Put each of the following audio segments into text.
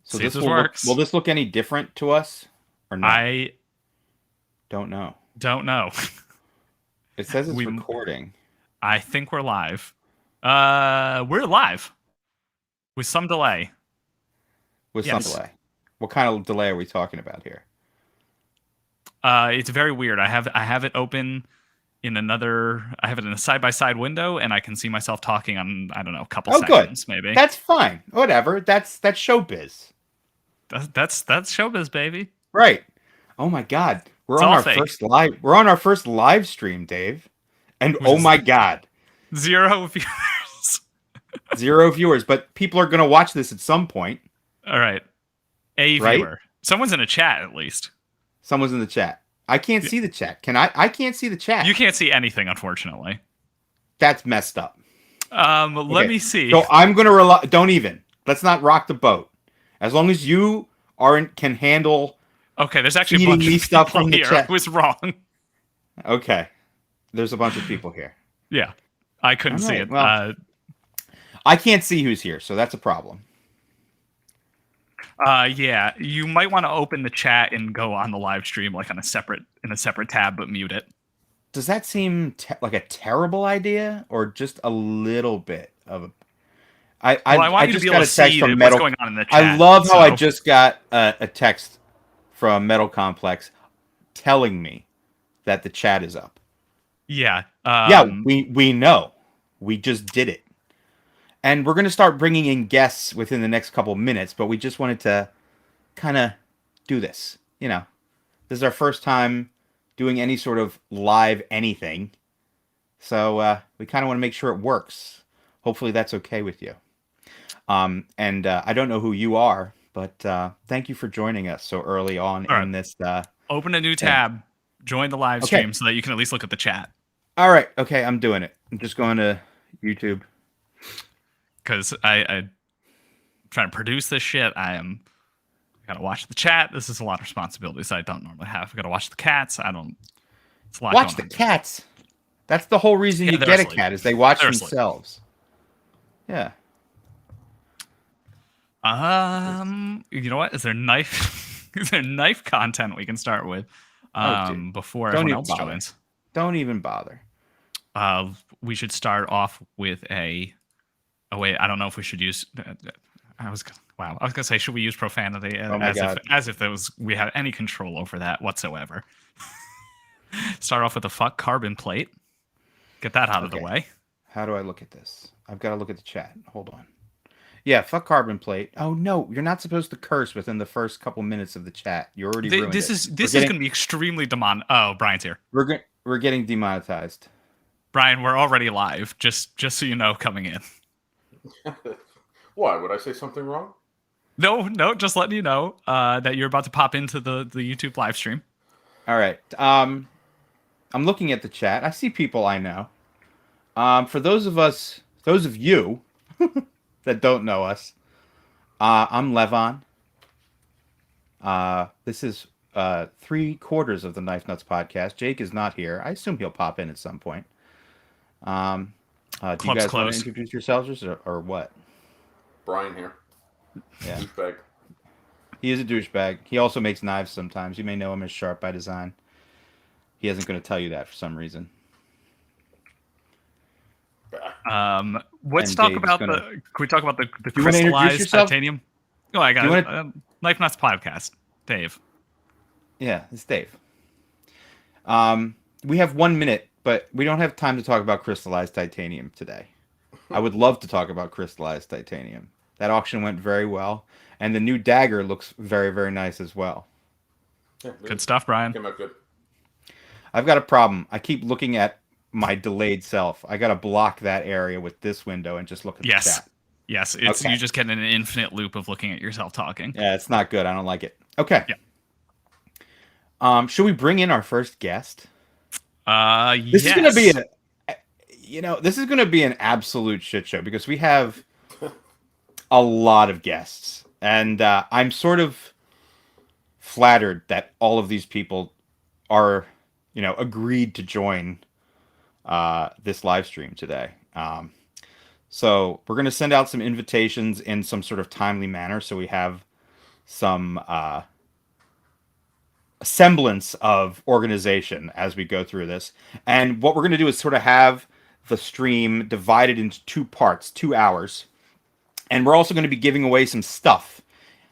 So See if this this will works. this look any different to us or no? I Don't know. don't know. It says it's we recording I think we're live. We're live with some delay. with some Yes. delay. What kind of delay are we talking about here? It's very weird. I have it open in another. I have it in a side by side window, and I can see myself talking on, I don't know, a couple Oh, good. seconds maybe. That's fine. Whatever. That's showbiz. That's showbiz, baby. Right. Oh my God. It's all fake. We're on our first live stream, Dave. And Which oh is my God, zero viewers. 0 viewers. But people are gonna watch this at some point, All right, a right? viewer. Someone's in a chat at least. Someone's in the chat. I can't see the chat. Can I? I can't see the chat. You can't see anything, unfortunately. That's messed up. Let Okay. me see. So I'm gonna rely. Don't even. Let's not rock the boat. As long as you aren't can handle Okay, there's actually a feeding bunch me of stuff people from the here. I chat. was wrong. Okay. There's a bunch of people here. Yeah, I couldn't All see right, it. well. I can't see who's here, so that's a problem. Yeah, you might want to open the chat and go on the live stream like on a separate tab, but mute it. Does that seem like a terrible idea, or just a little bit of a? Well, I want you to just be got able a to text see from what's Metal. going on in the I chat. love how I so- just got a text from Metal Complex telling me that the chat is up. Yeah. Yeah, we know. We just did it. And we're going to start bringing in guests within the next couple minutes, but we just wanted to kind of do this. You know, this is our first time doing any sort of live anything. So we kind of want to make sure it works. Hopefully that's okay with you. And I don't know who you are, but thank you for joining us so early on All in right. this Open a new thing. tab. Join the live Okay. stream so that you can at least look at the chat. All right. Okay, I'm doing it. I'm just going to YouTube. Because I trying to produce this shit. I gotta watch the chat. This is a lot of responsibilities I don't normally have. I gotta watch the cats. I don't. It's a lot Watch the going on. cats. That's the whole reason Yeah, you they're get a asleep. cat is they watch They're asleep. themselves. Yeah. You know what? Is there knife? Is there knife content we can start with? Dude. Before Don't everyone even else bother. joins. Don't even bother. We should start off with a. Oh wait, I don't know if we should use. I was gonna say, should we use profanity Oh my God. as if there was we had any control over that whatsoever? Start off with a fuck carbon plate. Get that out of the Okay. way. How do I look at this? I've got to look at the chat. Hold on. Yeah, fuck carbon plate. Oh no, you're not supposed to curse within the first couple minutes of the chat. You already ruined This it. is going to be extremely demon. Oh, Brian's here. We're getting demonetized. Brian, we're already live. Just so you know, coming in. Why? Would I say something wrong? No, just letting you know that you're about to pop into the YouTube live stream. All right. I'm looking at the chat. I see people I know. For those of you that don't know us, I'm Levon. This is 3/4 of the Knife Nuts podcast. Jake is not here. I assume he'll pop in at some point. Do you Club's guys want to closed. introduce yourselves or what? Brian here. Yeah. Douchebag. He is a douchebag. He also makes knives sometimes. You may know him as Sharp by Design. He isn't going to tell you that for some reason. Let's And talk Dave's about gonna- Can we talk about the you wanna introduce crystallized yourself? titanium? Oh, I got You it. wanna- Knife Nuts podcast. Dave. Yeah, it's Dave. We have 1 minute, but we don't have time to talk about crystallized titanium today. I would love to talk about crystallized titanium. That auction went very well, and the new dagger looks very, very nice as well. Yeah, Good stuff, Brian. Came out good. I've got a problem. I keep looking at my delayed self. I got to block that area with this window and just look at the Yes. chat. Yes, it's Okay. you just get in an infinite loop of looking at yourself talking. Yeah, it's not good. I don't like it. Okay. Yeah. Should we bring in our first guest? Yes. This is going to be this is going to be an absolute shit show because we have a lot of guests, and I'm sort of flattered that all of these people are, agreed to join this live stream today. So we're going to send out some invitations in some sort of timely manner, so we have some semblance of organization as we go through this. And what we're going to do is sort of have the stream divided into 2 parts, 2 hours. And we're also going to be giving away some stuff.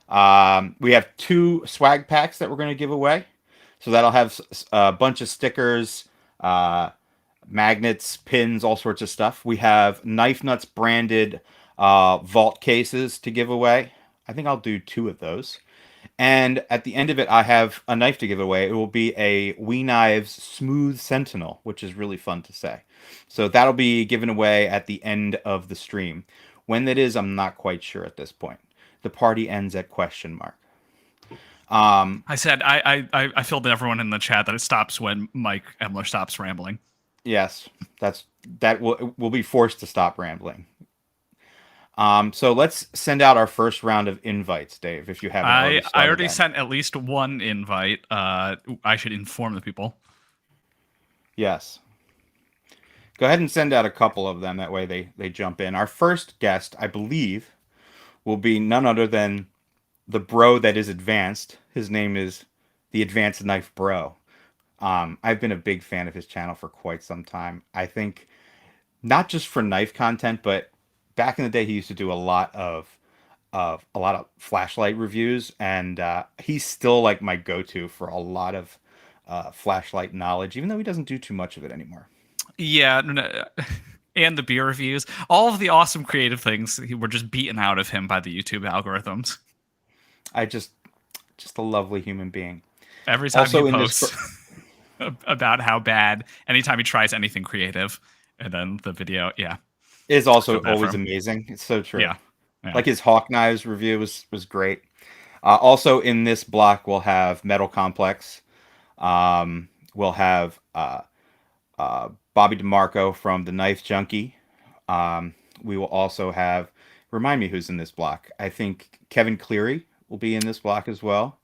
We have 2 swag packs that we're going to give away. So that'll have a bunch of stickers, magnets, pins, all sorts of stuff. We have Knife Nuts branded vault cases to give away. I think I'll do 2 of those. And at the end of it, I have a knife to give away. It will be a We Knives Smooth Sentinel, which is really fun to say. So that'll be given away at the end of the stream. When that is, I'm not quite sure at this point. The party ends at question mark. I said I filled everyone in the chat that it stops when Mike Emler stops rambling. Yes, that will be forced to stop rambling. So let's send out our first round of invites, Dave, if you haven't already started I already that. sent at least 1 invite. I should inform the people. Yes. Go ahead and send out a couple of them. That way they jump in. Our first guest, I believe, will be none other than the bro that is advanced. His name is the Advanced Knife Bro. I've been a big fan of his channel for quite some time. I think not just for knife content, but back in the day, he used to do a lot of flashlight reviews, and he's still like my go-to for a lot of flashlight knowledge, even though he doesn't do too much of it anymore. Yeah, no, and the beer reviews, all of the awesome creative things were just beaten out of him by the YouTube algorithms. Just a lovely human being. Every time Also he in posts about how bad, anytime he tries anything creative, and then the video, is also bad for always him. amazing. It's so true. Yeah. Like his Hawk Knives review was great. Also in this block, we'll have Metal Complex. We'll have Bobby DeMarco from The Knife Junkie. We will also have, remind me who's in this block. I think Kevin Cleary will be in this block as well.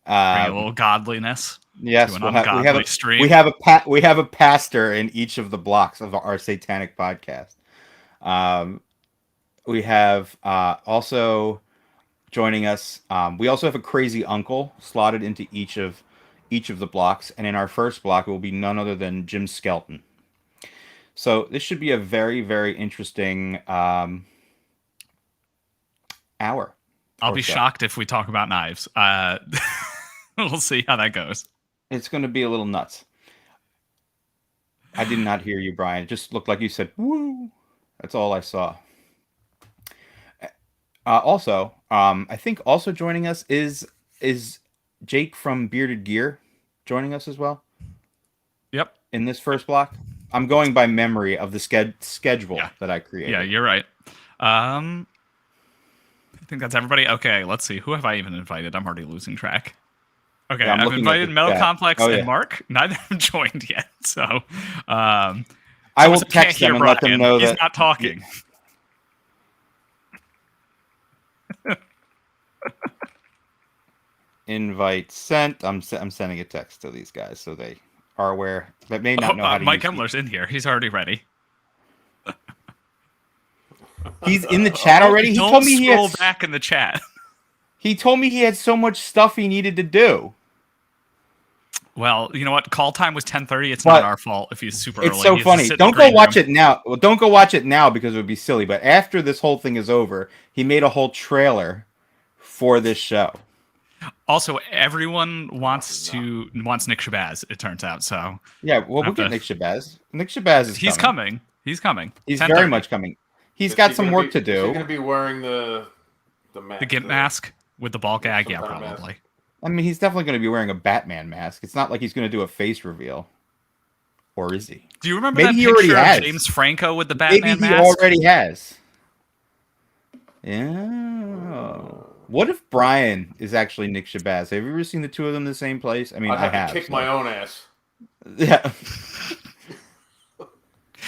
Bring a little godliness. Yes, to an ungodly stream. we have a pastor in each of the blocks of our satanic podcast. We have also joining us. We also have a crazy uncle slotted into each of the blocks, and in our first block, it will be none other than Jim Skelton. So this should be a very, very interesting hour. I'll be shocked if we talk about knives. We'll see how that goes. It's going to be a little nuts. I did not hear you, Brian. It just looked like you said, woo. That's all I saw. Also, I think also joining us is Jake from Bearded Gear joining us as well. Yep. In this first block. I'm going by memory of the schedule that I created. Yeah, you're right. I think that's everybody. Okay, let's see. Who have I even invited? I'm already losing track. Okay, Yeah, I've invited Metal Complex and Mark. Neither have joined yet. So I will text them and let them know he's not talking. Invite sent. I'm sending a text to these guys so they are aware. That may not know how to Mike use Emler's in here. He's already ready. He's in the chat already. He told me scroll back in the chat. He told me he had so much stuff he needed to do. Well, you know what? Call time was 10:30. It's not our fault if he's super early. It's so funny. Don't go watch it now. Well, don't go watch it now because it would be silly. But after this whole thing is over, he made a whole trailer for this show. Also, everyone wants Nick Shabazz, it turns out. So yeah, well, we'll get Nick Shabazz. Nick Shabazz is coming. He's coming. He's very much coming. He's got some work to do. Is he going to be wearing the mask? The gimp mask with the ball gag? Yeah, probably. Mask. I mean, he's definitely going to be wearing a Batman mask. It's not like he's going to do a face reveal. Or is he? Do you remember that picture of James Franco with the Batman mask? Maybe he already has. Yeah. What if Brian is actually Nick Shabazz? Have you ever seen the two of them in the same place? I mean, I have. Kick my own ass. Yeah.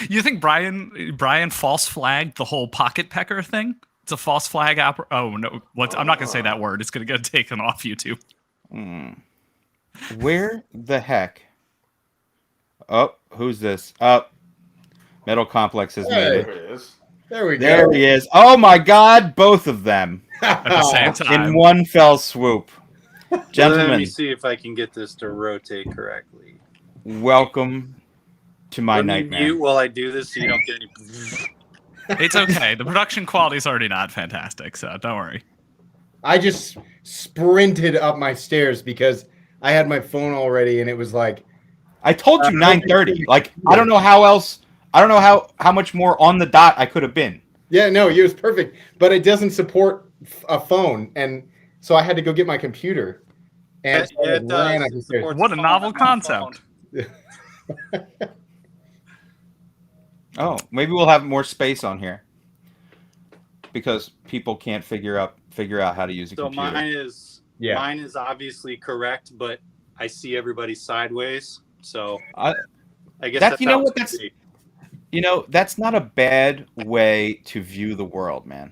You think Brian false flagged the whole pocket pecker thing? It's a false flag Oh no! I'm not gonna say that word. It's gonna get taken off YouTube. Where the heck? Oh, who's this? Oh, Metal Complex has made it. There it is. There we go. There he is. Oh my God, both of them At the same time. in one fell swoop. Let Gentlemen, me see if I can get this to rotate correctly. welcome to my Let me nightmare. mute while I do this so you don't get any. It's okay. The production quality is already not fantastic, so don't worry. I just sprinted up my stairs because I had my phone already, and it was like, I told you 9:30. Like I don't know how else. I don't know how much more on the dot I could have been. yeah, no, it was perfect, but it doesn't support a phone, and so I had to go get my computer. And so I it does. ran up the It stairs. supports What a phone novel on my concept. phone. Oh, maybe we'll have more space on here because people can't figure out how to use a So computer. mine is obviously correct, but I see everybody sideways. So I- I guess That- that's you know how what, it's gonna be. That's not a bad way to view the world, man.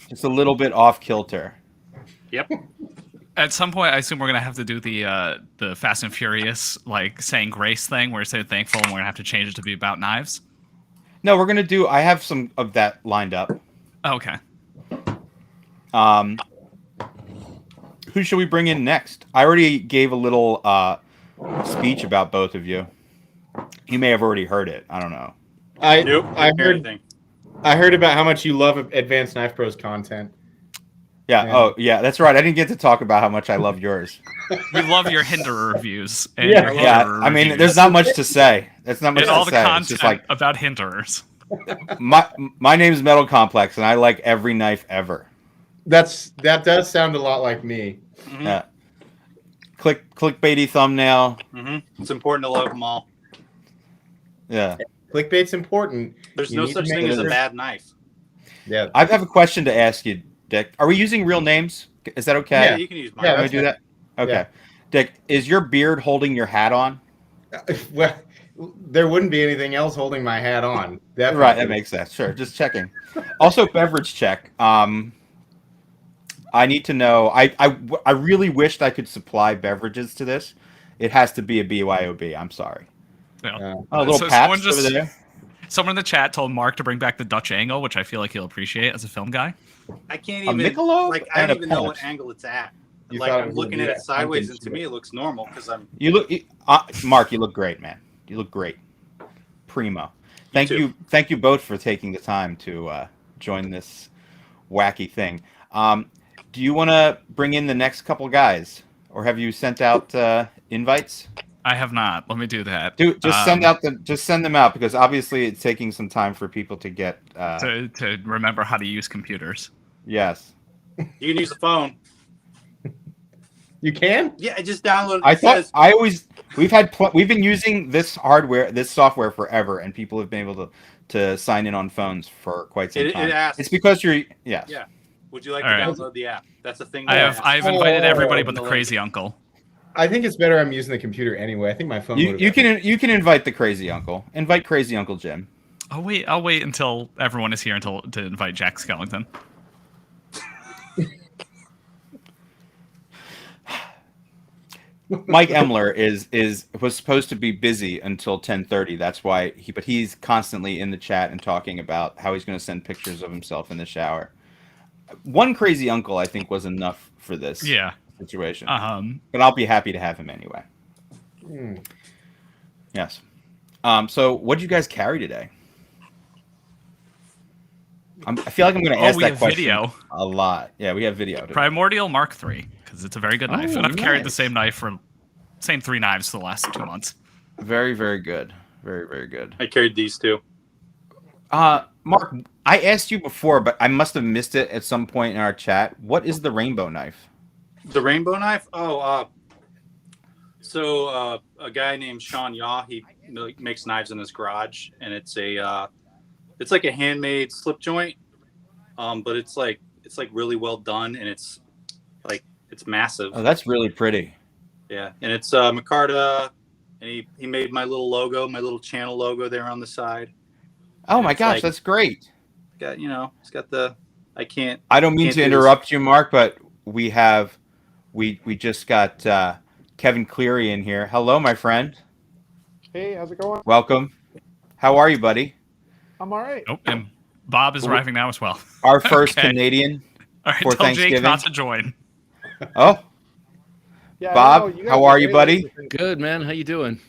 Just a little bit off kilter. Yep. At some point, I assume we're gonna have to do the Fast and Furious like saying grace thing, where we say thankful, and we're gonna have to change it to be about knives. No, we're gonna do. I have some of that lined up. Okay. Who should we bring in next? I already gave a little speech about both of you. You may have already heard it. I don't know. Nope. I Didn't hear heard anything. I heard about how much you love Advanced Knife Bros content. Yeah. Yeah. Oh, yeah. That's right. I didn't get to talk about how much I love yours. We love your Hinderer reviews. And Yeah. your Yeah. Hinderer I mean, reviews. there's not much to say. That's not much and to all the say. It's content just like about Hinderers. my name's Metal Complex, and I like every knife ever. That does sound a lot like me. Mhm. Yeah. Clickbaity thumbnail. It's important to love them all. Yeah. Clickbait's important. There's You no need to such make thing as a sure- bad knife. Yeah. I have a question to ask you, Dick. Are we using real names? Is that okay? Yeah, you can use mine. Yeah, Can we that's do that? Okay. Yeah. Dick, is your beard holding your hat on? Well, there wouldn't be anything else holding my hat on. Definitely. Right, that makes sense. Sure, just checking. Also, beverage check. I need to know. I really wished I could supply beverages to this. It has to be a BYOB. I'm sorry. Yeah. Oh, a little So Pabst someone over there. Someone in the chat told Mark to bring back the Dutch angle, which I feel like he'll appreciate as a film guy. I can't A even Michelob like I and don't a even know what Pabst. angle it's at. You Like thought it I'm was looking gonna at be it sideways, and pumpkin to me it looks normal because I'm. You look, Mark. You look great, man. You look great. Primo. Thank too. you. Thank you both for taking the time to join this wacky thing. Do you want to bring in the next couple guys, or have you sent out invites? I have not. Let me do that. Just send them out because obviously it's taking some time for people to get. To remember how to use computers. Yes. You can use the phone. You can? Yeah, I just downloaded. I It thought says- we've been using this software forever, and people have been able to sign in on phones for quite some It time. asks- It's because you're yes. Yeah. Would you like All to right. download the app? That's a thing. I've invited everybody Oh, but the no. crazy uncle. I think it's better I'm using the computer anyway. I think my phone You would've you been- can you can invite the crazy uncle. Invite crazy uncle Jim. I'll wait until everyone is here to invite Jack Skellington. Mike Emler was supposed to be busy until 10:30. That's why he's constantly in the chat and talking about how he's going to send pictures of himself in the shower. One crazy uncle, I think, was enough for this Yeah. situation. But But I'll be happy to have him anyway. Hmm. Yes. So what did you guys carry today? I feel like I'm going to ask we that have question video. a lot. Yeah, we have video. Today. Primordial Mark III, because it's a very good knife. Oh, And I've carried the nice. same three knives for the last 2 months. Very, very good. Very, very good. I carried these two. Mark, I asked you before, but I must have missed it at some point in our chat. What is the rainbow knife? The rainbow knife? Oh, so a guy named Sean Yaw, he makes knives in his garage, and it's like a handmade slip joint, but it's like really well done, and it's massive. Oh, that's really pretty. Yeah, and it's Micarta, and he made my little logo, my little channel logo there on the side. Oh my It's gosh, like- that's great. It's got the I can't. I don't mean Can't to do this. interrupt you, Mark, but we just got Kevin Cleary in here. Hello, my friend. Hey, how's it going? Welcome. How are you, buddy? I'm all right. Nope. And Bob is arriving now as well. Our first Okay. Canadian All right, for tell Jake Thanksgiving. not to join. Oh, Yeah, I Bob, don't know, you guys how get are you, way buddy? later than- Good, man. How you doing?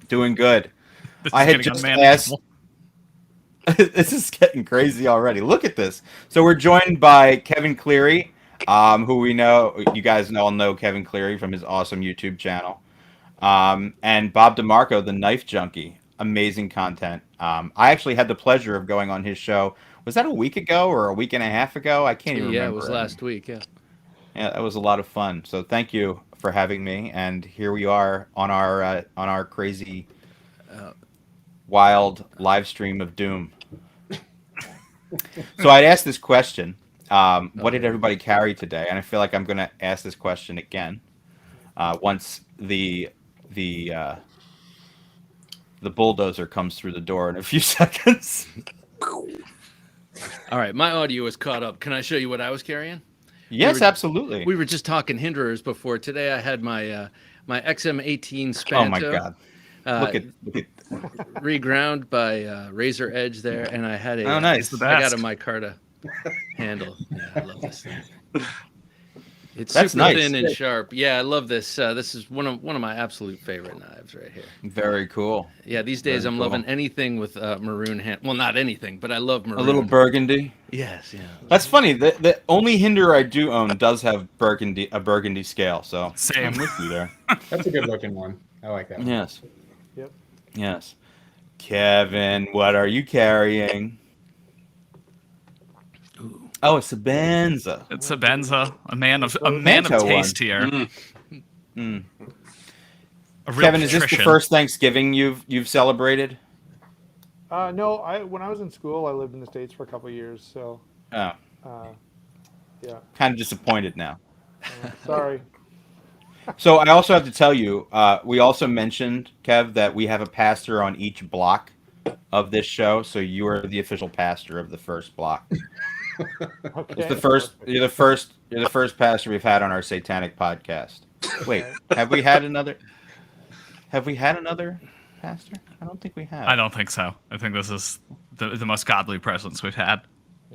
doing good. This I is had getting just unmanageable. This is getting crazy already. Look at this. So we're joined by Kevin Cleary, who we know, you guys all know Kevin Cleary from his awesome YouTube channel, and Bob DeMarco, the Knife Junkie. Amazing content. I actually had the pleasure of going on his show. Was that a week ago or a week and a half ago? I can't even remember. Yeah, it was last week. Yeah. Yeah, that was a lot of fun. So thank you for having me. And here we are on our crazy, wild live stream of doom. So I'd asked this question: what did everybody carry today? And I feel like I'm going to ask this question again once the bulldozer comes through the door in a few seconds. All right, my audio is caught up. Can I show you what I was carrying? Yes, were- absolutely. We were just talking hinderers before. Today I had my my XM18 Spanto. Oh my God! Look at reground by Razor Edge there, and I had a Oh, nice. the I got best. a micarta handle. Yeah, I love this thing. It's That's super nice. thin and sharp. Yeah, I love this. This is one of my absolute favorite knives right here. very cool. Yeah, these days Very I'm cool. loving anything with maroon hand. Well, not anything, but I love maroon. A little burgundy. Yes, yeah. That's funny. The only hinder I do own does have a burgundy scale. So Same. I'm with you there. That's a good looking one. I like that. Yes. Yep. Yes. Kevin, what are you carrying? Ooh. Oh, it's a Benza. It's a Benza, a man of Memento taste one. here. Mm. A real Kevin, is this the patrician. first Thanksgiving you've celebrated? No, when I was in school, I lived in the States for a couple of years, so Oh, yeah. kind of disappointed now. Sorry. So I also have to tell you, we also mentioned, Kev, that we have a pastor on each block of this show. So you are the official pastor of the first block. Okay. It's the first. You're the first pastor we've had on our satanic podcast. Wait, have we had another? Have we had another pastor? I don't think we have. I don't think so. I think this is the most godly presence we've had.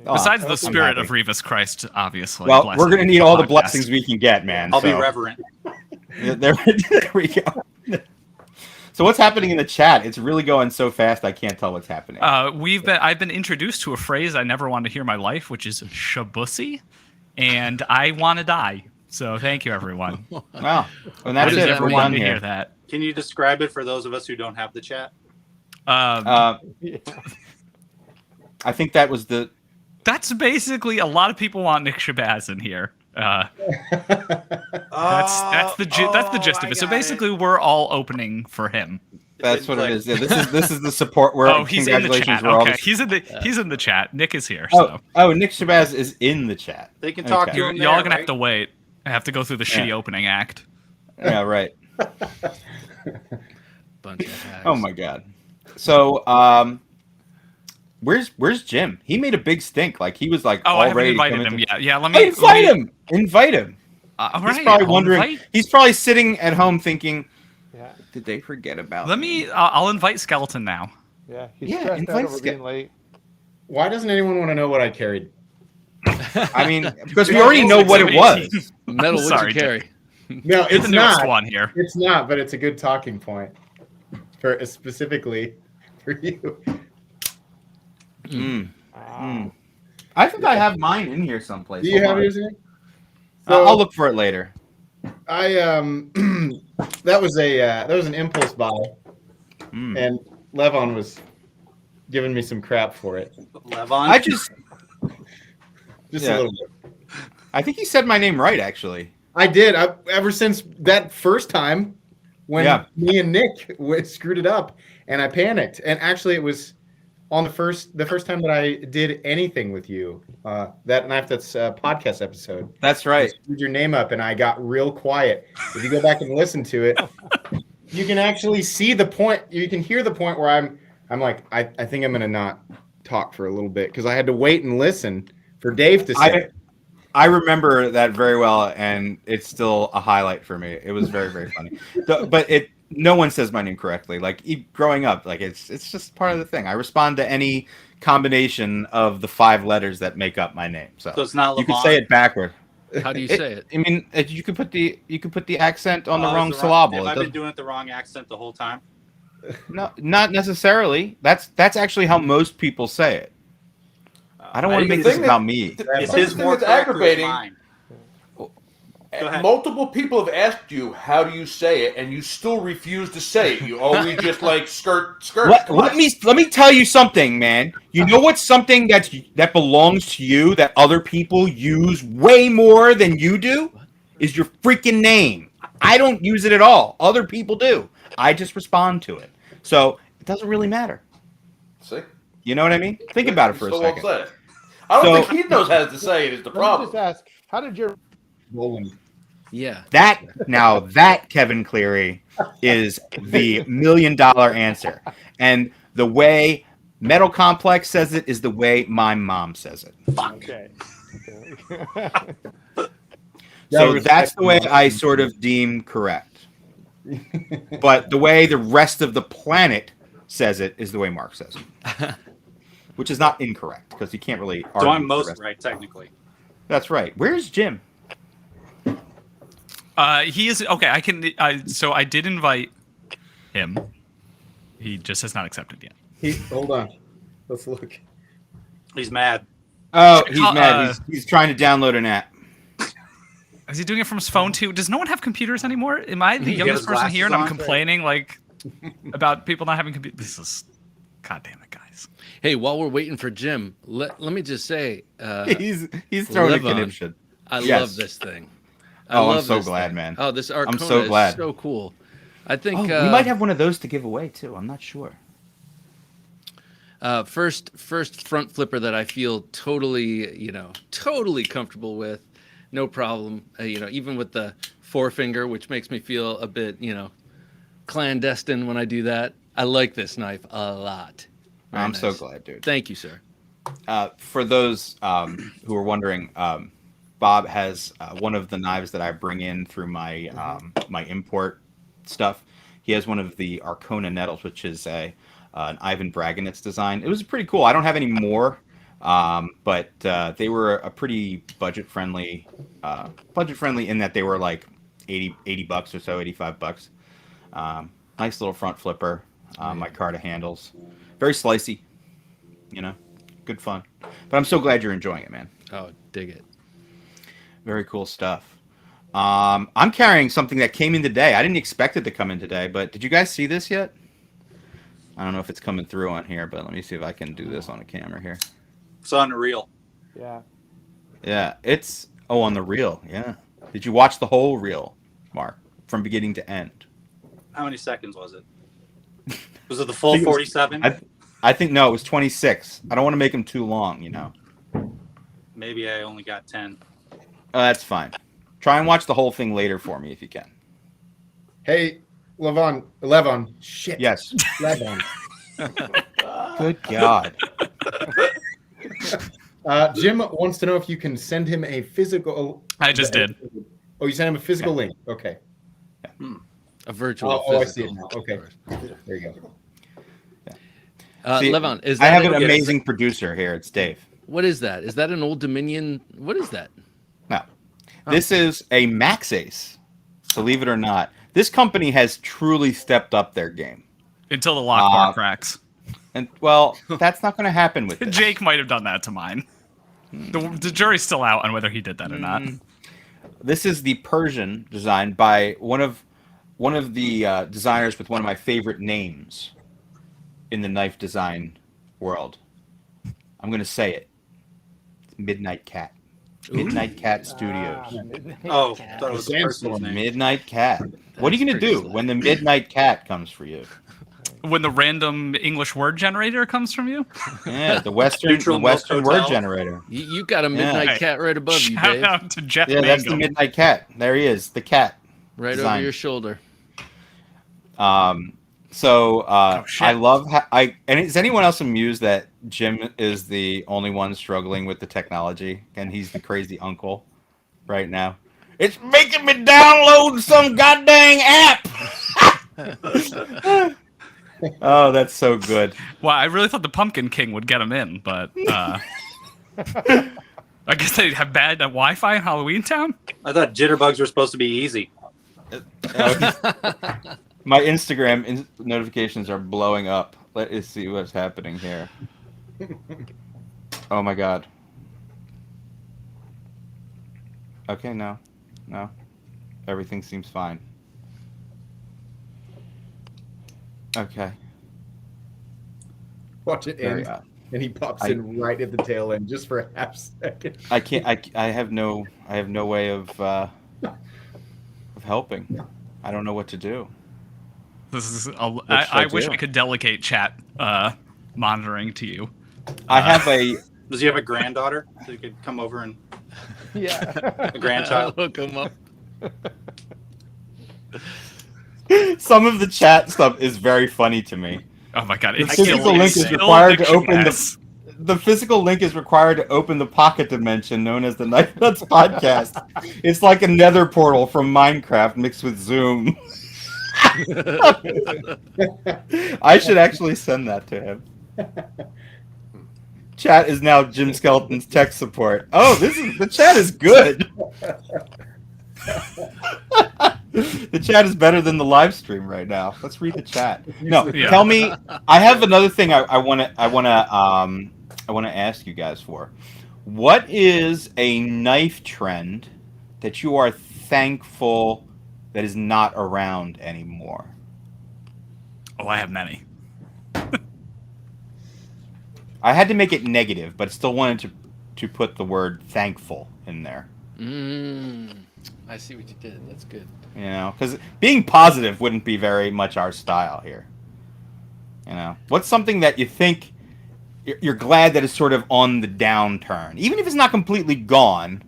Oh, Besides the I'm spirit happy. of Revis Christ, obviously. Well, blessing we're gonna need all the podcast. blessings we can get, man. I'll be so- reverent. Yeah, there we go. So what's happening in the chat? It's really going so fast I can't tell what's happening. I've been introduced to a phrase I never wanted to hear in my life, which is shabussy, and I want to die. So thank you, everyone. Wow. And I that's just it. never We're wanted done to hear here. that. Can you describe it for those of us who don't have the chat? I think that was the. That's basically a lot of people want Nick Shabazz in here. That's the gist of it. So basically, we're all opening for him. That's what it is. Yeah, this is the support. Where Oh, he's in the congratulations. chat. We're all Okay, the- he's in the chat. Nick is here. Oh, So oh, Nick Shabazz is in the chat. They can talk Okay. to him y'all there, are gonna have to wait. I have to go through the shitty Yeah. opening act. Yeah, right. Bunch of hags. Oh my god. So, where's Jim? He made a big stink. Like he was like Oh, all I haven't ready to invited come him into- yet. Yeah, let Hey, me invite him. Invite him. All He's right, probably I'll wondering. invite- He's probably sitting at home thinking, Yeah, "Did they forget about?" Let me?" me. I'll invite Skeleton now. yeah. He's Yeah, stressed out invite over Skip. being late. Why doesn't anyone want to know what I carried? I mean, because we already know what it was. Metal, what'd Sorry, you carry? No, You're it's the newest not. one here. It's not, but it's a good talking point for specifically for you. Mm. Wow. I think I have mine in here someplace. Do you Hold have on. yours in? I'll look for it later. I that was an impulse buy, Mm. and Levon was giving me some crap for it. Levon. I just A Yeah. little bit. I think he said my name right, actually. I did. Ever since that first time when Yeah. me and Nick screwed it up, and I panicked. And actually, it was on the first time that I did anything with you. That Knife That's podcast episode. That's I right. screwed your name up, and I got real quiet. If you go back and listen to it, you can actually see the point. You can hear the point where I'm like, I think I'm gonna not talk for a little bit because I had to wait and listen for Dave to say it. I remember that very well, and it's still a highlight for me. It was very, very funny. But no one says my name correctly. Like growing up, like it's just part of the thing. I respond to any combination of the 5 letters that make up my name. So So it's not you can Levon? say it backward. How do you say it? I mean, you could put the accent on the Oh, is wrong it syllable. Have It I been doesn't- doing it the wrong accent the whole time? No, not necessarily. That's actually how most people say it. I don't want to make this about me. Is The his thing more that's correct or is aggravating. mine? Go ahead. Multiple people have asked you how do you say it, and you still refuse to say it. You always just like skirt. Let me tell you something, man. You know what's something that belongs to you that other people use way more than you do? Is your freaking name. I don't use it at all. Other people do. I just respond to it. So it doesn't really matter. See, You know what I mean? Think about it for a Still second. won't say it. I don't So- think he knows how to say it. Is the Let me problem? just ask, how did your Roland. Yeah. That Kevin Cleary is the $1 million answer. And the way Metal Complex says it is the way my mom says it. okay? So that's the way I sort of deem correct. But the way the rest of the planet says it is the way Mark says it. Which is not incorrect, because you can't really argue. So I'm with the most rest. right, technically. That's right. Where's Jim? He is okay. I can. So I did invite him. He just has not accepted yet. Hold on. Let's look. He's mad. Oh, he's mad. He's trying to download an app. Is he doing it from his phone too? Does no one have computers anymore? Am I the He got youngest his person here and I'm glasses on? complaining like about people not having computers? This is, God damn it, guys. Hey, while we're waiting for Jim, let me just say, He's throwing a Levon. conniption. I Yes. love this thing. I Oh, I'm love so this glad, thing. man. Oh, this Arcona so glad. is so cool. I think Oh, we might have one of those to give away too. I'm not sure. first front flipper that I feel totally comfortable with, no problem. Even with the forefinger, which makes me feel a bit, clandestine when I do that. I like this knife a lot. Very I'm so nice. glad, dude. Thank you, sir. For those who are wondering, Bob has one of the knives that I bring in through my my import stuff. He has one of the Arcona Nettles, which is an Ivan Braganitz design. It was pretty cool. I don't have any more, but they were a pretty budget friendly in that they were like $80 or so, $85. Nice little front flipper. Micarta handles, very slicey. Good fun. But I'm so glad you're enjoying it, man. Oh, dig it. Very cool stuff. I'm carrying something that came in today. I didn't expect it to come in today, but did you guys see this yet? I don't know if it's coming through on here, but let me see if I can do this on a camera here. It's unreal. Yeah. Yeah, it's on the reel. Yeah. Did you watch the whole reel, Mark, from beginning to end? How many seconds was it? Was it the full 47? I think no, it was 26. I don't want to make them too long, Maybe I only got 10. That's fine. Try and watch the whole thing later for me if you can. Hey, Levon. Shit. Yes. Levon. Good God. Jim wants to know if you can send him a physical. I just did. Oh, you sent him a physical link. Okay. A virtual. Oh, I see it physical, now. Okay. of course. There you go. See, Levon, is I that have an amazing producer here. It's Dave. What is that? Is that an Old Dominion? What is that? No. This is a Max Ace. Believe it or not. This company has truly stepped up their game. Until the lock bar cracks. And, well, that's not going to happen with this. Jake might have done that to mine. The jury's still out on whether he did that or not. This is the Persian designed by one of the designers with one of my favorite names in the knife design world. I'm going to say it. It's Midnight Cat. Midnight Cat Studios. Oh, I thought it was the person's name. Midnight Cat. What are you going to do when the Midnight Cat comes for you? When the random English word generator comes from you? Yeah, the Western Neutral Milk word Hotel. generator. You got a Midnight Hey, Cat right above you, Shout Dave. out to Jeff Yeah, that's the Mangum. Midnight Cat. There he is, the cat. Right design. over your shoulder. So shit. I love and is anyone else amused that Jim is the only one struggling with the technology and he's the crazy uncle right now? It's making me download some goddamn app. Oh, that's so good. Well, I really thought the Pumpkin King would get him in, but I guess they have bad Wi-Fi in Halloween Town. I thought jitterbugs were supposed to be easy. My Instagram notifications are blowing up. Let us see what's happening here. Oh my god. Okay, no. Everything seems fine. Okay. Watch it Very end, odd. and he pops in right at the tail end just for a half second. I can't. I have no way of helping. I don't know what to do. This is. should I I wish do? I could delegate chat monitoring to you. I have a. Does he have a granddaughter so he could come over and Yeah. a grandchild? Hook him up. Some of the chat stuff is very funny to me. Oh my god! The It's physical link is required to open the physical link is required to open the pocket dimension known as the Knife Nuts podcast. It's like a nether portal from Minecraft mixed with Zoom. I should actually send that to him. Chat is now Jim Skeleton's tech support. Oh, the chat is good. The chat is better than the live stream right now. Let's read the chat. No, Yeah. tell me. I have another thing I want to ask you guys for. What is a knife trend that you are thankful that is not around anymore? Oh, I have many. I had to make it negative, but still wanted to put the word thankful in there. I see what you did. That's good. You know, because being positive wouldn't be very much our style here. You know, what's something that you think you're glad that is sort of on the downturn, even if it's not completely gone,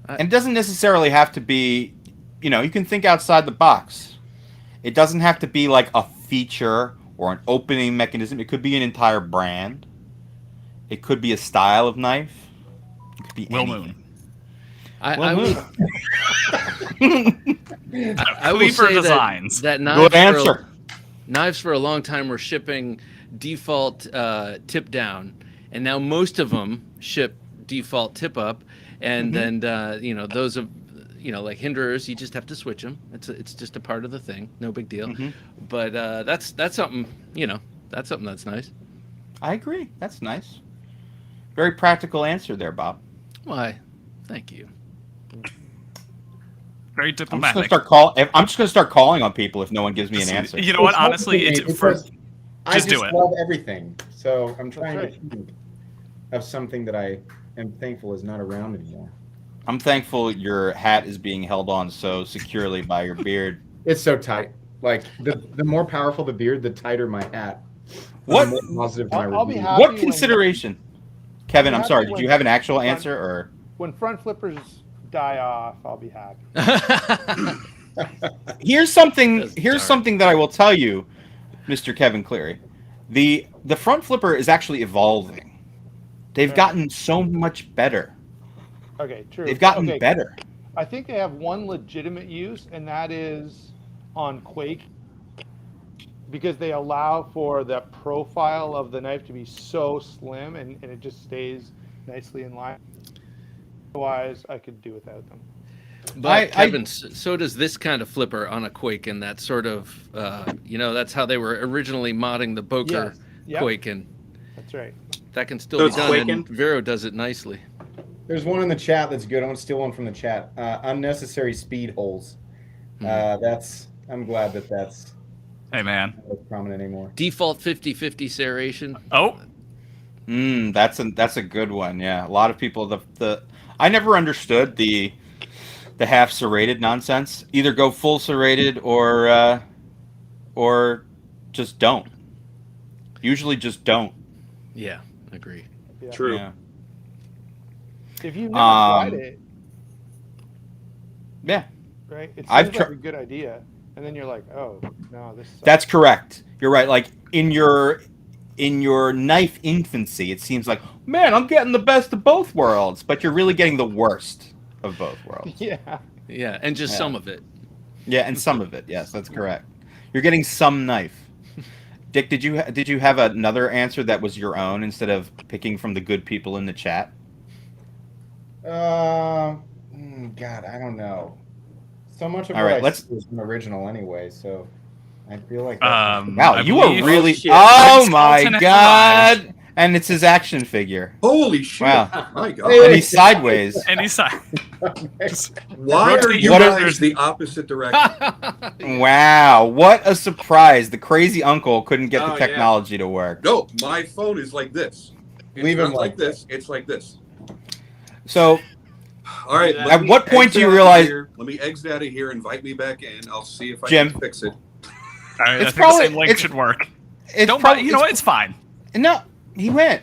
and it doesn't necessarily have to be. You know, you can think outside the box. It doesn't have to be like a feature or an opening mechanism. It could be an entire brand. It could be a style of knife. It could be Will anything. Moon. I Well, will, I will Cleaver say Designs. that Good answer. Knives for a long time were shipping default tip down, and now most of them ship default tip up, and then those of like hinderers, you just have to switch them. It's just a part of the thing, no big deal. But that's something that's something that's nice. I agree. That's nice. Very practical answer there, Bob. Why? Thank you. Very I'm just diplomatic. gonna start calling on people if no one gives me an answer. You know what? It's hard Honestly, for me it's because I just do just it. love everything. So I'm trying right. to think of something that I am thankful is not around anymore. I'm thankful your hat is being held on so securely by your beard. It's so tight. Like the more powerful the beard, the tighter my hat. What? The more positive my I'll be review. happy. What when- consideration? Kevin, I'm happy sorry. Did when- you have an actual answer or? When front flippers die off, I'll be happy. Here's something. That's Here's dark. something that I will tell you, Mr. Kevin Cleary. The front flipper is actually evolving. They've Right. gotten so much better. Okay, true. They've gotten Okay, better. I think they have one legitimate use, and that is on Quake, because they allow for the profile of the knife to be so slim, and it just stays nicely in line. Otherwise, I could do without them. But Kevin, so does this kind of flipper on a Quake, and that sort of, that's how they were originally modding the Boker Yes. Yep. Quake, and That's right. that can still So be it's done. Quaking? And Vero does it nicely. There's one in the chat that's good. I want to steal one from the chat. Unnecessary speed holes. I'm glad that's Hey, man. not prominent anymore. Default 50-50 serration. Oh, That's a good one. Yeah, a lot of people. I never understood the half serrated nonsense. Either go full serrated or just don't. Usually, just don't. Yeah, agree. Yeah. True. Yeah. If you've never tried it, Yeah, right? It seems I've like tri- a good idea, and then you're like, oh no, this. Sucks. that's correct. You're right. Like in your knife infancy, it seems like, man, I'm getting the best of both worlds, but you're really getting the worst of both worlds. Yeah. Yeah, and just Yeah. some of it. Yeah, and some of it. Yes, that's correct. You're getting some knife. Dick, did you have another answer that was your own instead of picking from the good people in the chat? God, I don't know. So much of All what right, I let's- see is an original anyway, so I feel like Wow, I you are believe- really. Oh, shit. Oh Red my Skeleton has god! arrived. And it's his action figure. Holy shit! Wow. My God. And he's sideways. Any side. Why are Rotate you your guys fingers. the opposite direction? Wow, what a surprise! The crazy uncle couldn't get the Oh, yeah. technology to work. No, my phone is like this. It's Leave him not like like this. It's like this. So, All right. At let me what point do exit you out of realize- here. Let me exit out of here. Invite me back in. I'll see if I Jim. can fix it. All right, I It's think probably- the same link it's- should work. it's Don't probably, you know what? It's fine. No, he went.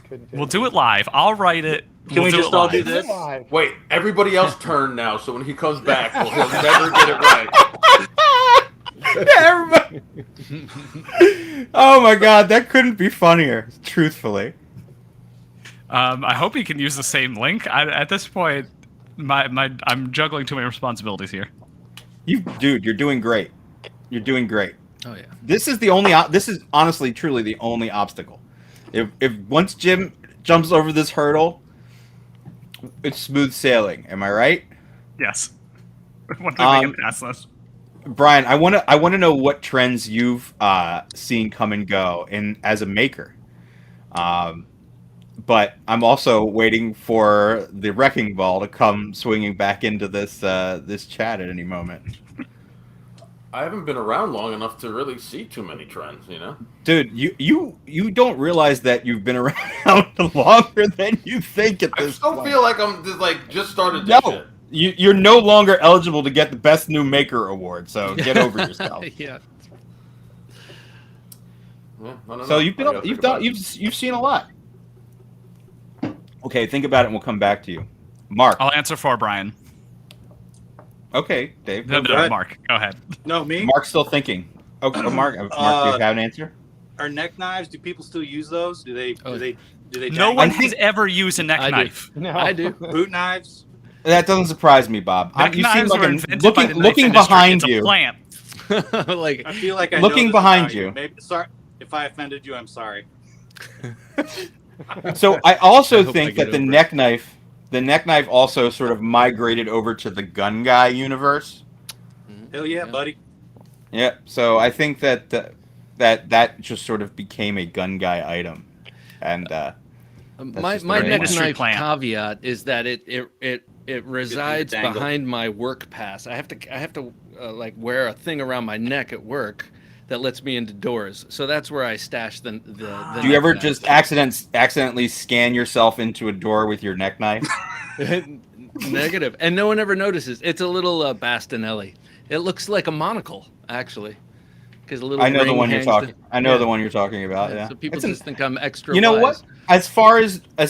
Couldn't do We'll do it live. I'll write it. Can we do just it all live. do it. this? Live. Wait, everybody else turn now, so when he comes back, he'll never get it right. Everybody. Oh my god, that couldn't be funnier. Truthfully, I hope he can use the same link. At this point, I'm juggling too many responsibilities here. dude, you're doing great. You're doing great. Oh yeah. This is the only. This is honestly, truly the only obstacle. If once Jim jumps over this hurdle, it's smooth sailing. Am I right, Yes. When do we get past this? Brian? I want to know what trends you've seen come and go as a maker. But I'm also waiting for the wrecking ball to come swinging back into this this chat at any moment. I haven't been around long enough to really see too many trends, you know? Dude, you don't realize that you've been around longer than you think at I this still point. feel like I'm just started this No, shit. you're no longer eligible to get the Best New Maker award, so get over yourself. Yeah. Yeah, I don't So know. you've I gotta been think about it. you've seen a lot. Okay, think about it, and we'll come back to you, Mark. I'll answer for Brian. Okay, Dave. No, Go no, ahead. Mark. Go ahead. No, me. Mark's still thinking. Okay, Mark, do you have an answer? Our neck knives. Do people still use those? Do they? Oh. Do they? No jangle? one I has think- ever used a neck I do. knife. No, I do. boot knives. That doesn't surprise me, Bob. Neck You seem knives like were a, invented by the knife looking industry. behind It's a you. plant. Like I feel like I Looking know this behind about you. Maybe sorry if I offended you. I'm sorry. So I also I hope I think get that over the neck knife also sort of migrated over to the gun guy universe. Hell yeah, buddy. Yeah. So I think that that just sort of became a gun guy item, and my just the my way it neck went. Industry knife plant. caveat is that it resides dangle. behind my work pass. I have to like wear a thing around my neck at work that lets me into doors. So that's where I stash the do you neck ever knife. just accidentally scan yourself into a door with your neck knife? Negative, and no one ever notices. It's a little Bastinelli. It looks like a monocle, actually, because a little. I know the ring one you're hangs talking. to- I know yeah. the one you're talking about. Yeah. So people It's an- just think I'm extra. you know wise. what? As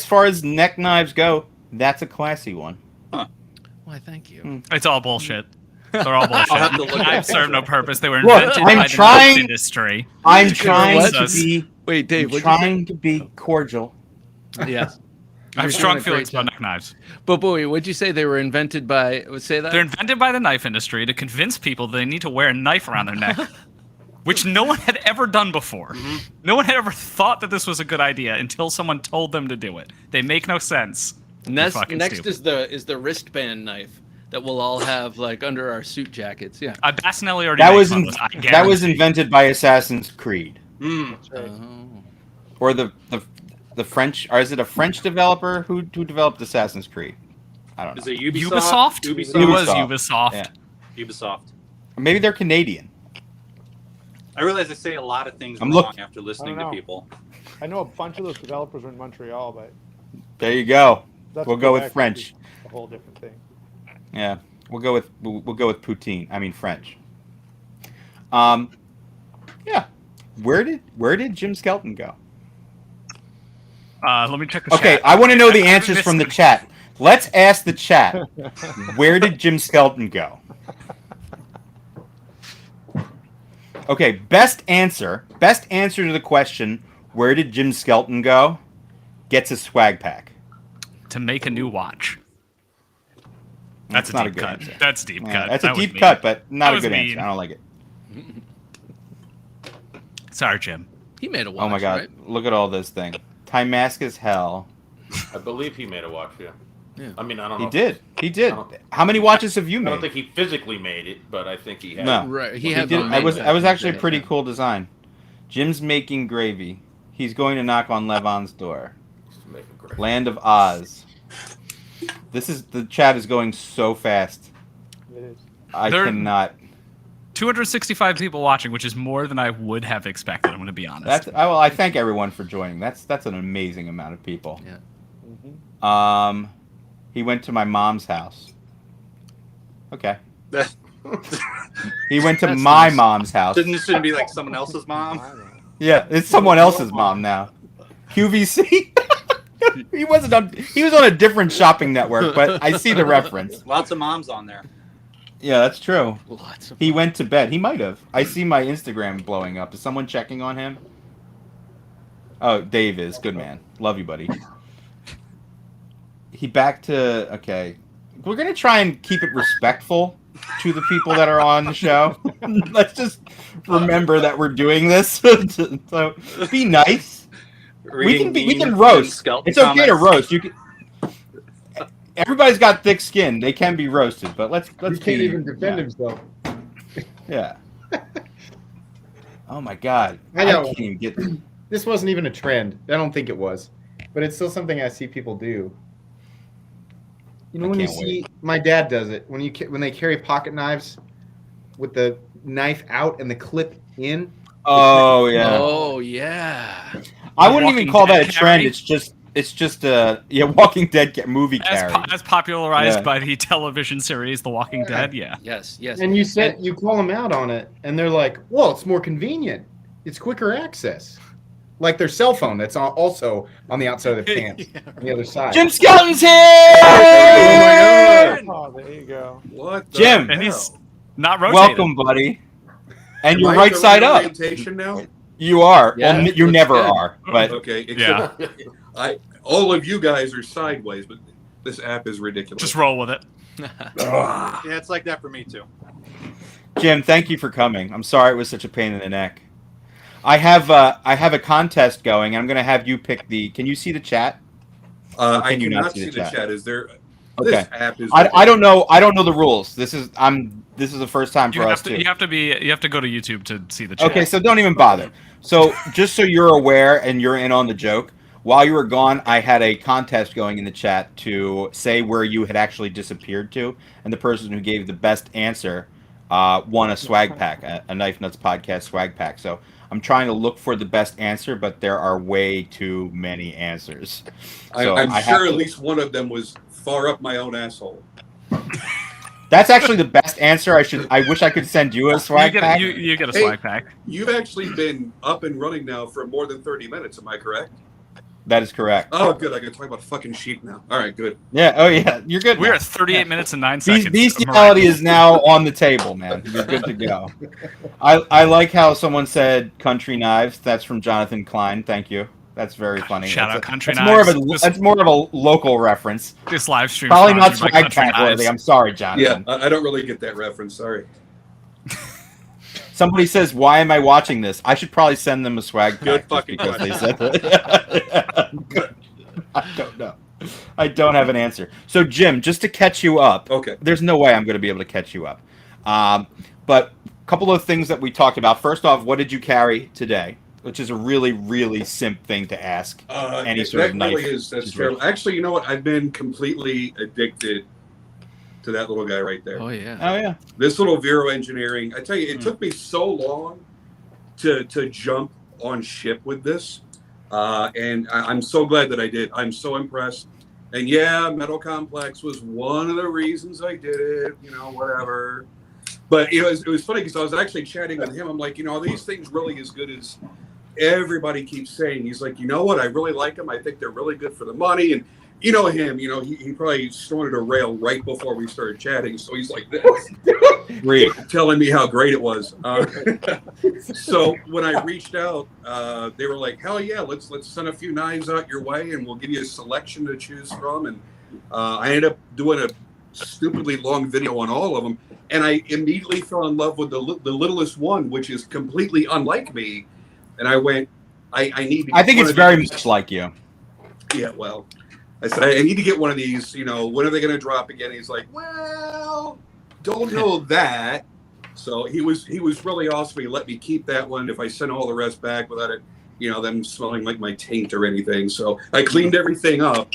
far as neck knives go, that's a classy one. Why? Thank you. It's all bullshit. They're all bullshit. I'll have to look Knives serve no purpose. They were Look, invented I'm by the trying- knife industry. I'm What? trying to be. Wait, Dave. I'm What'd trying to be cordial. you say? Yes. I have You're strong doing a feelings great about job. neck knives. But boy, what'd you say they were invented by? Say that. They're invented by the knife industry to convince people that they need to wear a knife around their neck, which no one had ever done before. No one had ever thought that this was a good idea until someone told them to do it. They make no sense. They're fucking Next stupid. is the wristband knife that we'll all have like under our suit jackets. Yeah. Bassinelli already That makes was one of those, I that was guarantee. invented by Assassin's Creed That's right. or the French. Or is it a French developer who developed Assassin's Creed? I don't know. Is it Ubisoft? Ubisoft? Ubisoft. It was Ubisoft. Ubisoft. Yeah. Ubisoft. Or maybe they're Canadian. I realize I say a lot of things I'm wrong look- after listening I don't to know. people. I know a bunch of those developers are in Montreal, but There you go. that's We'll go with Quebec, French. which is a whole different thing. Yeah, we'll go with poutine. I mean French. Yeah. Where did Jim Skelton go? Let me check the Okay, chat. I want to know the I answers missed from the it. chat. Let's ask the chat. Where did Jim Skelton go? Okay, best answer to the question, where did Jim Skelton go? Gets a swag pack. To make a new watch. That's a not deep a good cut. answer. That's a deep Yeah, cut. that's a That was deep mean. cut, but not That a was good mean. answer. I don't like it. Sorry, Jim. He made a watch. Oh my god, Right? look at all this thing. Time mask as hell. I believe he made a watch. Yeah. Yeah. I mean, I don't He know. did. He did. I don't- How many watches have you I made? don't think he physically made it, but I think he had. No. Right. He He had did. the I was manufacturing actually a thing, pretty yeah. cool design. Jim's making gravy. He's going to knock on Levon's door. Make him great. Land of Oz. The chat is going so fast. It is. I They're- cannot. 265 people watching, which is more than I would have expected. I'm going to be honest. I thank everyone for joining. That's an amazing amount of people. Yeah. Mhm. He went to my mom's house. Okay. He went to That's my nice. mom's house. Shouldn't be like someone else's mom. Yeah, it's someone else's mom now. QVC. He was on a different shopping network, but I see the reference. Lots of moms on there. Yeah, that's true. Lots of He went to bed. He might have. I see my Instagram blowing up. Is someone checking on him? Oh, Dave is. Good man. Love you, buddy. He back to... Okay. We're going to try and keep it respectful to the people that are on the show. Let's just remember that we're doing this. So be nice. We can roast. It's okay to roast. You can... Everybody's got thick skin. They can be roasted, but let's He can't be, even defend yeah. himself. Yeah. Oh my god. I know. can't even get. This wasn't even a trend. I don't think it was, but it's still something I see people do. You know, I when you can't see my dad does it when they carry pocket knives with the knife out and the clip in. Oh yeah. Oh yeah. I wouldn't even Walking call that a Dead trend. carry? It's just a Walking Dead movie As, carry. as popularized Yeah. by the television series The Walking Dead, yeah. Yes. Yes. And you call them out on it, and they're like, "Well, it's more convenient. It's quicker access." Like their cell phone that's also on the outside of the pants, on the other side. Jim Skelton's here. Oh, there you go. What? The Jim. And hell? he's not rotated. Welcome, buddy. And Am you're I right the side up. orientation now. You are. Yeah, Well, you looks never good. are. But Okay. Yeah. Except all of you guys are sideways, but this app is ridiculous. Just roll with it. Ah. Yeah, it's like that for me too. Jim, thank you for coming. I'm sorry it was such a pain in the neck. I have a contest going. I'm going to have you pick the. Can you see the chat? I Can you not cannot see see the the chat? chat. Is there? Okay. This app is. I don't know. I don't know the rules. This is the first time for us too. You have to go to YouTube to see the chat. Okay, so don't even bother. So just so you're aware and you're in on the joke, while you were gone, I had a contest going in the chat to say where you had actually disappeared to, and the person who gave the best answer won a swag pack, a Knife Nuts Podcast swag pack. So I'm trying to look for the best answer, but there are way too many answers. So I'm I have sure to- at least one of them was far up my own asshole. That's actually the best answer. I wish I could send you a swag pack. You get a Hey. swag pack. You've actually been up and running now for more than 30 minutes. Am I correct? That is correct. Oh, good. I can talk about fucking sheep now. All right, good. Yeah. Oh yeah. You're good. We're now. at 38 minutes and 9 seconds. Bestiality is now on the table, man. You're good to go. I like how someone said country knives. That's from Jonathan Klein. Thank you. That's very funny. Shout That's out Country that's more of Knives. that's more of a local reference. This live stream Probably not sponsored by swag Country pack Knives. worthy. I'm sorry, Yeah, Jonathan. I don't really get that reference. Sorry. Somebody says, "Why am I watching this?" I should probably send them a swag pack Good just fucking because they said that. I don't know. I don't have an answer. So, Jim, just to catch you up, Okay. there's no way I'm going to be able to catch you up. But a couple of things that we talked about. First off, what did you carry today? Which is a really, really simp thing to ask. Any sort that of knife really is. That's situation. terrible. Actually, you know what? I've been completely addicted to that little guy right there. Oh yeah. Oh yeah. This little Vero Engineering. I tell you, it took me so long to jump on ship with this, and I'm so glad that I did. I'm so impressed. And yeah, Metal Complex was one of the reasons I did it. You know, whatever. But it was funny because I was actually chatting with him. I'm like, you know, are these things really as good as everybody keeps saying? He's like, you know what? I really like them. I think they're really good for the money. And you know him. You know, he probably snorted a rail right before we started chatting. So he's like this, Great. telling me how great it was. So when I reached out, they were like, hell yeah, let's send a few knives out your way and we'll give you a selection to choose from. And I ended up doing a stupidly long video on all of them. and I immediately fell in love with the littlest one, which is completely unlike me. And I went, I need to get I think one it's of very these. much like you. Yeah, well, I said, I need to get one of these. You know, when are they going to drop again? He's like, well, don't know that. So he was really awesome. He let me keep that one if I sent all the rest back without it, you know, them smelling like my taint or anything. So I cleaned everything up,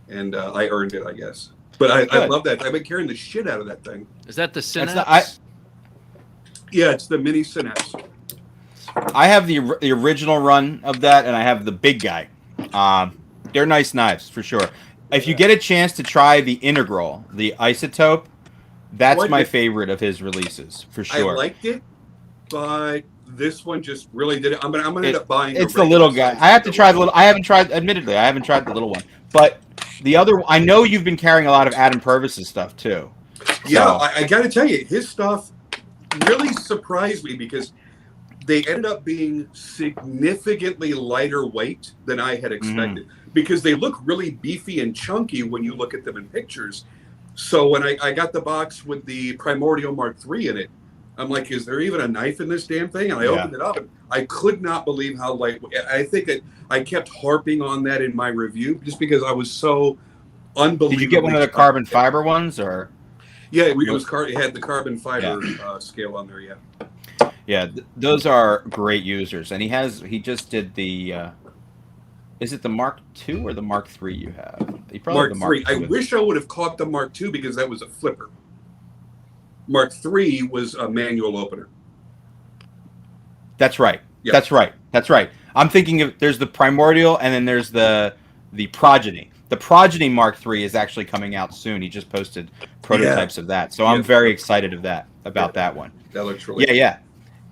and I earned it, I guess. But I love that. I've been carrying the shit out of that thing. Is that the Synapse? Yeah, it's the mini Synapse. I have the original run of that, and I have the big guy. They're nice knives for sure. If you get a chance to try the Integral, the Isotope, that's my favorite of his releases for sure. I liked it, but this one just really did it. I'm gonna end up buying. It's the little guy. I have to try the little. I haven't tried. Admittedly, I haven't tried the little one, but the other. I know you've been carrying a lot of Adam Purvis's stuff too. Yeah, So. I got to tell you, his stuff really surprised me because they ended up being significantly lighter weight than I had expected. Because they look really beefy and chunky when you look at them in pictures. So when I got the box with the Primordial Mark III in it, I'm like, is there even a knife in this damn thing? And I opened it up, and I could not believe how light. I think that I kept harping on that in my review just because I was so unbelievable. Did you get one of the carbon fiber ones, or? Yeah, it had the carbon fiber scale on there. Yeah. Yeah, those are great users, and he just did the. Is it the Mark II or the Mark III you have? You probably Mark III. I wish I would have caught the Mark II because that was a flipper. Mark III was a manual opener. That's right. Yeah. That's right. That's right. I'm thinking of there's the Primordial and then there's the Progeny. The Progeny Mark III is actually coming out soon. He just posted prototypes of that, so I'm very excited about that one. That looks really yeah.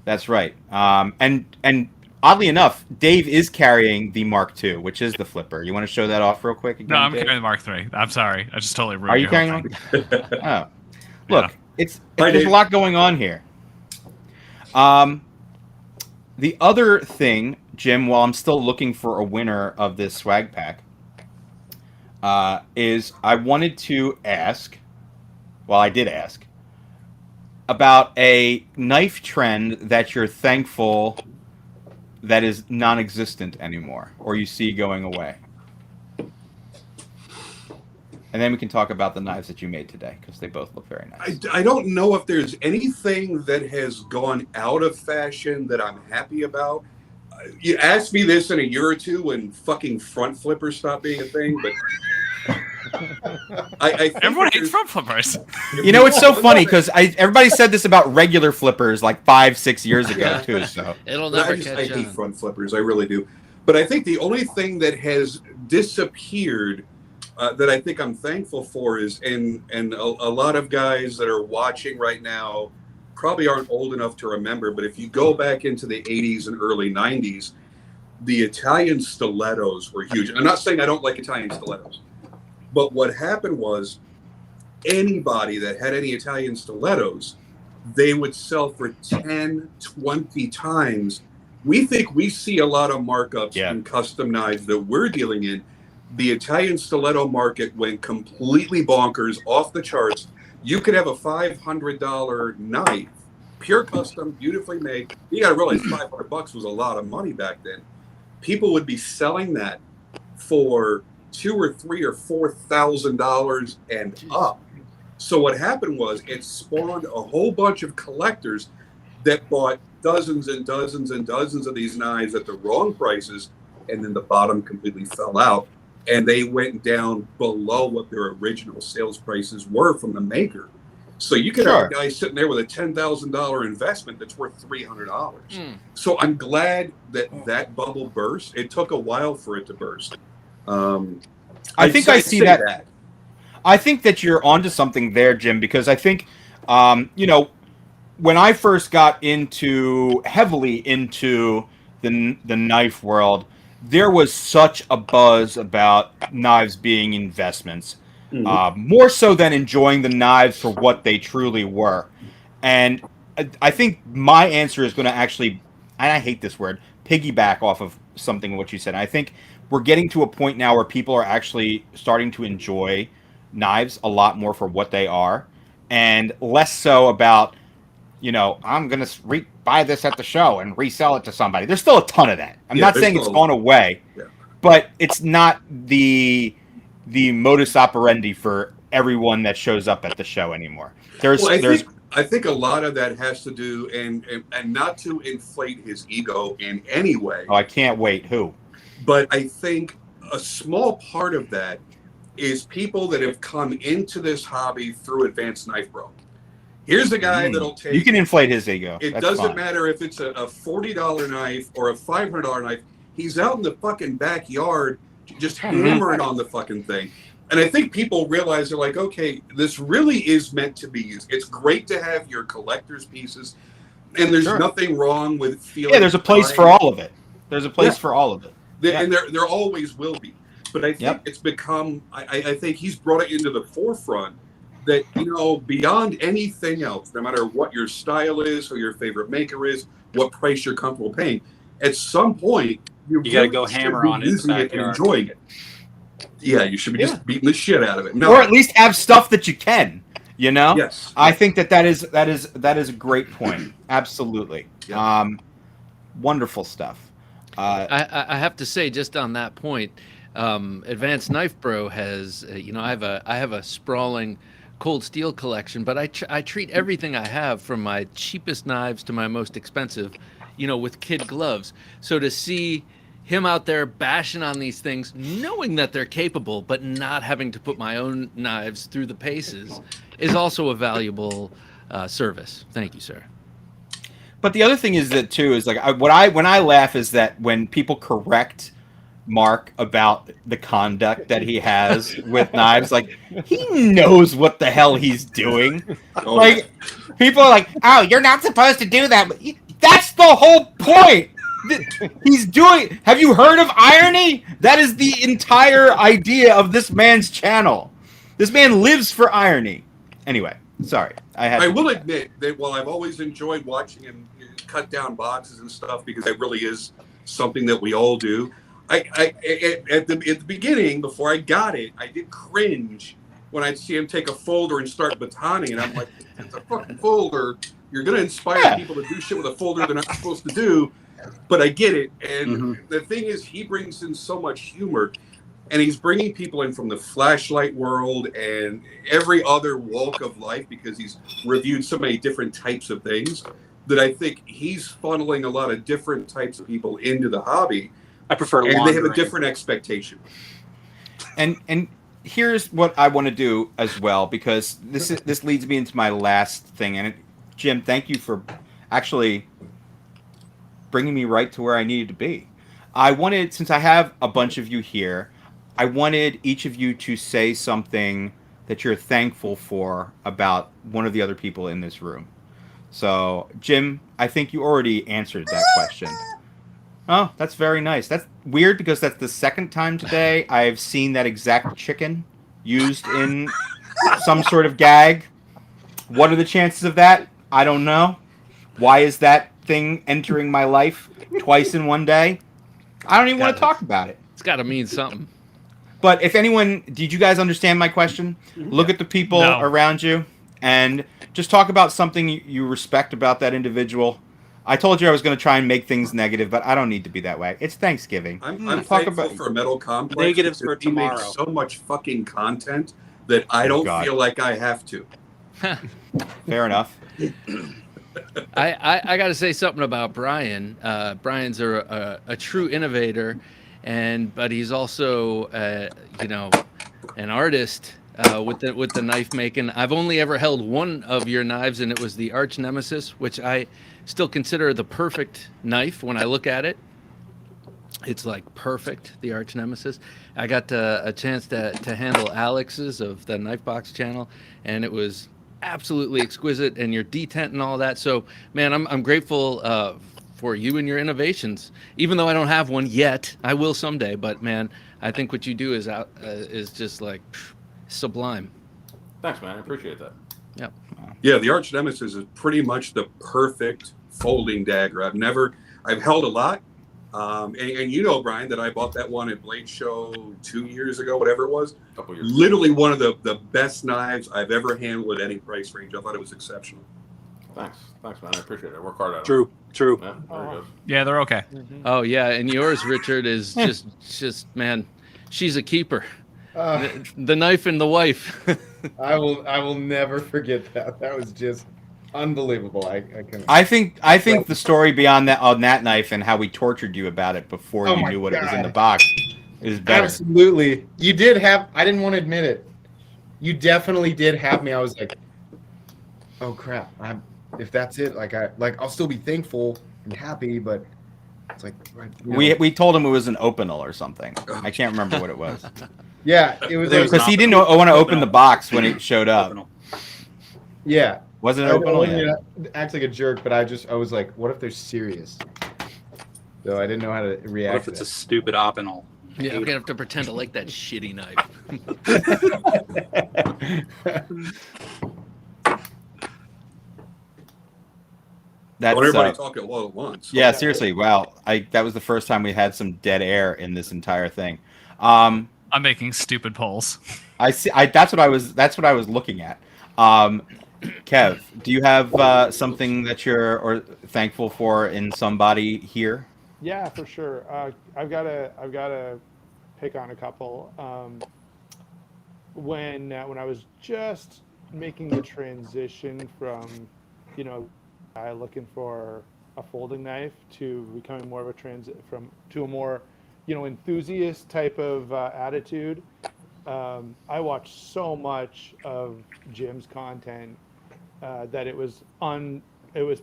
That's right. And oddly enough, Dave is carrying the Mark II, which is the flipper. You want to show that off real quick again? No, I'm Dave? carrying the Mark III. I'm sorry. I just totally ruined Are you your carrying whole one? thing. Oh. Look, there's Dave. a lot going on here. The other thing, Jim, while I'm still looking for a winner of this swag pack, is I wanted to ask, well, I did ask, about a knife trend that you're thankful that is non-existent anymore, or you see going away. And then we can talk about the knives that you made today, because they both look very nice. I don't know if there's anything that has gone out of fashion that I'm happy about. You ask me this in a year or two when fucking front flippers stop being a thing, but I think Everyone hates front flippers. You know, it's so funny because everybody said this about regular flippers like 5-6 years ago too. So It'll But never I catch hate on. front flippers. I really do. But I think the only thing that has disappeared that I think I'm thankful for is, and a lot of guys that are watching right now probably aren't old enough to remember, but if you go back into the 80s and early 90s, the Italian stilettos were huge. I'm not saying I don't like Italian stilettos, but what happened was anybody that had any Italian stilettos, they would sell for 10, 20 times. We think we see a lot of markups in custom knives that we're dealing in. The Italian stiletto market went completely bonkers, off the charts. You could have a $500 knife, pure custom, beautifully made. You got to realize $500 was a lot of money back then. People would be selling that for $2,000 or $3,000 or $4,000 and up. So what happened was it spawned a whole bunch of collectors that bought dozens and dozens and dozens of these knives at the wrong prices, and then the bottom completely fell out, and they went down below what their original sales prices were from the maker. So you could have a guy sitting there with a $10,000 investment that's worth $300. So I'm glad that bubble burst. It took a while for it to burst. I think I see that. I think that you're onto something there, Jim, because I think, when I first got heavily into the knife world, there was such a buzz about knives being investments, more so than enjoying the knives for what they truly were. And I think my answer is going to actually, and I hate this word, piggyback off of something what you said. I think we're getting to a point now where people are actually starting to enjoy knives a lot more for what they are. and less so about, I'm going to buy this at the show and resell it to somebody. There's still a ton of that. I'm not there's saying it's still a gone lot. away, Yeah. but it's not the modus operandi for everyone that shows up at the show anymore. Well, I think a lot of that has to do, and not to inflate his ego in any way. Oh, I can't wait. Who? But I think a small part of that is people that have come into this hobby through Advanced Knife Bro. Here's a guy that'll take. You can inflate his ego. It That's doesn't fine. matter if it's a $40 knife or a $500 knife. He's out in the fucking backyard just hammering on the fucking thing. And I think people realize they're like, okay, this really is meant to be used. It's great to have your collector's pieces, and there's nothing wrong with feeling. Yeah, there's a place for all of it. There's a place for all of it. And there always will be. But I think it's become, I think he's brought it into the forefront that, beyond anything else, no matter what your style is, who your favorite maker is, what price you're comfortable paying, at some point, you got to go hammer on it, using it and enjoying it. Yeah, you should be just beating the shit out of it. No. Or at least have stuff that you can, Yes. I think that is a great point. Absolutely. Yeah. Wonderful stuff. I have to say, just on that point, Advanced Knife Bro has, I have a sprawling cold steel collection, but I treat everything I have, from my cheapest knives to my most expensive, with kid gloves. So to see him out there bashing on these things, knowing that they're capable, but not having to put my own knives through the paces, is also a valuable service. Thank you, sir. But the other thing is that too is like when I laugh is that when people correct Mark about the conduct that he has with knives, like he knows what the hell he's doing. Like people are like, "Oh, you're not supposed to do that." But that's the whole point. He's doing. Have you heard of irony? That is the entire idea of this man's channel. This man lives for irony. Anyway, sorry. I will admit that while I've always enjoyed watching him cut down boxes and stuff, because it really is something that we all do, at the beginning, before I got it, I did cringe when I'd see him take a folder and start batoning, and I'm like, it's a fucking folder. You're going to inspire people to do shit with a folder they're not supposed to do. But I get it. And the thing is, he brings in so much humor, and he's bringing people in from the flashlight world and every other walk of life, because he's reviewed so many different types of things, that I think he's funneling a lot of different types of people into the hobby. I prefer and they have a different expectation. And here's what I want to do as well, because this leads me into my last thing. And Jim, thank you for actually bringing me right to where I needed to be. I wanted, since I have a bunch of you here, I wanted each of you to say something that you're thankful for about one of the other people in this room. So, Jim, I think you already answered that question. Oh, that's very nice. That's weird, because that's the second time today I've seen that exact chicken used in some sort of gag. What are the chances of that? I don't know. Why is that thing entering my life twice in one day? I don't even want to talk about it. It's got to mean something. But if anyone, did you guys understand my question? Look at the people around you and just talk about something you respect about that individual. I told you I was going to try and make things negative, but I don't need to be that way. It's Thanksgiving. I'm thankful for Metal Complex. Negatives for tomorrow. He makes so much fucking content that I don't feel like I have to. Fair enough. I got to say something about Brian. Brian's a true innovator, but he's also an artist with the knife making. I've only ever held one of your knives, and it was the Arch Nemesis, which I still consider the perfect knife when I look at it. It's like perfect, the Arch Nemesis. I got a chance to handle Alex's of the Knife Box channel, and it was absolutely exquisite, and your detent and all that. So, man, I'm grateful for you and your innovations. Even though I don't have one yet, I will someday. But man, I think what you do is just like sublime. Thanks, man. I appreciate that. Yep. Yeah, the Arch Nemesis is pretty much the perfect folding dagger. I've held a lot. And you know, Brian, that I bought that one at Blade Show 2 years ago, whatever it was. A couple years. Literally one of the best knives I've ever handled at any price range. I thought it was exceptional. Thanks, man. I appreciate it. I work hard at it. True. Yeah, there it goes. Yeah, they're okay. Oh yeah, and yours, Richard, is just man, she's a keeper. The knife and the wife. I will never forget that. That was just unbelievable. I couldn't. I think the story beyond that on that knife and how we tortured you about it before Oh you my knew what it was in God. the box is better. Absolutely. You did have. I didn't want to admit it. You definitely did have me. I was like, oh crap. If that's it, I'll still be thankful and happy, but it's like We told him it was an Opinel or something. I can't remember what it was yeah, it was because he didn't want to open the box when it showed up. yeah. Was it I an don't Opinel? want Yeah. you to act like a jerk, but I was like, what if they're serious? So I didn't know how to react. What if it's a stupid opinel? Yeah, I'm gonna have to pretend to like that shitty knife. That's Don't everybody talk all at once. yeah, seriously. Wow, that was the first time we had some dead air in this entire thing. Um, I'm making stupid polls. I see. That's what I was looking at. Kev, do you have something that you're thankful for in somebody here? Yeah, for sure. I've got to pick on a couple. When I was just making the transition from, looking for a folding knife to becoming more of to a more, enthusiast type of attitude. I watched so much of Jim's content that it was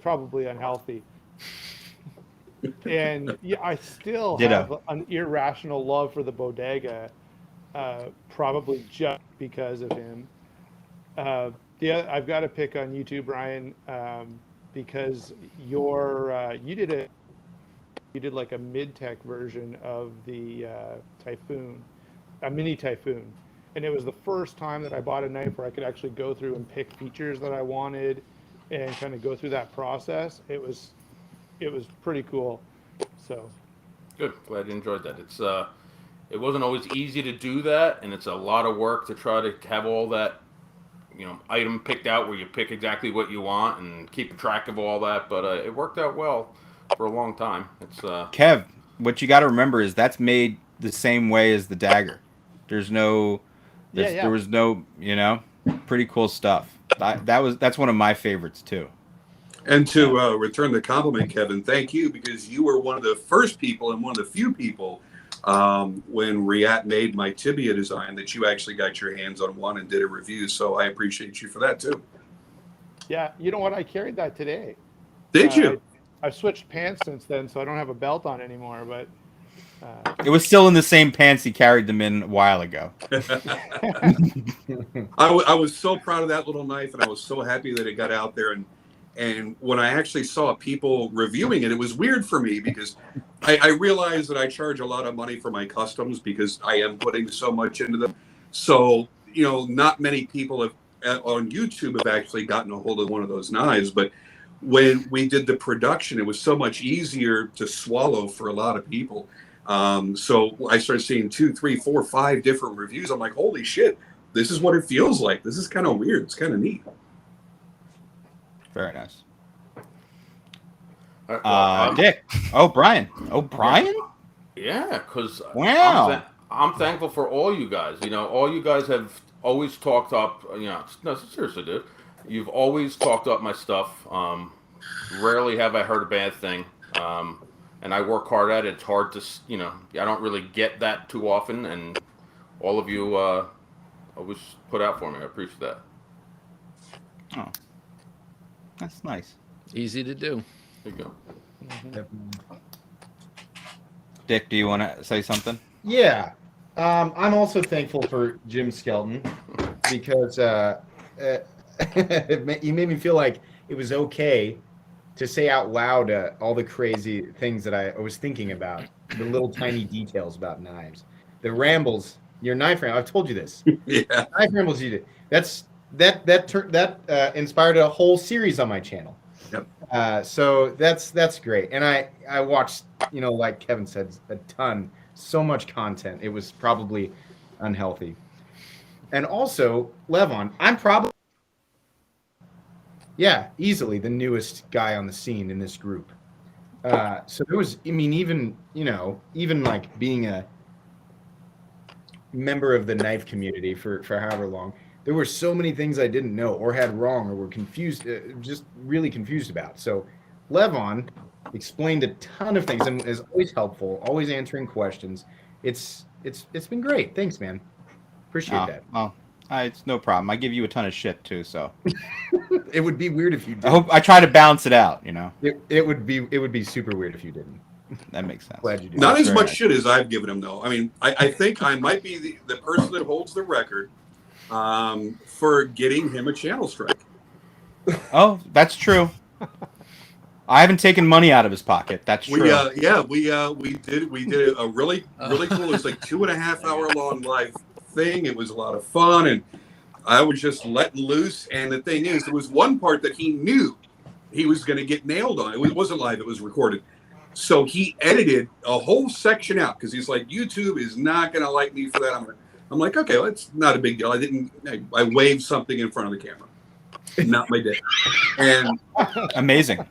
probably unhealthy. And yeah, I still have an irrational love for the bodega, probably just because of him. I've got to pick on you too, Brian, because you did like a mid-tech version of the Typhoon, a mini Typhoon, and it was the first time that I bought a knife where I could actually go through and pick features that I wanted, and kind of go through that process. It was pretty cool. So Good. Glad you enjoyed that. It wasn't always easy to do that, and it's a lot of work to try to have all that, item picked out where you pick exactly what you want and keep track of all that. But it worked out well for a long time. It's Kev, what you got to remember is that's made the same way as the dagger. There was no, pretty cool stuff. That's one of my favorites too. And to return the compliment, Kevin, thank you, because you were one of the first people and one of the few people when Riat made my tibia design that you actually got your hands on one and did a review. So I appreciate you for that too. yeah, you know what? I carried that today. Did you? I've switched pants since then, so I don't have a belt on anymore. But It was still in the same pants he carried them in a while ago. I was so proud of that little knife, and I was so happy that it got out there. And when I actually saw people reviewing it, it was weird for me because I realized that I charge a lot of money for my customs because I am putting so much into them. So, not many people on YouTube have actually gotten a hold of one of those knives. But when we did the production, it was so much easier to swallow for a lot of people. So I started seeing 2, 3, 4, 5 different reviews. I'm like, holy shit, this is what it feels like. This is kind of weird. It's kind of neat. Very nice. well, Dick. Oh, Brian. Oh, Brian? yeah, because Wow. I'm thankful for all you guys. All you guys have always talked up. No, seriously, dude. You've always talked up my stuff. Rarely have I heard a bad thing. And I work hard at it. It's hard to, I don't really get that too often. And all of you always put out for me. I appreciate that. Oh, that's nice. Easy to do. There you go. Dick, do you want to say something? Yeah. I'm also thankful for Jim Skelton because he made me feel like it was okay to say out loud all the crazy things that I was thinking about, the little tiny details about knives, the rambles, your knife ramble. I've told you this. Yeah. Knife rambles you did. That inspired a whole series on my channel. Yep. So that's great. And I watched, like Kevin said, a ton, so much content. It was probably unhealthy. And also, Levon, I'm probably, easily the newest guy on the scene in this group. So there was, even like being a member of the knife community for however long, there were so many things I didn't know or had wrong or were confused, just really confused about. So Levon explained a ton of things and is always helpful, always answering questions. It's been great. Thanks, man. Appreciate that. Well, it's no problem. I give you a ton of shit too, so It would be weird if you did. I try to balance it out. It would be super weird if you didn't. That makes sense. Glad you did. Not as Very much nice. shit as I've given him, though. I mean, I think I might be the person that holds the record for getting him a channel strike. Oh, that's true. I haven't taken money out of his pocket. That's true. We did a really cool. It was like 2.5 hour long live thing. It was a lot of fun, and I was just letting loose. And the thing is, there was one part that he knew he was going to get nailed on. It wasn't live; it was recorded. So he edited a whole section out because he's like, YouTube is not going to like me for that. I'm like, okay, well, it's not a big deal. I waved something in front of the camera, not my dick, and Amazing.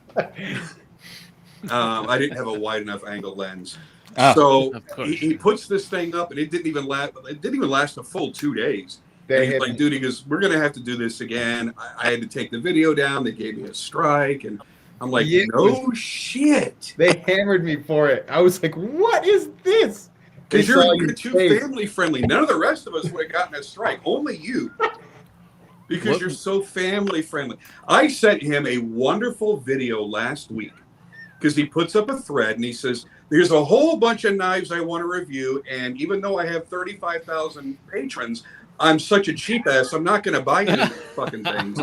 I didn't have a wide enough angle lens. Oh. So Of course. he puts this thing up, and it didn't even last a full 2 days. And he's like, dude, he goes, we're gonna have to do this again. I had to take the video down. They gave me a strike, and I'm like, no shit. They hammered me for it. I was like, what is this? Because They saw you're your too face. family friendly. None of the rest of us would have gotten a strike. Only you. Because What- you're so family friendly. I sent him a wonderful video last week because he puts up a thread and he says, there's a whole bunch of knives I want to review. And even though I have 35,000 patrons, I'm such a cheap ass. I'm not going to buy any of these fucking things.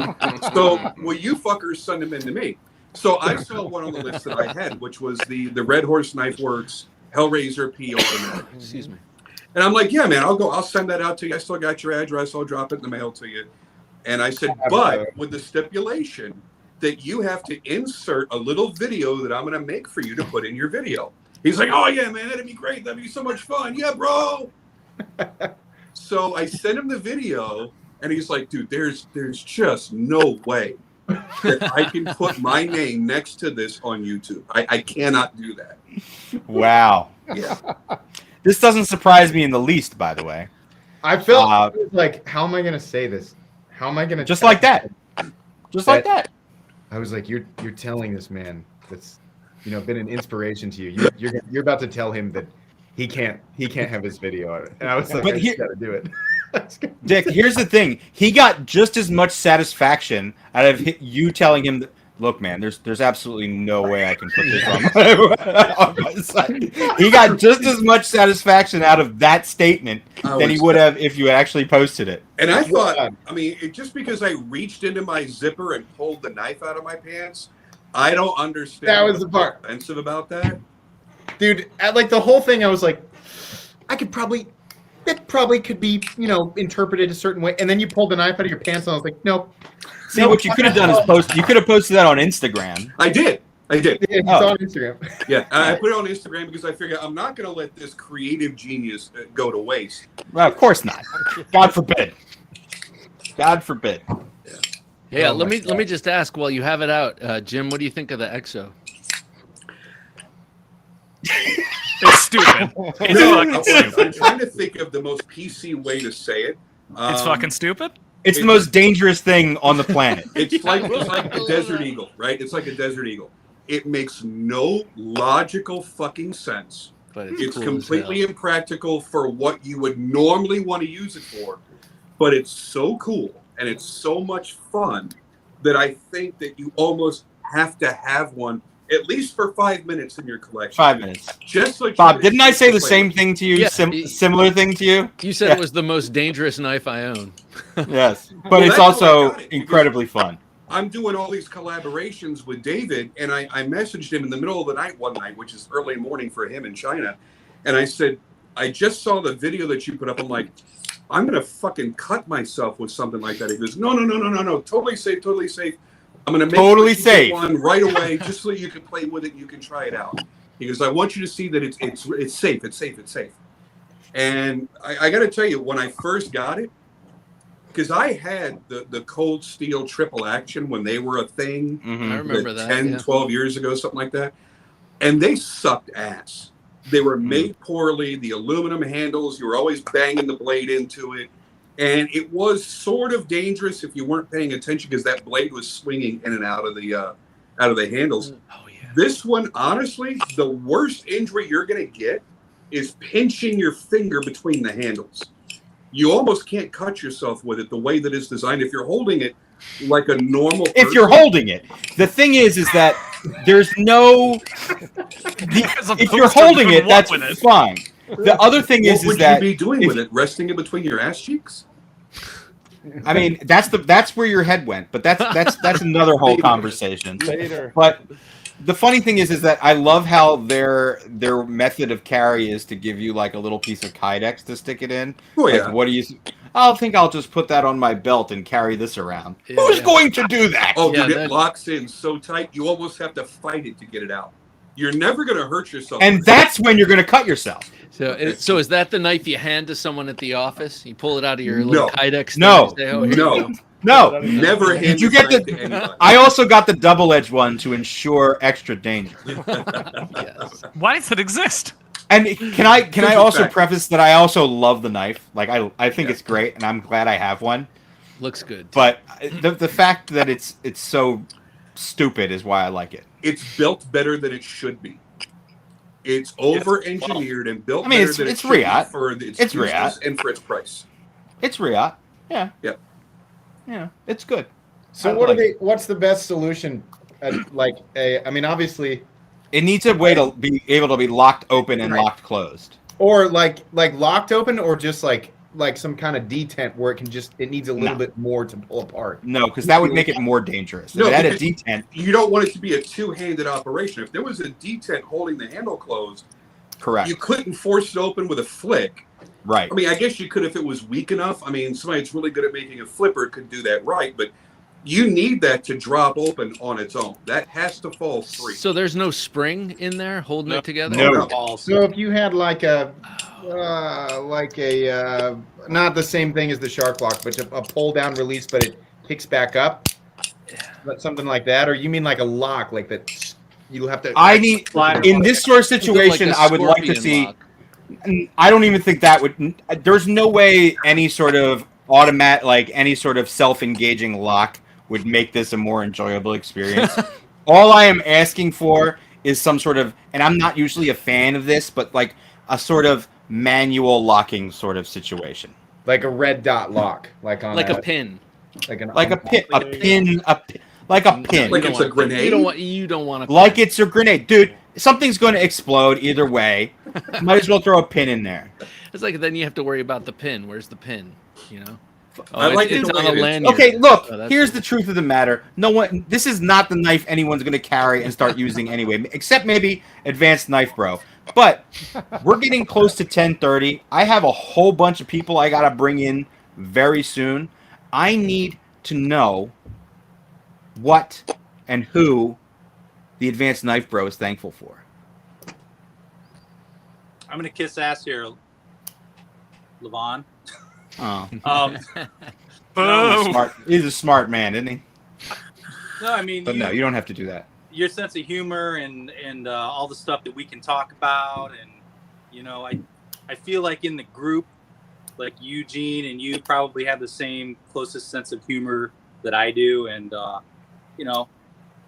So will you fuckers send them in to me? So I saw one on the list that I had, which was the Red Horse Knife Works Hellraiser P Ultimate. Excuse me. And I'm like, yeah, man, I'll send that out to you. I still got your address. I'll drop it in the mail to you. And I said, but with the stipulation that you have to insert a little video that I'm going to make for you to put in your video. He's like, oh, yeah, man, that'd be great. That'd be so much fun. Yeah, bro. So I sent him the video, and he's like, dude, there's just no way that I can put my name next to this on YouTube. I cannot do that. Wow. Yeah. This doesn't surprise me in the least, by the way. I felt like, how am I going to say this? How am I going to Just like that. Just like that. I was like, you're telling this man that's been an inspiration to you. You're about to tell him that he can't have his video on it. And I was like, But I just gotta do it. Dick, here's the thing. He got just as much satisfaction out of you telling him that, look, man, there's absolutely no way I can put this on my site. He got just as much satisfaction out of that statement than he would have if you had actually posted it. And I thought, I mean, just because I reached into my zipper and pulled the knife out of my pants, I don't understand. That was the part. what's offensive about that. Dude, like the whole thing, I was like, that probably could be, interpreted a certain way. And then you pulled the knife out of your pants, and I was like, nope. See, what you could have done is you could have posted that on Instagram. I did. Yeah, it's on Instagram. Yeah, I put it on Instagram because I figured I'm not going to let this creative genius go to waste. Well, of course not. God forbid. God forbid. Yeah, Oh let my me just ask while you have it out, Jim. What do you think of the EXO? It's stupid. It's fucking I'm stupid. trying to think of the most PC way to say it. It's fucking stupid. It's the most dangerous thing on the planet. It's like a desert eagle, right? It's like a desert eagle. It makes no logical fucking sense. But It's cool as completely hell. impractical for what you would normally want to use it for. But it's so cool and it's so much fun that I think that you almost have to have one at least for 5 minutes in your collection. 5 minutes. Just like Bob, didn't I say the same thing to you? Yeah. Similar thing to you? You said Yeah. it was the most dangerous knife I own. Yes. But Well, it's that's how I also got it, because- incredibly fun. I'm doing all these collaborations with David, and I messaged him in the middle of the night one night, which is early morning for him in China. And I said, I just saw the video that you put up. I'm like, I'm going to fucking cut myself with something like that. He goes, no. Totally safe, totally safe. I'm going to make Totally sure you get safe. one right away, just so you can play with it and you can try it out. He goes, I want you to see that it's safe, it's safe, it's safe. And I got to tell you, when I first got it, because I had the Cold Steel triple action when they were a thing. Mm-hmm. I remember that. 10, Yeah. 12 years ago, something like that. And they sucked ass. They were made poorly. The aluminum handles, you were always banging the blade into it. And it was sort of dangerous if you weren't paying attention because that blade was swinging in and out of the handles. Oh yeah. This one, honestly, the worst injury you're going to get is pinching your finger between the handles. You almost can't cut yourself with it the way that it's designed. If you're holding it like a normal person. If you're holding it, the thing is that there's no. If you're holding it, that's fine. The other thing What is would that you be doing if- with it? Resting it between your ass cheeks? I mean, that's where your head went, but that's another whole conversation. Later. But the funny thing is that I love how their method of carry is to give you like a little piece of Kydex to stick it in. Oh Like, yeah. what do you? I'll just put that on my belt and carry this around. Yeah, Who's yeah. going to do that? Oh, Yeah, dude, that- it locks in so tight you almost have to fight it to get it out. You're never going to hurt yourself. And that's when you're going to cut yourself. So is that the knife you hand to someone at the office? You pull it out of your little No. Kydex? No. thing and say, "Oh, here you No. go." No, Never hand you this get knife the- to anybody. I also got the double-edged one to ensure extra danger. Yes. Why does it exist? And can I Simple also fact. preface that I also love the knife. Like I think Yeah. it's great, and I'm glad I have one. Looks good. But the fact that it's so stupid is why I like it. It's built better than it should be. It's over-engineered and built I mean, better it's- than it's it should Riot. be for its It's uses Riot. and for its price. It's Riot. Yeah. Yep. Yeah, it's good. So I what like are they? What's the best solution? I mean, obviously, It needs a way to be able to be locked open and Right. locked closed. or like locked open, or just like some kind of detent where it needs a little No. bit more to pull apart. No, because that would make it more dangerous. If No, it had a because- detent, You don't want it to be a two-handed operation. If there was a detent holding the handle closed, correct. you couldn't force it open with a flick. Right. I mean, I guess you could if it was weak enough. I mean, somebody that's really good at making a flipper could do that right, but you need that to drop open on its own. That has to fall free. So there's no spring in there holding it together? No. So if you had like a not the same thing as the shark lock, but a pull down release, but it kicks back up, but something like that, or you mean like a lock, like that you have to. I need in this sort of situation. Like a I would like to scorpion see. lock. I don't even think that would. There's no way any sort of any sort of self-engaging lock would make this a more enjoyable experience. All I am asking for is some sort of, and I'm not usually a fan of this, but like a sort of manual locking sort of situation, like a red dot lock, like on Like a pin. like an like a pin, like a pin. Like You don't it's a want grenade? You don't want a Like it's a grenade, dude. Something's going to explode either way. Might as well throw a pin in there. It's like then you have to worry about the pin. Where's the pin? You know? I like it it's the on way a it is. lanyard. Okay, look. Oh, that's Here's cool. the truth of the matter. No one. This is not the knife anyone's going to carry and start using anyway, except maybe Advanced Knife Bro. But we're getting close to 10:30. I have a whole bunch of people I got to bring in very soon. I need to know what and who the Advanced Knife Bro is thankful for. I'm gonna kiss ass here, Levon. Oh, Boom. he's a smart man, isn't he? No, I mean, But no, you don't have to do that. your sense of humor and all the stuff that we can talk about, and you know, I feel like in the group, like Eugene and you probably have the same closest sense of humor that I do, and you know,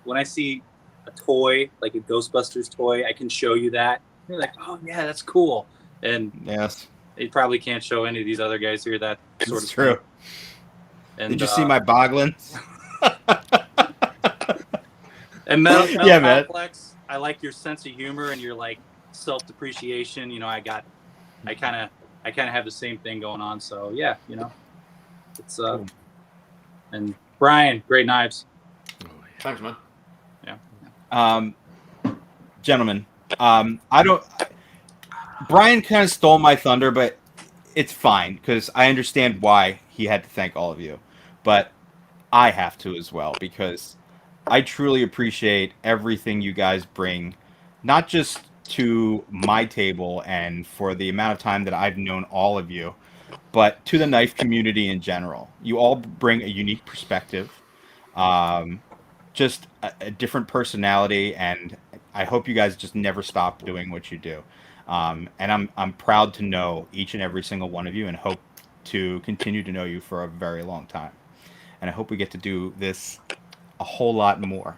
when I see a toy like a Ghostbusters toy, I can show you that. You're like, oh yeah, that's cool, and Yes, they probably can't show any of these other guys here that sort it's of true. thing. And, Did you see my boglins? And Metal Yeah, man. Complex, I like your sense of humor and your like self-depreciation. You know, I kind of have the same thing going on. So yeah, you know, it's and Brian, great knives. Thanks, man. Gentlemen, I don't. Brian kind of stole my thunder, but it's fine because I understand why he had to thank all of you, but I have to as well because I truly appreciate everything you guys bring, not just to my table and for the amount of time that I've known all of you, but to the knife community in general. You all bring a unique perspective, um, just a different personality, and I hope you guys just never stop doing what you do. And I'm proud to know each and every single one of you, and hope to continue to know you for a very long time. And I hope we get to do this a whole lot more.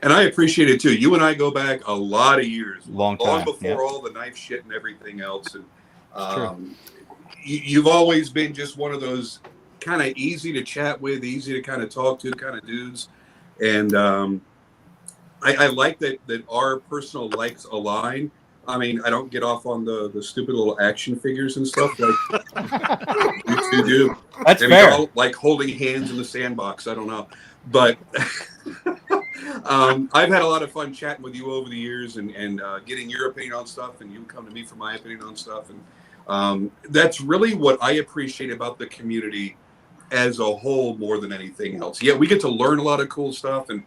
And I appreciate it too. You and I go back a lot of years, Long long time, before yeah. all the knife shit and everything else. And true. you've always been just one of those kind of easy to chat with, easy to kind of talk to kind of dudes. And I like that our personal likes align. I mean, I don't get off on the stupid little action figures and stuff like you two do. That's Maybe fair. y'all like holding hands in the sandbox. I don't know, but I've had a lot of fun chatting with you over the years and getting your opinion on stuff, and you come to me for my opinion on stuff, and that's really what I appreciate about the community as a whole more than anything else. Yeah, we get to learn a lot of cool stuff, and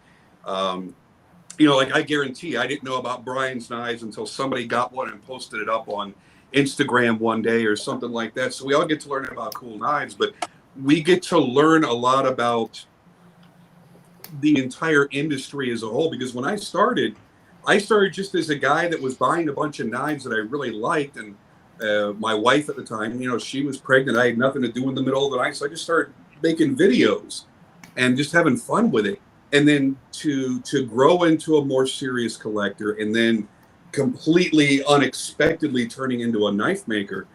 you know, like I guarantee I didn't know about Brian's knives until somebody got one and posted it up on Instagram one day or something like that. So we all get to learn about cool knives, but we get to learn a lot about the entire industry as a whole. Because when I started just as a guy that was buying a bunch of knives that I really liked. And my wife at the time, you know, she was pregnant. I had nothing to do in the middle of the night. So I just started making videos and just having fun with it. And then to grow into a more serious collector, and then completely unexpectedly turning into a knife maker.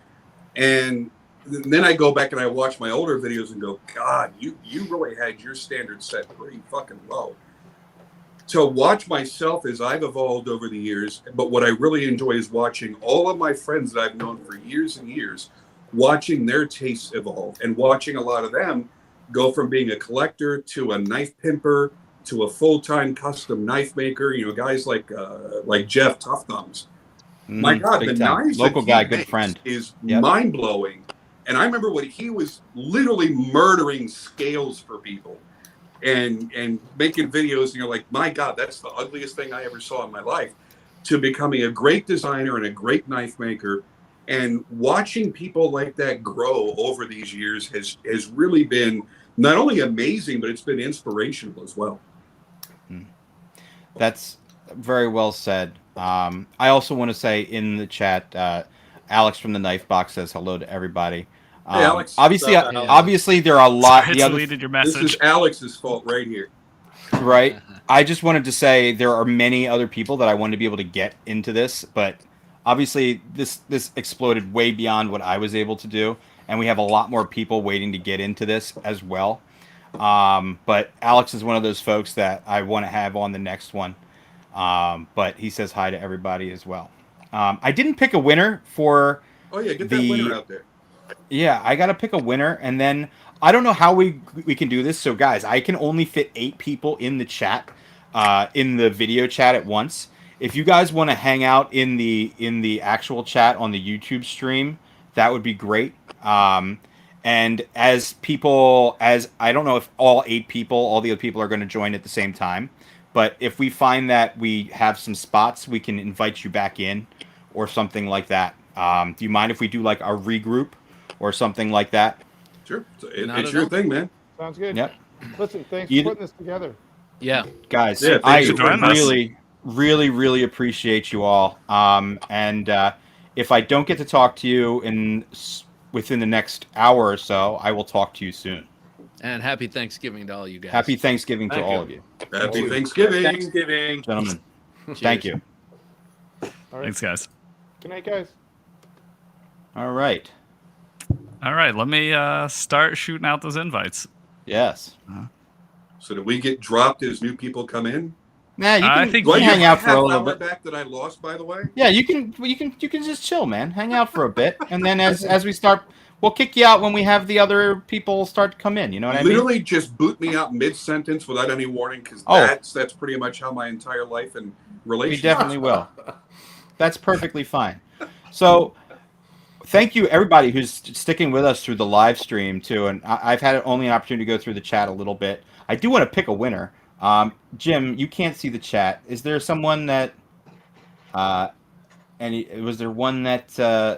And then I go back and I watch my older videos and go, God, you really had your standards set pretty fucking low. To watch myself as I've evolved over the years, but what I really enjoy is watching all of my friends that I've known for years and years, watching their tastes evolve, and watching a lot of them go from being a collector to a knife pimper to a full-time custom knife maker. You know, guys like Jeff Tough Thumbs. My God, the knives local that guy, he good makes friend, is Yep. mind-blowing. And I remember when he was literally murdering scales for people and making videos, and you're like, my God, that's the ugliest thing I ever saw in my life, to becoming a great designer and a great knife maker. And watching people like that grow over these years has really been not only amazing, but it's been inspirational as well. That's very well said. I also want to say in the chat, Alex from the Knife Box says hello to everybody. Hey, Alex. Obviously, What's up, Alex? obviously, there are a lot. Sorry, I The other deleted your This message. is Alex's fault right here. right. I just wanted to say there are many other people that I want to be able to get into this, but obviously this exploded way beyond what I was able to do, and we have a lot more people waiting to get into this as well. But Alex is one of those folks that I want to have on the next one. But he says hi to everybody as well. I didn't pick a winner for Oh yeah, get that winner out there. yeah, I gotta pick a winner, and then I don't know how we can do this. So guys, I can only fit 8 people in the chat, in the video chat at once. If you guys want to hang out in the actual chat on the YouTube stream, that would be great. And as I don't know if all 8 people, all the other people are going to join at the same time, but if we find that we have some spots, we can invite you back in or something like that. Do you mind if we do like a regroup or something like that? Sure, Not it's at your all. thing, man. Sounds good. Yep. Listen, thanks Either- for putting this together. Yeah. Guys, Yeah, I thanks for joining us. really appreciate you all. And if I don't get to talk to you within the next hour or so, I will talk to you soon. And happy Thanksgiving to all you guys. Happy Thanksgiving to Thank all you. of you, Happy Thanksgiving. Thanksgiving. gentlemen. Cheers. Thank you. All right. Thanks, guys. Good night, guys. All right. All right, let me start shooting out those invites. Yes. So do we get dropped as new people come in? Nah, you I can, think you Do I can get hang out for half a little hour bit. back that I lost, by the way? Yeah, you can just chill, man. Hang out for a bit, and then as we start, we'll kick you out when we have the other people start to come in. You know what I mean? Literally just boot me out mid-sentence without any warning, because Oh. that's pretty much how my entire life and We relationship. definitely will. That's perfectly fine. So, thank you everybody who's sticking with us through the live stream too. And I've had only an opportunity to go through the chat a little bit. I do want to pick a winner. Jim, you can't see the chat. Is there someone that, was there one that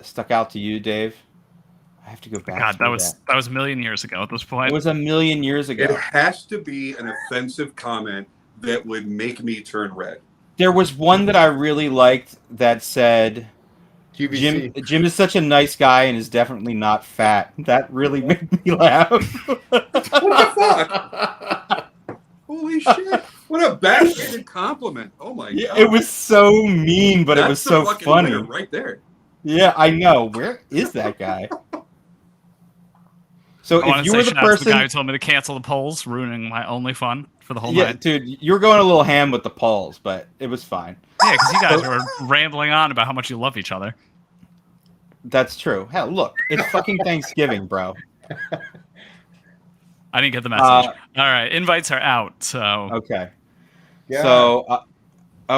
stuck out to you, Dave? I have to go back. God, that was a million years ago at this point. It was a million years ago. It has to be an offensive comment that would make me turn red. There was one that I really liked that said, QVC. Jim is such a nice guy and is definitely not fat. That really made me laugh. What the fuck? Holy shit. What a backhanded compliment. Oh my god. It was so mean, but it was the so fucking funny. winner right there. Yeah, I know. Where is that guy? So if you were the person, the guy who told me to cancel the polls, ruining my only fun for the whole night. Dude, you were going a little ham with the polls, but it was fine. Yeah, because you guys were rambling on about how much you love each other. That's true. Hell, look, it's fucking Thanksgiving, bro. I didn't get the message. All right, invites are out. So okay. Yeah. So,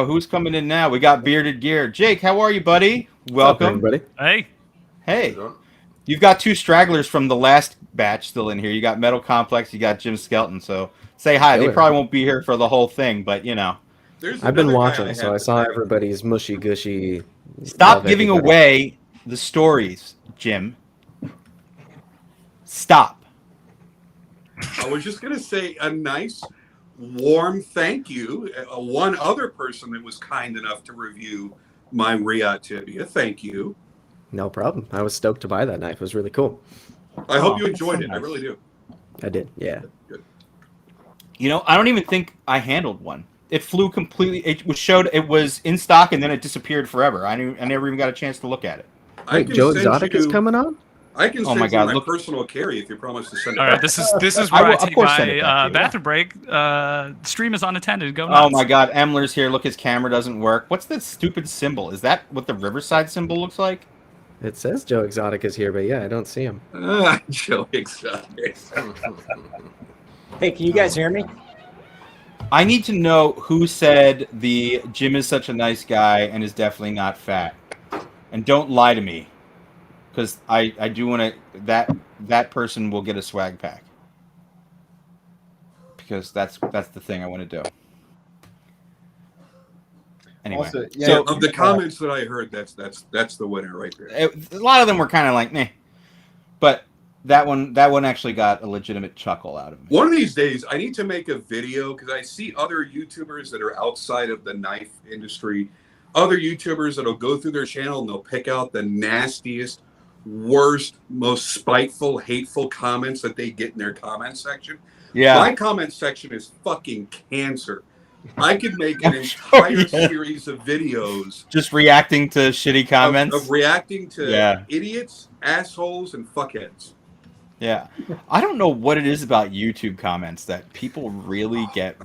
who's coming in now? We got Bearded Gear. Jake, how are you, buddy? Welcome, everybody. hey, Hey, you've got two stragglers from the last batch still in here. You got Metal Complex, you got Jim Skelton. So say hi. They probably won't be here for the whole thing, but you know. I've been watching, so I saw everybody's mushy gushy. Stop giving away the stories, Jim. Stop. I was just gonna say a nice, warm thank you. One other person that was kind enough to review my Riot tibia. Thank you. No problem. I was stoked to buy that knife. It was really cool. I hope you enjoyed it. I really do. I did. Yeah. Good. You know, I don't even think I handled one. It flew completely. It was in stock and then it disappeared forever. I never even got a chance to look at it. Wait, Joe Exotic is coming on? I can send my God, you my look. personal carry if you promise to send it. all right, this is where I of take course send it back my to you, bathroom break. Stream is unattended. Go nuts. Oh my God, Emler's here. Look, his camera doesn't work. What's this stupid symbol? Is that what the Riverside symbol looks like? It says Joe Exotic is here, but yeah, I don't see him. Joe Exotic. Hey, can you guys hear me? I need to know who said the Jim is such a nice guy and is definitely not fat. And don't lie to me, because I do want to. That person will get a swag pack. Because that's the thing I want to do. Anyway, Also, yeah, so Of the comments that I heard, that's the winner right there. a lot of them were kind of like meh, but that one actually got a legitimate chuckle out of me. One of these days, I need to make a video because I see other YouTubers that are outside of the knife industry, other YouTubers that'll go through their channel and they'll pick out the nastiest, worst, most spiteful, hateful comments that they get in their comment section. Yeah, My comment section is fucking cancer. I could make an entire series of videos just reacting to shitty comments. of reacting to Yeah. idiots, assholes, and fuckheads. Yeah, I don't know what it is about YouTube comments that people really get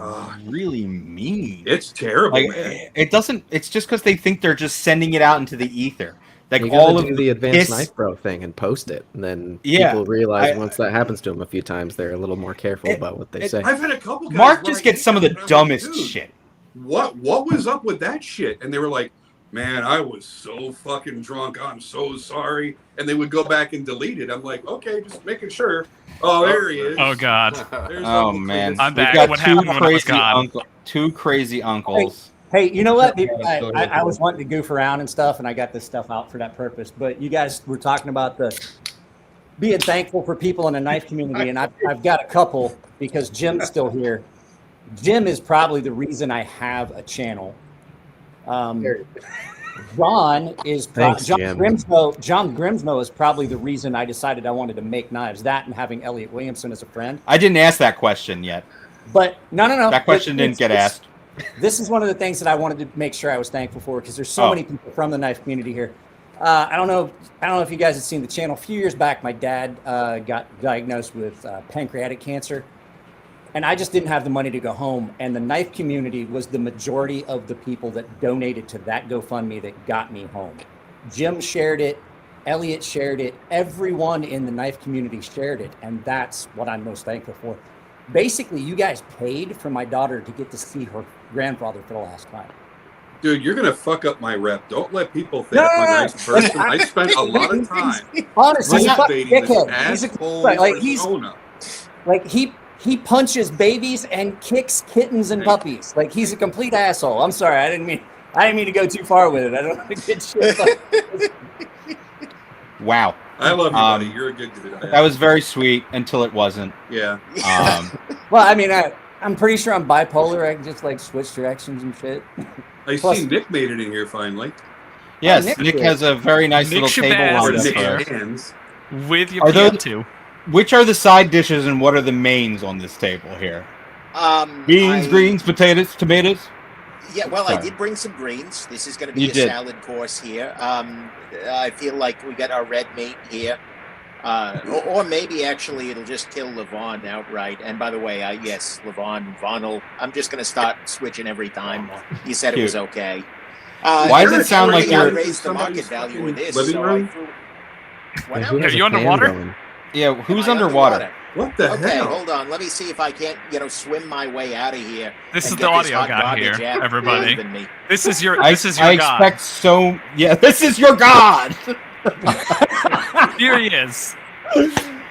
really mean. It's terrible, Like man. it doesn't. It's just because they think they're just sending it out into the ether. Like You all gotta of do the advanced piss- knife bro thing and post it, and then Yeah, people realize I- once that happens to them a few times, they're a little more careful about what they say. I've had a couple guys Mark where just I gets hate some of the it, and I'm like, dumbest "Dude, shit. What was up with that shit?" And they were like, "Man, I was so fucking drunk. I'm so sorry." And they would go back and delete it. I'm like, "Okay, just making sure." Oh, there he is. Oh God. There's Oh Uncle man, Chris. I'm back. We've got What two happened when I was crazy gone? two crazy uncles. Hey, you know what? Yeah, I was wanting to goof around and stuff, and I got this stuff out for that purpose. But you guys were talking about the being thankful for people in the knife community, and I've got a couple because Jim's still here. Jim is probably the reason I have a channel. John is Thanks, John Jim. Grimsmo. John Grimsmo is probably the reason I decided I wanted to make knives. That and having Elliot Williamson as a friend. I didn't ask that question yet. But no. That question didn't get asked. This is one of the things that I wanted to make sure I was thankful for because there's so Oh. many people from the knife community here. I don't know if you guys have seen the channel. A few years back, my dad got diagnosed with pancreatic cancer, and I just didn't have the money to go home. And the knife community was the majority of the people that donated to that GoFundMe that got me home. Jim shared it. Elliot shared it. Everyone in the knife community shared it, and that's what I'm most thankful for. Basically, you guys paid for my daughter to get to see her grandfather for the last time. Dude, you're gonna fuck up my rep. Don't let people think I'm a nice person. I spent a lot of time Honestly, he's a fucking cultivating this dickhead. He's a asshole like he's persona. like he He punches babies and kicks kittens and puppies. Like he's a complete asshole. I'm sorry, I didn't mean to go too far with it. I don't want to get shit. Wow. I love you, buddy. You're a good dude. That was very sweet until it wasn't. Yeah. Well, I mean, I'm pretty sure I'm bipolar. I can just like switch directions and shit. I see Nick made it in here finally. Yes, Nick Nick did. has a very nice Nick little table Shabazz on is this. here. Hands. With your Are those- PM2. Which are the side dishes and what are the mains on this table here? Beans, greens, potatoes, tomatoes? Yeah, well, Sorry. I did bring some greens. This is going to be You a did. salad course here. I feel like we got our red meat here. Or maybe actually it'll just kill Levon outright. And by the way, yes, Levon, I'm just going to start switching every time. You said it was Cute. okay. Why does it sound like you're... raised the market value of this, living so room? I threw... And What who now? has Are you a fan underwater? going? Yeah, who's Am I underwater? What the Okay, hell? hold on. Let me see if I can't, swim my way out of here. This and is get the audio hot guy garbage here, after everybody. leaving me. This is your I god. expect so... Yeah, this is your god! Here he is.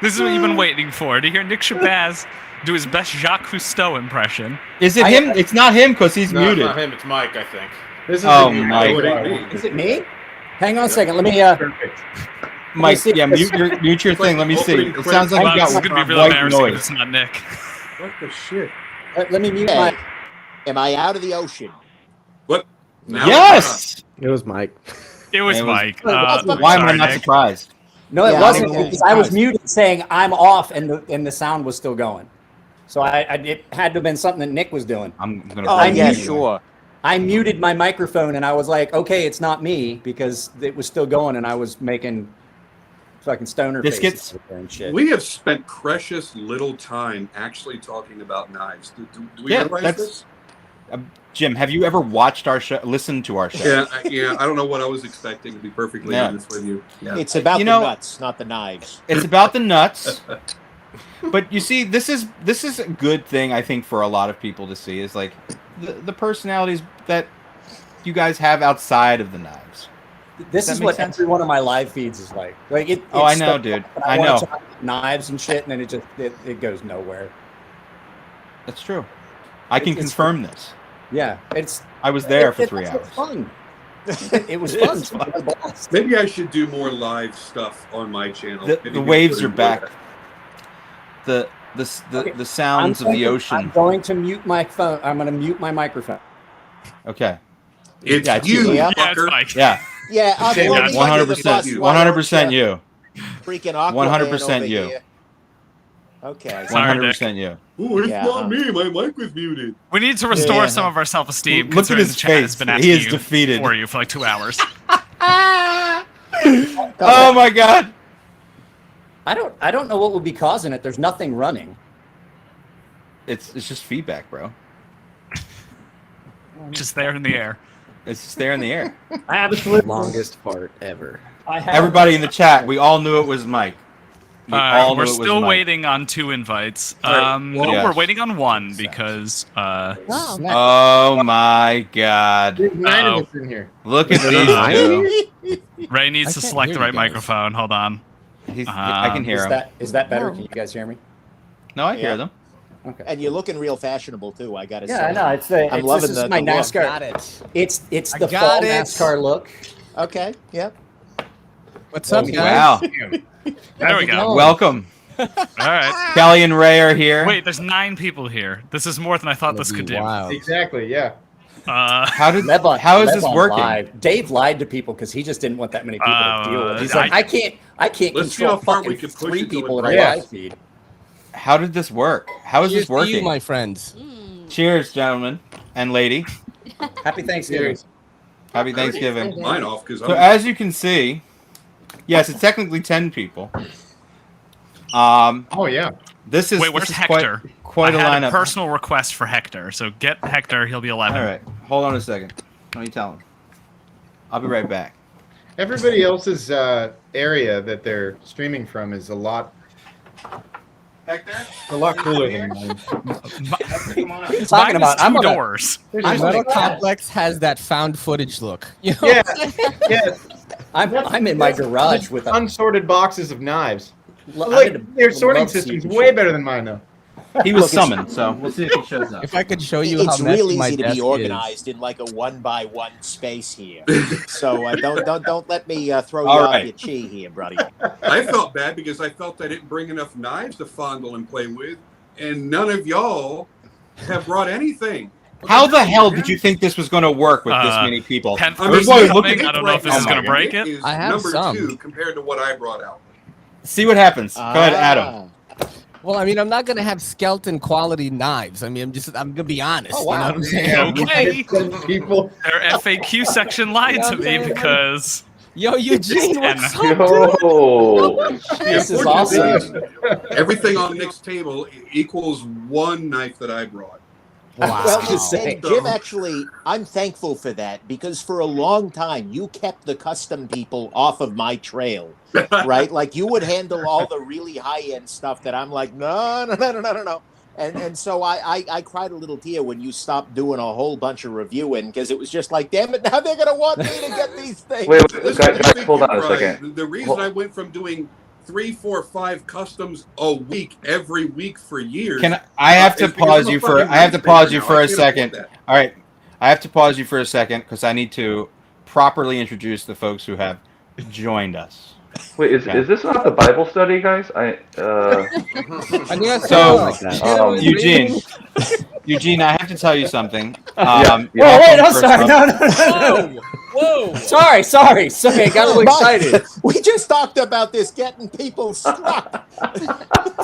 This is what you've been waiting for. To hear Nick Shabazz do his best Jacques Cousteau impression. Is it him? It's not him because he's No, muted. it's not him. It's Mike, I think. This is Oh, a new Mike. audio. It ain't me. Is it me? Hang on a second. Let me. Perfect. Mike, see. yeah, mute your thing. Let me see. Opening It sounds like Wow, you this is got gonna be really white embarrassing if noise. it's not Nick. What the shit? Let me mute Hey, my. am I out of the ocean? What? Now Yes! It was Mike. It was It was- Mike. Why am I sorry, not Nick. surprised? No, it Yeah, wasn't. I'm Because I was muted, saying I'm off, and the sound was still going. So it had to have been something that Nick was doing. I'm gonna. Oh, bring yeah, you- sure. I muted my microphone, and I was like, okay, it's not me, because it was still going, and I was making fucking stoner Biscuits? faces and shit. We have spent precious little time actually talking about knives. Do we Yeah, realize that's- this? Jim, have you ever watched our show? Listened to our show? Yeah, I don't know what I was expecting, to be perfectly Yeah. honest with you. Yeah. It's about You the know- nuts, not the knives. It's about the nuts. But you see, this is a good thing I think for a lot of people to see is like the personalities that you guys have outside of the knives. This Does is that make what sense? every one of my live feeds is like. Like it. Oh, it's I know, stuff dude. and I wanna know. talk about knives and shit, and then it goes nowhere. That's true. I can It's- confirm this. Yeah, it's. I was there for it's 3 hours. Fun. It was It fun. is It was a blast. Maybe I should do more live stuff on my channel. The Maybe waves put are in more back. of The Okay, sounds of the I'm ocean. going to mute my phone. I'm going to mute my microphone. Okay. that. It's Yeah, it's you, you. Yeah, it's fucker. Mike. Yeah. Yeah, I'll Say throw that. me under the 100%. bus. Why don't 100% you. Freaking Aquaman 100% over you. here. Okay. Sorry, Nick. 100% you. Ooh, it's Yeah. not me. My mic was muted. We need to restore Yeah. some of our self-esteem. Look at considering his the chat has face. been He asking is you defeated. for you for like 2 hours. Oh my god. I don't know what would be causing it. There's nothing running. It's just feedback, bro. Just there in the air. It's just there in the air. Absolutely. Longest fart ever. I have Everybody in the chat, we all knew it was Mike. We all knew We're it was still Mike. waiting on 2 invites. right, No, yes. we're waiting on 1 because Oh my god. There's 9 Uh-oh. of us in here. Look at these two. Ray needs I to can't select hear the you right guys. microphone. Hold on. I can hear him. Is that better? Can you guys hear me? No, I Yeah. hear them. Okay. And you're looking real fashionable too. I gotta say. Yeah, I know. It's I'm loving this is the my look. NASCAR. Got it. It's I the got fall it. NASCAR look. Okay. Yep. What's up, guys? Wow. There we go. Welcome. All right. Kelly and Ray are here. Wait, there's 9 people here. This is more than I thought this could do. Wow. Exactly, yeah. How is Lev this on working? live. Dave lied to people because he just didn't want that many people to deal with. He's like, I can't Let's see control how far we fucking can push 3 it till people in it a breaks. live feed. How did this work? How is Here's this to working? you, my friends. Cheers, gentlemen and lady. Happy Thanksgiving. Happy Thanksgiving. Mine off because So as you can see, yes, it's technically 10 people. Oh yeah. This is Wait, where's this is Hector? Quite I a had lineup. a personal request for Hector, so get Hector. He'll be 11. All right, hold on a second. Let me tell him. I'll be right back. Everybody else's area that they're streaming from is a lot Hector, cooler than mine. Hector, come on up. What are you talking Mine about? is I'm 2 on a- doors. There's The just metal like- complex has that found footage look. You know? Yeah, yeah. I'm in my garage with a unsorted boxes of knives. I'm in Like a their sorting love seat system's and way shit. better than mine though. He was Look, it's- summoned, so we'll see if he shows up. If I could show you It's how real messy my easy to desk be is. organized in like a 1-by-1 space here. So don't let me throw you All off right. your chi here, buddy. I felt bad because I felt I didn't bring enough knives to fondle and play with, and none of y'all have brought anything. How the hell did you think this was going to work with this many people? Panther's Boy, coming. look at- I don't know if this is going to break it. Is I have number some. 2 compared to what I brought out. See what happens. Go ahead, Adam. Well, I mean, I'm not gonna have skeleton quality knives. I mean, I'm gonna be honest. Oh, wow. You know what I'm saying? Okay. People. Their FAQ section lied You know to what me I'm saying? because Yo, Eugene, what's up, dude? Yo. This is The awesome. unfortunate thing is, everything on Nick's table equals one knife that I brought. Wow. Well, Just saying. and Jim, actually, I'm thankful for that because for a long time you kept the custom people off of my trail, right? Like you would handle all the really high end stuff that I'm like, no. And so I cried a little tear when you stopped doing a whole bunch of reviewing because it was just like, damn it, now they're gonna want me to get these things. Wait, Listen, guys, hold on a Brian, second. The reason I went from doing 3, 4, 5 customs a week every week for years. I have to is because pause I'm a you for fucking I have to knife pause maker you now. for I a can't afford second. that. All right. I have to pause you for a second because I need to properly introduce the folks who have joined us. Wait, is this not the Bible study, guys? I guess So, Eugene. Eugene, I have to tell you something. Whoa, wait, I'm sorry. No. Whoa. Sorry. I got a little excited. We just talked about this getting people struck.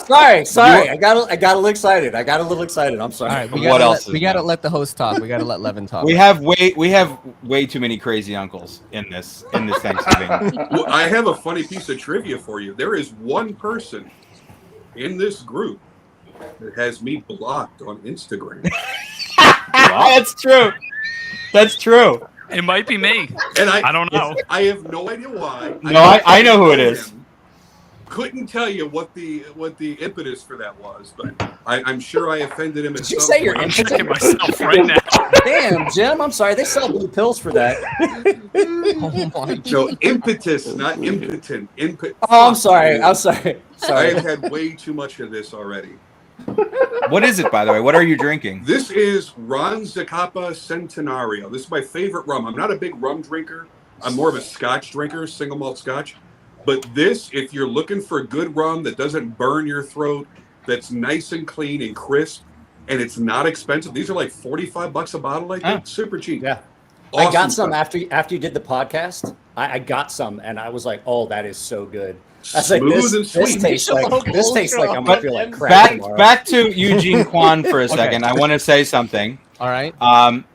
Sorry. I got a little excited. I'm sorry. All right, we What else is we gotta new? let the host talk. We gotta let Levin talk. We have way too many crazy uncles in this Thanksgiving. Well, I have a funny piece of trivia for you. There is one person in this group that has me blocked on Instagram. That's true. That's true. it might be me. And I don't know. I have no idea why. No, I know who it is. Couldn't tell you what the impetus for that was, but I'm sure I offended him. Did you say you're I'm impotent? checking myself right now. Damn, Jim. I'm sorry. They sell blue pills for that. Oh my No, impetus, not impotent. Oh, I'm sorry. I Sorry. have had way too much of this already. What is it, by the way? What are you drinking? This is Ron Zacapa Centenario. This is my favorite rum. I'm not a big rum drinker. I'm more of a Scotch drinker, single malt Scotch. But this, if you're looking for good rum that doesn't burn your throat, that's nice and clean and crisp, and it's not expensive. These are like $45 a bottle, I think. Super cheap. Yeah. Awesome I got some stuff. after you did the podcast. I got some, and I was like, "Oh, that is so good." I was like, Smooth "This, and this sweet. tastes like I'm gonna feel like crap Back tomorrow." back to Eugene Kwan for a second. I want to say something. All right.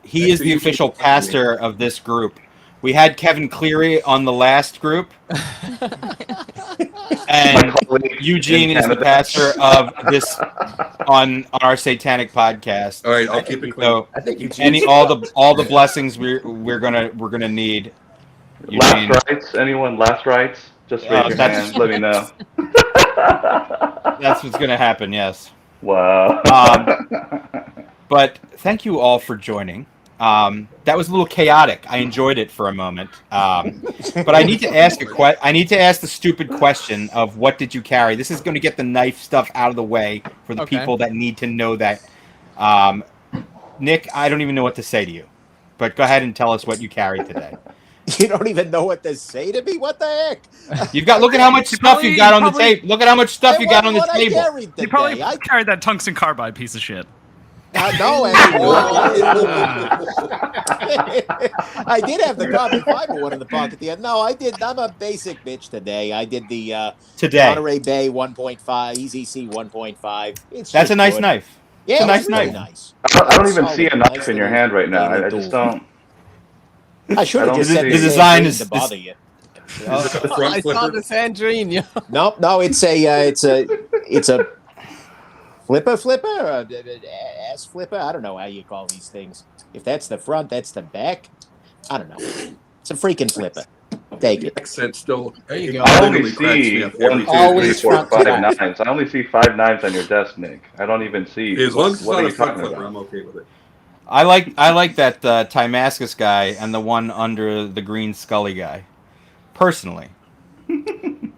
He is the official pastor of this group. We had Kevin Cleary on the last group, and Eugene is the pastor of this on our satanic podcast. All right, I'll keep it clean. So, I think Eugene. all the blessings we're gonna need. Eugene. Last rights? Anyone last rights? Just raise your that's- hand. Let me know. That's what's gonna happen. Yes. Wow. But thank you all for joining. That was a little chaotic. I enjoyed it for a moment. But I need to ask I need to ask the stupid question of what did you carry? This is going to get the knife stuff out of the way for the people that need to know that. Nick, I don't even know what to say to you, but go ahead and tell us what you carried today. You don't even know what to say to me? What the heck? You've got. Look at how much stuff you got on the table. Look at how much stuff you got on the What I table. carried You probably today. carried that tungsten carbide piece of shit. No, I did have the carbon fiber one in the pocket. No, I did. I'm a basic bitch today. I did the Monterey Bay 1.5, EZC 1.5. That's a nice knife. Yeah, it's a nice really knife. Nice. I don't even see a Solid, knife in your hand right now. I just don't. I should have just said The design is to bother you. Is it the front I saw flipper? the Sandrine. Yo. No, it's a flipper, or ass flipper. I don't know how you call these things. If that's the front, that's the back. I don't know. It's a freaking flipper. Take it. Accent still. There you go. I only literally cracks me see up 1, every 2, time. 3, Always 4, front to 5 back. knives. I only see 5 knives on your desk, Nick. I don't even see. As long as it's what not are a you front talking flipper, about? I'm okay with it. I like that Timascus guy and the one under the green Scully guy. Personally,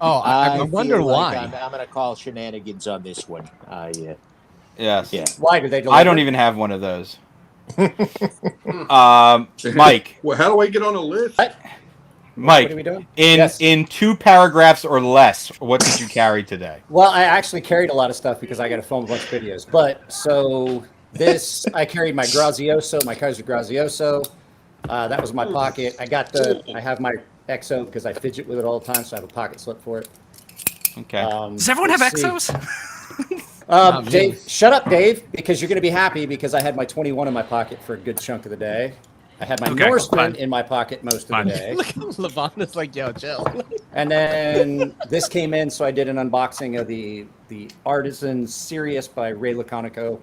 Oh, I wonder feel like why. I'm going to call shenanigans on this one. Yes. Yeah. Why do they deliver? I don't even have one of those. Mike. Well, how do I get on a list? Mike, What are we doing? in Yes. in 2 paragraphs or less, what did you carry today? Well, I actually carried a lot of stuff because I got to film a bunch of videos. But so this, I carried my Grazioso, my Kaiser Grazioso. That was in my pocket. I have my XO because I fidget with it all the time, so I have a pocket slip for it. Okay. Does everyone have let's see. Exos? Dave, shut up, Dave, because you're going to be happy because I had my 21 in my pocket for a good chunk of the day. I had my Okay, Norseman fine. in my pocket most of Fine. the day. Look at Levon is like, yo, chill. And then this came in, so I did an unboxing of the Artisan Sirius by Ray Laconico.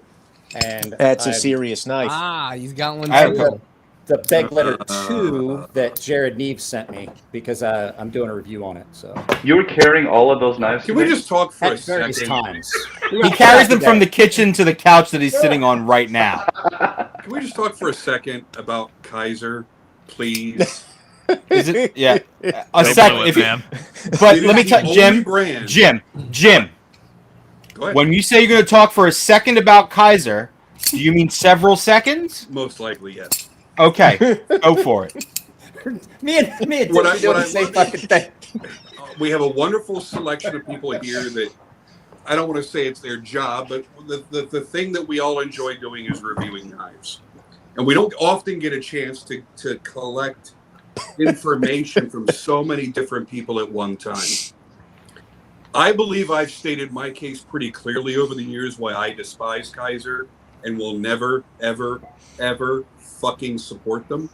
And That's a I've- serious knife. Ah, he's got one. I have too. the Beg Letter 2 that Jared Neves sent me because I'm doing a review on it. So You were carrying all of those knives Can we today? just talk for a at various second? times. He carries them from the kitchen to the couch that he's sitting on right now. Can we just talk for a second about Kaiser, please? Is it? Yeah. A Don't sec. blow it, If you, man. but It let me is tell the Jim. only brand- Jim. Go ahead. When you say you're going to talk for a second about Kaiser, do you mean several seconds? Most likely, yes. Okay, go for it. Me and Tim What I- are doing what the I same love fucking thing. We have a wonderful selection of people here that I don't want to say it's their job, but the thing that we all enjoy doing is reviewing knives. And we don't often get a chance to collect information from so many different people at one time. I believe I've stated my case pretty clearly over the years why I despise Kaiser and will never, ever, ever fucking support them.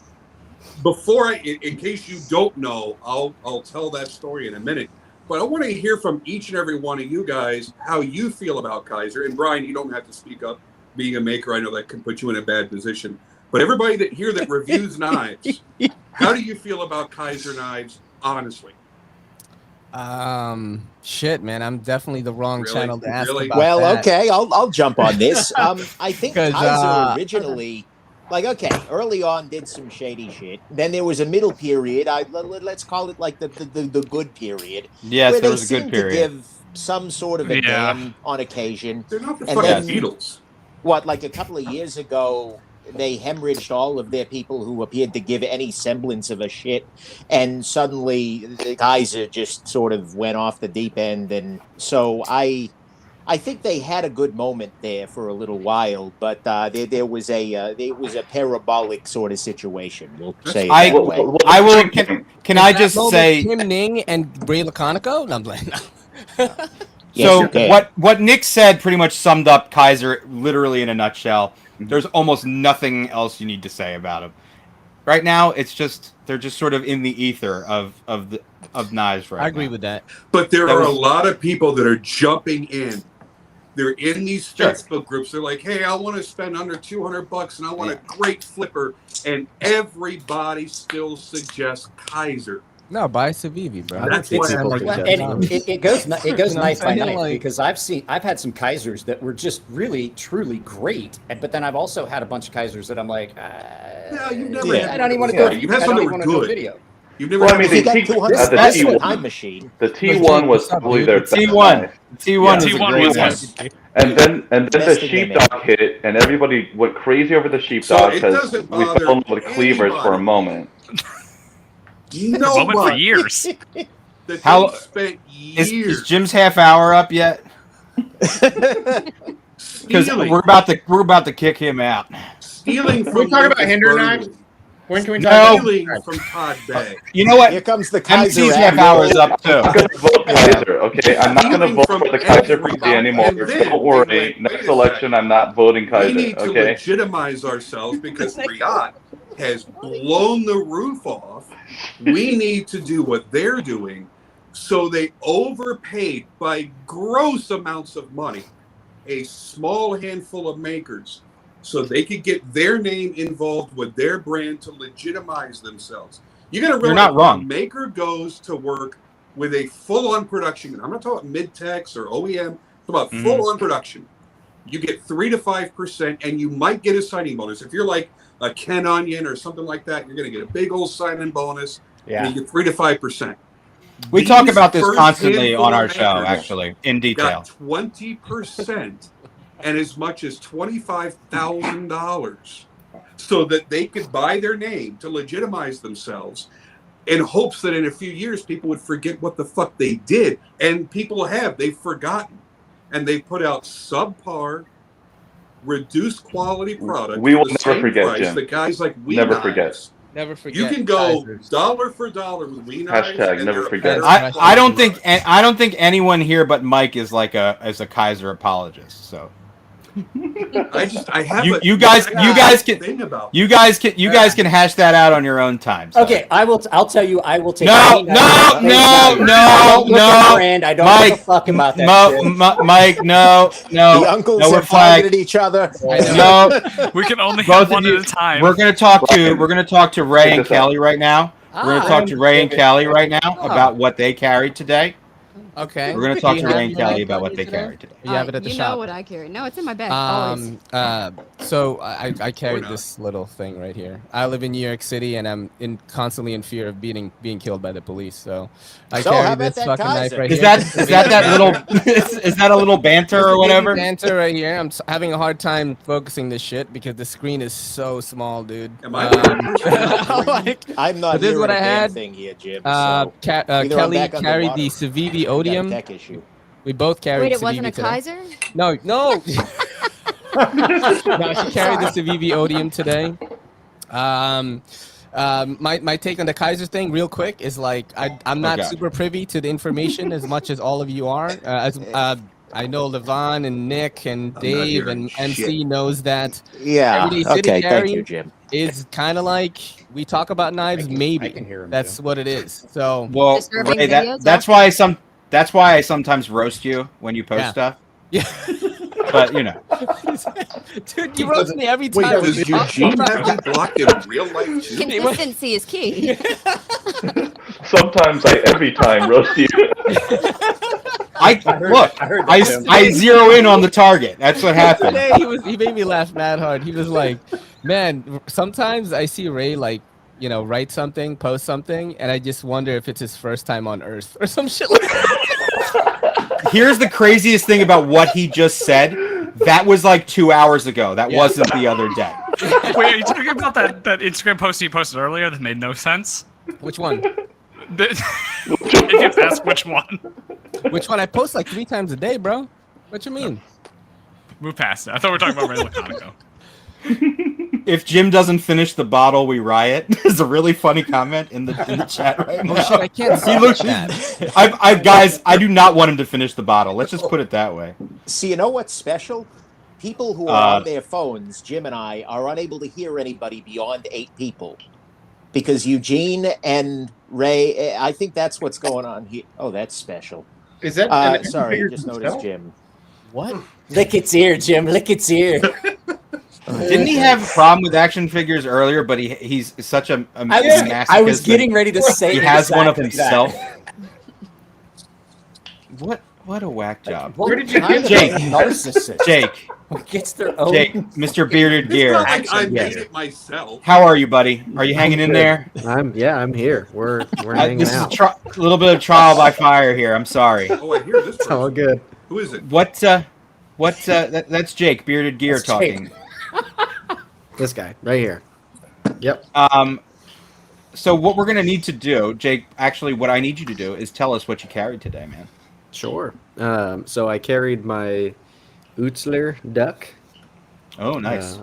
Before in case you don't know, I'll tell that story in a minute. But I want to hear from each and every one of you guys how you feel about Kaiser. And Brian, you don't have to speak up. Being a maker, I know that can put you in a bad position. But everybody that here that reviews knives, how do you feel about Kaiser knives, honestly? Shit, man, I'm definitely the wrong Really? channel to ask Really? about Well, that. okay, I'll jump on this. I think 'Cause, Kaiser originally, early on did some shady shit. Then there was a middle period. Let's call it like the good period. Yes, where there they was a good seemed period. to give some sort of a Yeah. damn on occasion. They're not the And fucking then- Beatles. What, like a couple of years ago, they hemorrhaged all of their people who appeared to give any semblance of a shit, and suddenly the Kaiser just sort of went off the deep end. And so I think they had a good moment there for a little while, but there was a parabolic sort of situation. We'll say it I- that way. I will. Can I Is that just moment say? Tim Ning and Ray Laconico? No, I'm like, no. Yes, So you can. what Nick said pretty much summed up Kaiser literally in a nutshell. There's almost nothing else you need to say about him. Right now, they're just sort of in the ether of knives right I agree now. with that. But there That are was- a lot of people that are jumping in. They're in these Sure. Facebook groups. They're like, "Hey, I want to spend under $200 and I want a great flipper," and everybody still suggests Kaiser. No, buy Civivi, bro. That's It's why not people like do that. that. And it goes You know what knife by I'm saying? knife Like- because I've had some Kaisers that were just really truly great, but then I've also had a bunch of Kaisers that I'm like, Yeah, you've never. Yeah. I don't even want to Yeah, go. you've had I some don't that even were want to do a good. video. You've never. Well, I had mean, If you the got T, 200 the bucks in a T1, time machine. the T1 was What's up, probably dude? their best T1. knife. T1 Yeah, is a T1 great was one. good. And then the Best thing they made. sheepdog hit, and everybody went crazy over the So sheepdog it because doesn't we bother fell in love with cleavers for a anybody. moment. Moment for Nobody years. that How- they spent Is years Jim's half hour up yet? Because stealing, we're about to kick him out. stealing Can from we talk about Memphis Hinder Burnley, knives? When can we No. talk stealing from Todd Bay. You know what? Here comes the Kaiser. MC's half ad. hour is up too. I'm going to vote Kaiser, okay? I'm not going to Stealing vote from for the Kaiser everybody. party anymore. And then Don't they worry. went, wait Next a election, second. I'm not voting We Kaiser, need to okay? legitimize ourselves because Riyadh has blown the roof off. We need to do what they're doing. So they overpaid by gross amounts of money a small handful of makers so they could get their name involved with their brand to legitimize themselves. You got to realize You're not wrong. when a maker goes to work with a full-on production. I'm not talking mid-techs or OEM. I'm talking about full-on production. You get 3 to 5%, and you might get a signing bonus. If you're like a Ken Onion or something like that, you're going to get a big old signing bonus. Yeah. And you get 3 to 5%. We talk These about this first constantly handful on our of show, makers actually, in detail. got 20% and as much as $25,000 so that they could buy their name to legitimize themselves in hopes that in a few years people would forget what the fuck they did. And people they've forgotten. And they put out subpar, reduced quality product. We will for the never same forget, price Jim. that guys like We Never Knives. forget. Never forget. You can go Kaisers. dollar for dollar with We Knives. Hashtag and never they're a forget. better I don't think anyone here but Mike is like a Kaiser apologist. So I have you guys can hash that out on your own time. So. Okay, I'll tell you. I will take. No, I don't look at brand. I don't give a fuck about that. Mike, no. The uncles we're have targeted each other. No, We can only both have one of you. at a time. We're gonna talk to Ray and Kelly right now. We're gonna talk to Ray and Kelly right now about what they carried today. Okay. We're gonna talk to Ray and Kelly about what they today? carried today. You have it at the you shop. know what I carry. No, it's in my bag. Always. So I carried this little thing right here. I live in New York City, and I'm constantly in fear of being killed by the police. So I So carry how about this that fucking knife Kaiser? right Is here. that little? Is that a little banter or whatever? Banter right here. I'm having a hard time focusing this shit because the screen is so small, dude. Am I I'm not But this is hearing what a I damn had. thing here, Jim. So either I'm Kelly back carried underwater the or Civivi we got a Odium. tech issue. We both carried. Wait, it Civivi wasn't a today. Kaiser? No. No, she carried the Civivi Odium today. My take on the Kaiser thing, real quick, is like I'm not super privy to the information as much as all of you are. I know Levon and Nick and Dave and MC knows that. Yeah. Everyday City Okay. carry Thank you, Jim. is kind of like we talk about knives. Maybe that's what it is. So Well, Ray, that's why I sometimes roast you when you post stuff. Yeah. But you know, dude, you roast me every time. Does Eugene have you blocked in real life too? Consistency is key. Sometimes every time roast you. I zero in on the target. That's what happened. Today he made me laugh mad hard. He was like, "Man, sometimes I see Ray write something, post something, and I just wonder if it's his first time on Earth or some shit like that." Here's the craziest thing about what he just said. That was like 2 hours ago. That wasn't the other day. Wait, are you talking about that Instagram post you posted earlier that made no sense? Which one? If you ask which one. Which one? I post like 3 times a day, bro. What you mean? Move past it. I thought we were talking about Ray Laconico. If Jim doesn't finish the bottle, we riot. Is a really funny comment in the chat right now. Oh shit, I can't see that. Guys, I do not want him to finish the bottle. Let's just put it that way. See, you know what's special? People who are on their phones, Jim and I, are unable to hear anybody beyond 8 people. Because Eugene and Ray, I think that's what's going on here. Oh, that's special. Is that? Sorry, I just noticed Jim. What? Lick its ear, Jim. Lick its ear. Didn't he have a problem with action figures earlier? But he's such a masochist. I was getting ready to say he has one of exactly himself. That. What a whack job. Where did you get Jake? Narcissist. Jake. Who gets their own? Jake, Mr. Bearded Gear. It's not like I made it myself. How are you, buddy? Are you hanging in there? I'm here. We're hanging this out. is a little bit of trial by fire here. I'm sorry. Oh, I hear this. It's all good. Who is it? That's Jake, Bearded Gear talking. This guy right here. Yep. So what we're gonna need to do, Jake, actually what I need you to do is tell us what you carried today, man. Sure. So I carried my Utzler duck. Oh, nice.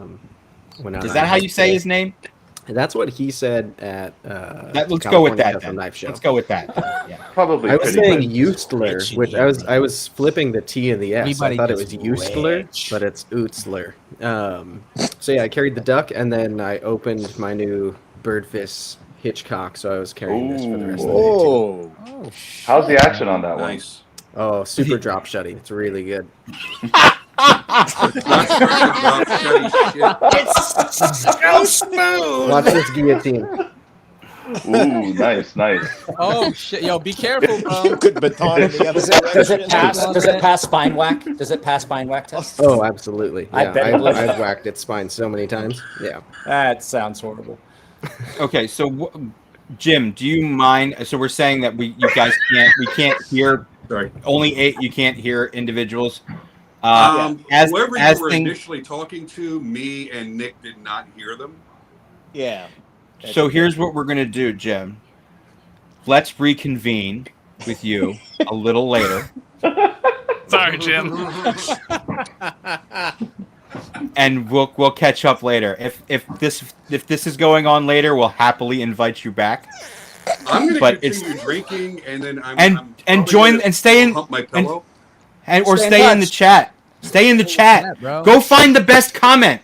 Is that how you say his name? That's what he said at let's go with that then. Knife Show. Let's go with that. Yeah. Probably. I was saying Ustler, which I was flipping the T and the S. Everybody I thought it was gets Ustler, but it's Utzler. So yeah, I carried the duck, and then I opened my new Birdfish Hitchcock, so I was carrying this for the rest of the day. Oh, How's the action on that one? Nice. Oh, super drop shutty. It's really good. it's so smooth. Watch this guillotine. Ooh, nice. Oh shit, yo, be careful, bro. You could baton in the other Does it direction. pass spine whack? Does it pass spine whack test? Oh, absolutely. I Yeah, bet it would. I've whacked its spine so many times. Yeah. That sounds horrible. Okay, so Jim, do you mind? So we're saying that we can't hear. Sorry. Only 8. You can't hear individuals. Whoever you were things, initially talking to, me and Nick did not hear them. Yeah. So here's what we're gonna do, Jim. Let's reconvene with you a little later. Sorry, Jim. And we'll catch up later. If this is going on later, we'll happily invite you back. I'm gonna continue drinking, and then I'm join and stay in hump my pillow. or stay in the chat. Stay in the chat. bro. Go find the best comment.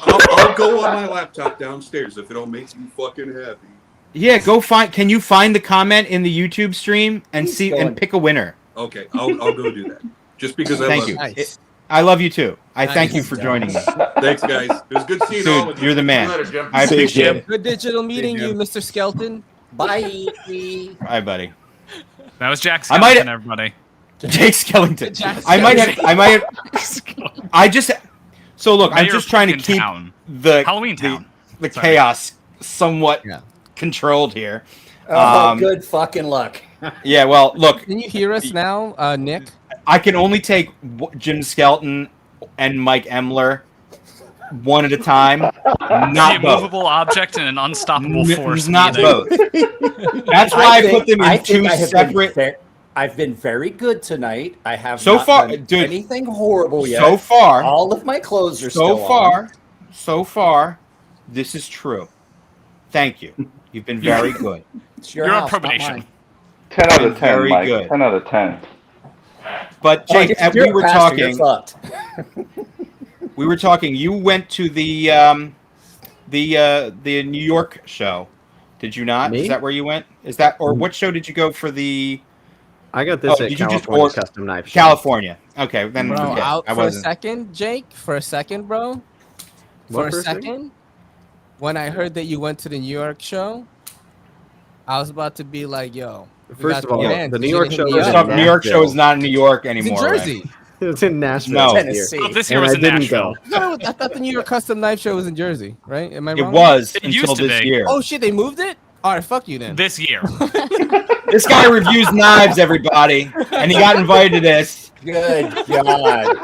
I'll go on my laptop downstairs if it'll make you fucking happy. Yeah, go find. Can you find the comment in the YouTube stream and and pick a winner? Okay, I'll go do that. Just because I love you. Nice. I love you too. I thank you for joining me. Thanks, guys. It was good seeing all of you. You're the man. Later, I appreciate it. Good digital meeting you, Mr. Skelton. Bye. Bye, buddy. That was Jack I might- Skellington, everybody. Jake Skellington. Jack I might have. So look, I'm Mayor just trying to fucking keep town. the Halloween town. the Sorry. chaos somewhat controlled here. Oh, good fucking luck. Yeah, well, look. Can you hear us now, Nick? I can only take Jim Skelton and Mike Emler one at a time. Not a both. movable object and an unstoppable force. Not meaning. both. That's why I put them in two separate. I've been very good tonight. I have So not far, done dude, anything horrible yet. So far, all of my clothes are still on. So far, this is true. Thank you. You've been very good. It's your You're on house, not probation. mine. 10 out of 10, Very Mike. good. 10 out of 10. But Jake, if you're we were a pastor, you're talking. fucked. We were talking. You went to the New York show, did you not? Me? Is that where you went? Is that or what show did you go for the? I got this at did you just California order- Custom Knife Show. California. Okay, then Bro, okay. out I for a wasn't. second, Jake. For a second, bro. What, For a second, when I heard that you went to the New York show, I was about to be like, "Yo." First of all, the New York show First off, New York show is not in New York It's in anymore. right? Jersey. It's in Nashville. No. Tennessee. Oh, this year And was I in didn't Nashville. go. No, I thought the New York Custom Knife Show was in Jersey, right? Am I It wrong? was It until used to this be. year. Oh shit, they moved it. All right, fuck you then. This year. This guy reviews knives, everybody, and he got invited to this. Good God.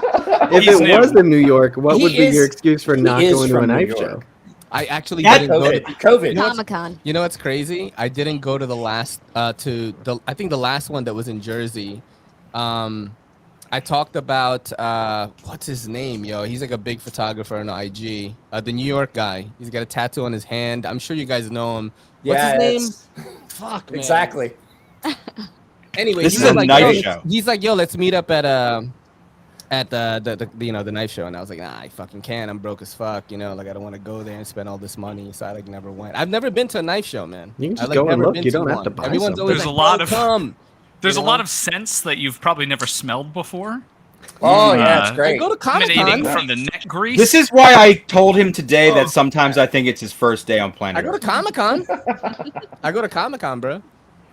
If He's it new. was in New York, what He would be is- your excuse for he not is going to a from New knife York. show? I actually That- didn't go to. COVID. Comic-Con. You know what's crazy? I didn't go to the last I think the last one that was in Jersey. I talked about what's his name, yo? He's like a big photographer on IG. The New York guy. He's got a tattoo on his hand. I'm sure you guys know him. What's Yeah, his name? it's- Fuck, man. Exactly. Anyway, This he is was a like, knife yo, show. He's like, yo, let's meet up at the the knife show, and I was like, nah, I fucking can't. I'm broke as fuck, like I don't want to go there and spend all this money, so I like never went. I've never been to a knife show, man. You can just I, go and never look. been You don't have one. to buy Everyone's something. always There's like, a lot "Bro, of- come." There's You a lot know? of scents that you've probably never smelled before. Oh, yeah, it's Uh, great. Go to Comic Emanating Con. from the neck grease. This is why I told him today that sometimes I think it's his first day on planet I go to Earth. Comic Con. I go to Comic Con, bro.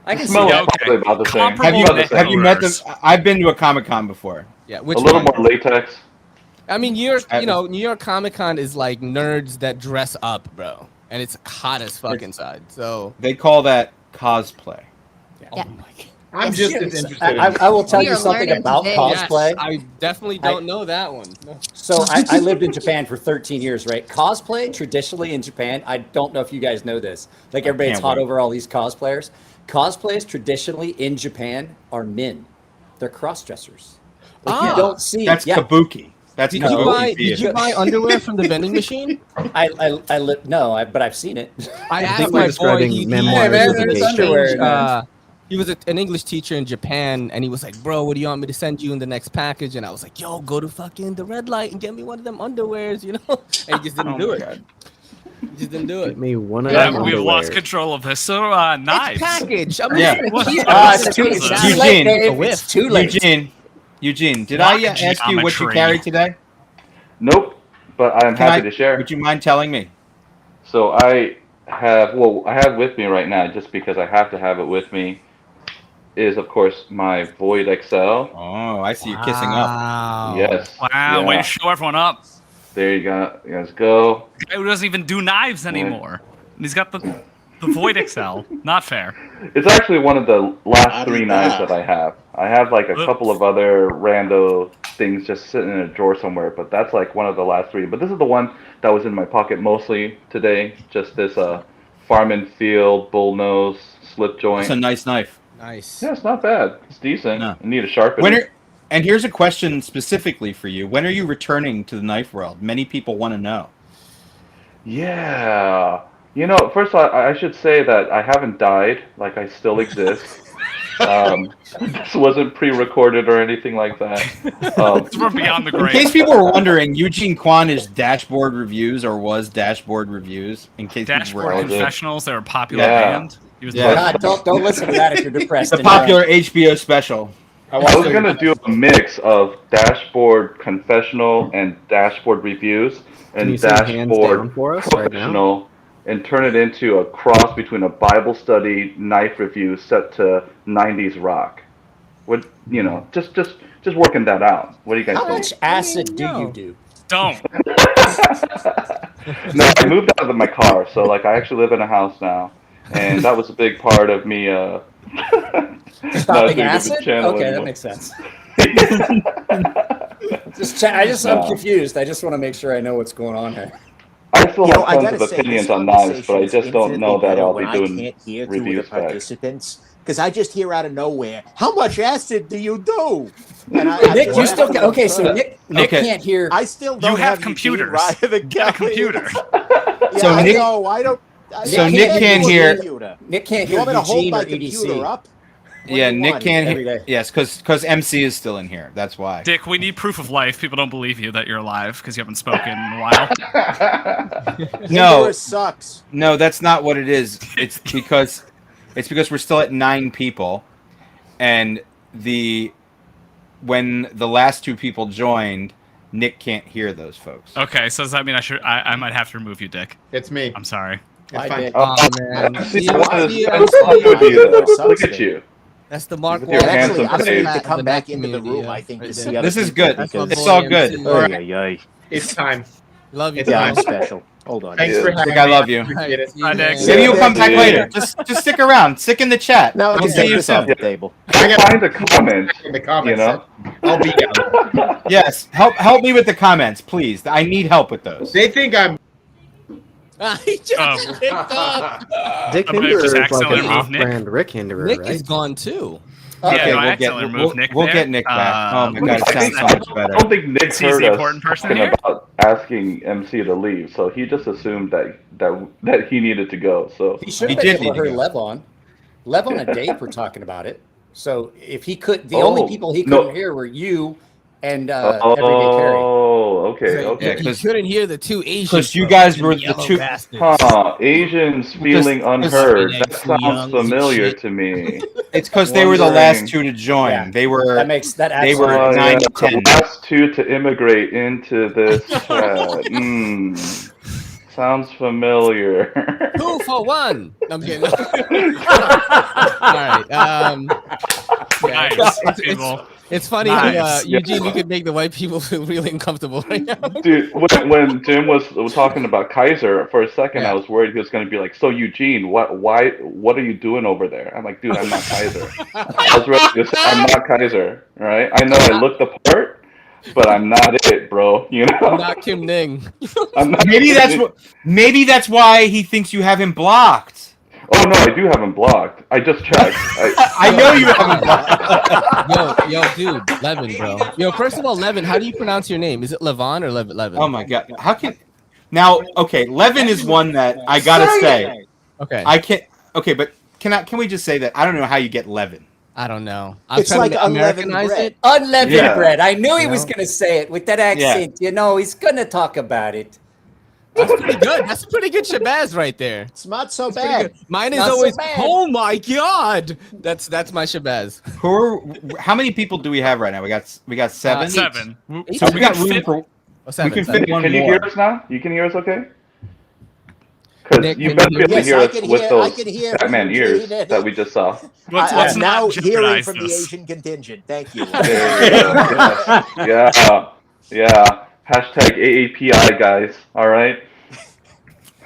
I can see Smell Yeah, that. okay. about the same. Comparable Have you About the neck same. have you met them? odors. I've been to a Comic Con before. Yeah, A which little one? more latex. I mean, New York, I- New York Comic Con is like nerds that dress up, bro, and it's hot as fuck inside. So They call that cosplay. Yeah. I'm just as interested in I will tell We you are something learning about today. cosplay. Yes, I definitely don't know that one. No. So I lived in Japan for 13 years, right? Cosplay traditionally in Japan, I don't know if you guys know this. Like everybody's can't hot wait. over all these cosplayers. Cosplays traditionally in Japan are men. They're cross-dressers. Like Ah, you don't see. That's kabuki. That's Did kabuki. you buy underwear from the vending machine? but I've seen it. I think asked we're my boy. describing He, memoirs Yeah, man, of a there's gay underwear, show. man. he was an English teacher in Japan, and he was like, "Bro, what do you want me to send you in the next package?" And I was like, "Yo, go to fucking the red light and get me one of them underwears," And he just didn't do it. He just didn't do Get it. me one of Yeah, them we've lost underwear. control of this. So, knives. It's package. I'm Yeah. just What? gonna keep It's too, Eugene. it's too late, Dave. whiff. It's too late. Eugene, did Block I ask you what you geometry. carried today? Nope, but I'm Can happy to share. Would you mind telling me? So I have with me right now, just because I have to have it with me, is of course my Void XL. Oh, I see you kissing up. Wow. Yes. Wow, way Yeah. to show everyone up. There you go. You guys go. The guy who doesn't even do knives anymore. And he's got the Void XL. Not fair. It's actually one of the How last do 3 you knives know? that I have. I have like a Oops. couple of other rando things just sitting in a drawer somewhere, but that's like one of the last 3. But this is the one that was in my pocket mostly today. Just this Farm and Field bullnose slip joint. It's a nice knife. Nice. Yeah, it's not bad. It's decent. No. I need to sharpen it. And here's a question specifically for you. When are you returning to the knife world? Many people want to know. Yeah. First I should say that I haven't died. Like, I still exist. This wasn't pre-recorded or anything like that. It's from beyond the In grave. case people were wondering, Eugene Kwan is Dashboard Reviews, or was Dashboard Reviews. In case people were Dashboard Confessionals, they were a popular Yeah. band. He was God, don't listen to that if you're depressed. the popular HBO special. I was going to do a mix of Dashboard Confessional and Dashboard Reviews Can you and say hands Dashboard down for us right now? Professional and turn it into a cross between a Bible study knife review set to 90s rock. Just working that out. What do you guys How think? much acid do you do? Don't. No, I moved out of my car, so like I actually live in a house now, and that was a big part of me Stopping acid? Okay, that makes sense. I'm confused. I just want to make sure I know what's going on here. I still have tons of gotta say, opinions this on knives, but I conversation just don't is know that infinitely I'll better be when doing I can't hear two of the reviews back. participants, because I just hear out of nowhere, how much acid do you do? And Nick, you still okay? So Nick Okay. can't hear. I still don't You have Eugene computers. Ride the You got a computer. Yeah, So I Nick- know. I don't. So Nick can't hear- Nick can't You hear want me to hold Eugene my or computer EDC. up? What Yeah, do you Nick want? can't every hear. day. Yes, because MC is still in here. That's why. Dick, we need proof of life. People don't believe you that you're alive because you haven't spoken in a while. No, Hinderer sucks. no, that's not what it is. It's because we're still at 9 people, and when the last 2 people joined, Nick can't hear those folks. Okay, so does that mean I might have to remove you, Dick? It's me. I'm sorry. It's I fine. did. Oh man. See, See, I wanted see, to I'm talk with you, though. Sucks, Look at Dick. you. That's the Mark With your Wahlberg handsome Actually, I'm gonna face. need to of come the back knife into the community, room. I yeah, think right to there. see other This is people good. That's my because- It's boy, all good. MC. All right. Ay, ay, ay. It's time. Love you. Yeah, I'm Tom. special. Hold on. Thanks Yeah. for having Nick, I me. love you. Appreciate it. Hi, Nick. Maybe you'll come back Yeah. later. Just stick around. Stick in the chat. Now I We'll can see take you this off some. the table. I got Find a comment, in the comments. you know? I'll be down. Yes, help me with the comments, please. I need help with those. They think I'm. He just picked up. Dick I might have Hinderer just is like accidentally an removed Nick. off-brand Rick Hinderer, Nick right? is gone too. Yeah, Okay, no, I we'll accidentally get removed Nick we'll there. get Nick back. Oh my god, it I sounds think so much I better. don't think Nick He's heard the us important person talking here. about asking MC to leave, so he just assumed that he needed to go. So He should He have did been able to need hear to go. Levon and Dave were talking about it. So if he could, the only people he couldn't hear were you and Everyday Carry. Oh, okay, So okay. he couldn't hear the 2 Asians. Because you from guys were the yellow 2. bastards. Huh, Asians feeling unheard. That Just- sounds familiar shit. to me. It's because they were the Wondering- last 2 to join. Yeah. They were That they were Oh, 9 yeah, to 10. the last 2 to immigrate into this chat. Sounds familiar. 2 for 1. I'm kidding. All right. Yeah, Nice, people. it's funny Nice. how Eugene, you could make the white people feel really uncomfortable right now. Dude, when Jim was talking about Kaiser, for a second Yeah. I was worried he was going to be like, "So Eugene, what are you doing over there?" I'm like, "Dude, I'm not Kaiser." I was ready to say, "I'm not Kaiser." Right? I know I look the part, but I'm not it, bro. You know? I'm not Kim Ning. I'm not Maybe that's why he thinks you have him blocked. Oh no, I do have him blocked. I just checked. I know you have him blocked. Yo, dude, Levin, bro. Yo, first of all, Levin, how do you pronounce your name? Is it Levon or Levin? Oh my god. How can now okay, Levin is one that I gotta say. Okay. I can't okay, but can we just say that I don't know how you get Levin. I don't know. I'm It's trying like to unleavened Americanize bread. it. Unleavened Yeah. bread. I knew he was No. going to say it with that accent. You know, he's going to talk about it. That's pretty good. That's a pretty good Shabazz right there. It's not so Pretty bad. good. Mine is Not so always, bad. oh my god. That's my Shabazz. How many people do we have right now? We got 7. 7. So we got room fit- for Oh, seven, we can seven. fit one Can you more. hear us now? You can hear us okay? Because Nick, you can better you be able to Yes, hear I us can with hear- I those can hear Batman you, ears Gene. that we just saw. Let's I'm not now hearing jeopardize from the this. Asian contingent. Thank you. There you go. Yeah. Hashtag AAPI, guys. All right.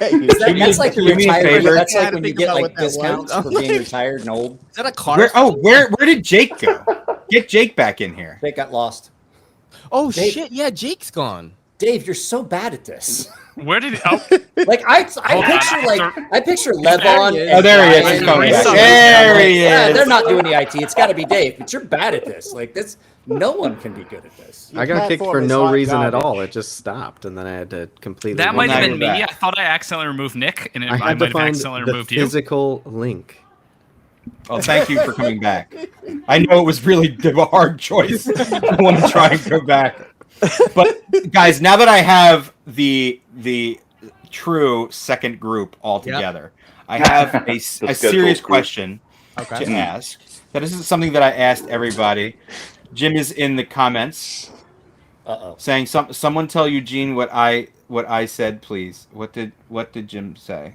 That's like the do me a retirement. favor. That's I had like to when you think get about like what that was. discounts for being retired and old. Is that a car? Where did Jake go? Get Jake back in here. They got lost. Oh Dave- shit! Yeah, Jake's gone. Dave, you're so bad at this. Where did he? Oh, Like I Hold on, picture There Levon. he is. and Oh, there he is. Brian He's coming and back. Jason. There Like, he yeah, is. they're not doing the IT. It's got to be Dave. But you're bad at this. Like this, no one can be good at this. I got kicked platform for is no hot reason at garbage. all. It just stopped, and then I had to completely. that might have now been you're me. back. I thought I accidentally removed Nick, and I I had might to have find accidentally the removed you. physical link. Oh, thank you for coming back. I know it was really a hard choice. I want to try and go back. But guys, now that I have the true second group all together, I have a serious question to ask. That isn't something that I asked everybody. Jim is in the comments saying someone tell Eugene what I said, please. What did Jim say?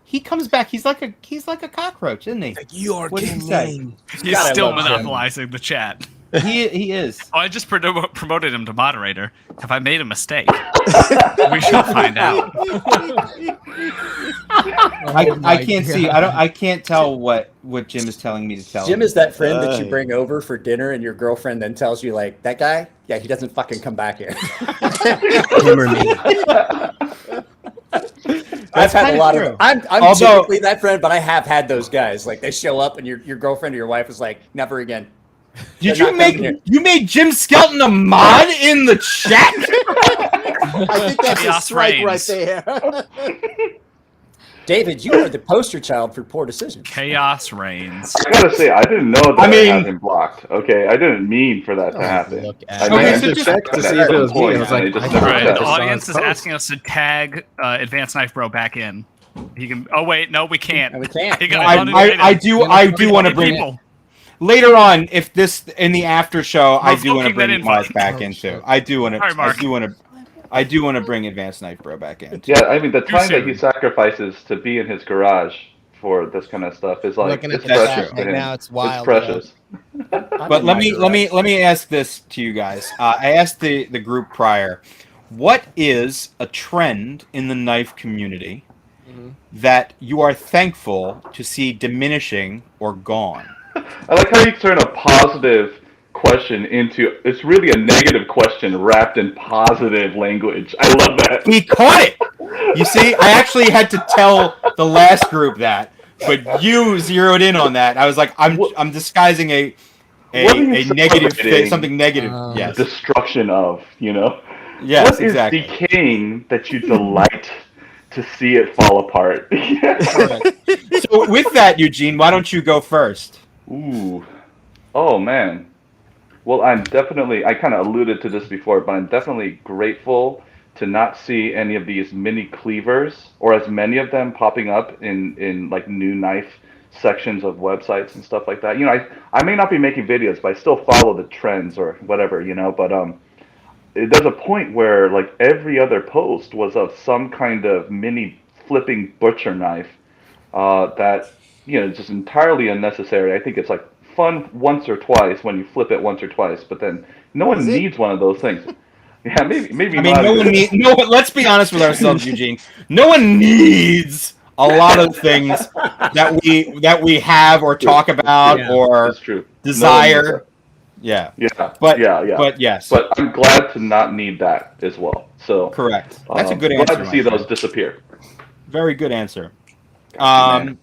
He comes back. He's like a cockroach, isn't he? Your What did he say? He's still monopolizing the chat. He is. Oh, I just promoted him to moderator. Have I made a mistake? We shall find out. I can't see. I can't tell what Jim is telling me to tell. Jim him. is that friend that you bring over for dinner, and your girlfriend then tells you, like, that guy, yeah, he doesn't fucking come back here. Him or me. I've had a lot true. of. I'm Although- typically that friend, but I have had those guys. Like they show up, and your girlfriend or your wife is like, never again. Did They're you not coming here. you made Jim Skelton a mod in the chat? I think that's a Chaos strike right reigns. there. David, you are the poster child for poor decisions. Chaos reigns. I gotta say, I didn't know that I I mean- had him blocked. Okay, I didn't mean for that to happen. Look I at Okay, meant so to just- check to see if it was me. I was like, and it just I never thought Right, Yeah, the checked. I saw audience his is post. asking us to tag Advanced Knife Bro back in. He can. Oh wait, no, we can't. And we can't. He got I uninvited. do We want to don't bring people. later on if this in the after show. I do want to Revoking that bring Mark invite. back Oh, into. shit. I do want Sorry, Mark. to bring Advanced Knife Bro back in. Yeah, I mean, the time that soon. he sacrifices to be in his garage for this kind of stuff is like Looking at it's the precious chat to right him. now, it's wild, precious. But let me ask this to you guys. I asked the group prior, what is a trend in the knife community that you are thankful to see diminishing or gone? I like how you turn a positive question into it's really a negative question wrapped in positive language. I love that. He caught it. You see, I actually had to tell the last group that, but you zeroed in on that. I was like, I'm disguising a What are you negative celebrating? something negative. Yes. Destruction of, you know? Yes, What is exactly. decaying that you delight to see it fall apart? So with that, Eugene, why don't you go first? Ooh. Oh, man. Well, I kind of alluded to this before, but I'm definitely grateful to not see any of these mini cleavers or as many of them popping up in like new knife sections of websites and stuff like that. You know, I may not be making videos, but I still follow the trends or whatever, you know, but there's a point where like every other post was of some kind of mini flipping butcher knife that, you know, just entirely unnecessary. I think it's like fun once or twice when you flip it once or twice, but then no one needs one of those things. Yeah, maybe. I mean, not no one even- needs. No, let's be honest with ourselves, Eugene. No one needs a lot of things that we have or talk about or It's true. desire. Yeah. But yes. But I'm glad to not need that as well. So correct. That's a good glad answer. to see those disappear. Very good answer. Man.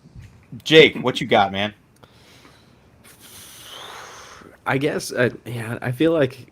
Jake, what you got, man? I guess, I feel like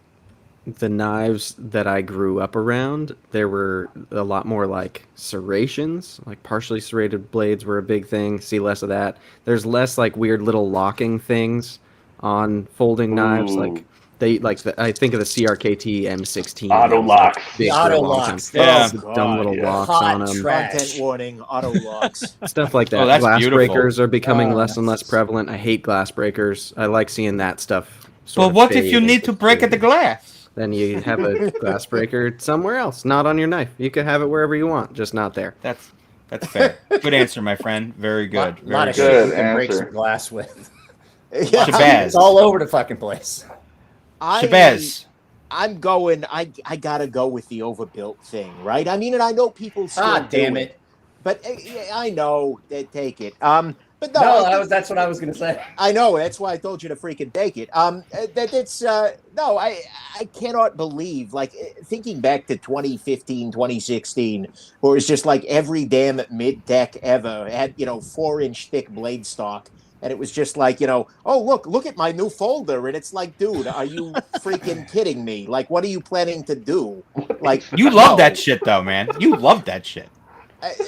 the knives that I grew up around, there were a lot more like serrations, like partially serrated blades were a big thing. See less of that. There's less like weird little locking things on folding knives. Like I think of the CRKT M16. Auto locks. Big Auto for a long locks. time. Yeah. The dumb little locks Hot on them. Content warning. Auto locks. Stuff like that. Oh, that's glass beautiful. breakers are becoming less and less prevalent. I hate glass breakers. I like seeing that stuff. But what if you need to break at the glass? Then you have a glass breaker somewhere else, not on your knife. You can have it wherever you want, just not there. That's fair. Good answer, my friend. Very good. A lot Very of good. shit you can break answer. some glass with. Shabazz. It's all over the fucking place. Shabazz. I'm going. I gotta go with the overbuilt thing, right? I mean, and I know people still. Damn do it! But I know they take it. But no, that's what I was going to say. I know. That's why I told you to freaking take it. No, I cannot believe, like, thinking back to 2015, 2016, where it's just like every damn mid deck ever had, 4-inch thick blade stock. And it was just like, oh, look at my new folder. And it's like, dude, are you freaking kidding me? Like, what are you planning to do? Like, you love that shit, though, man. You love that shit.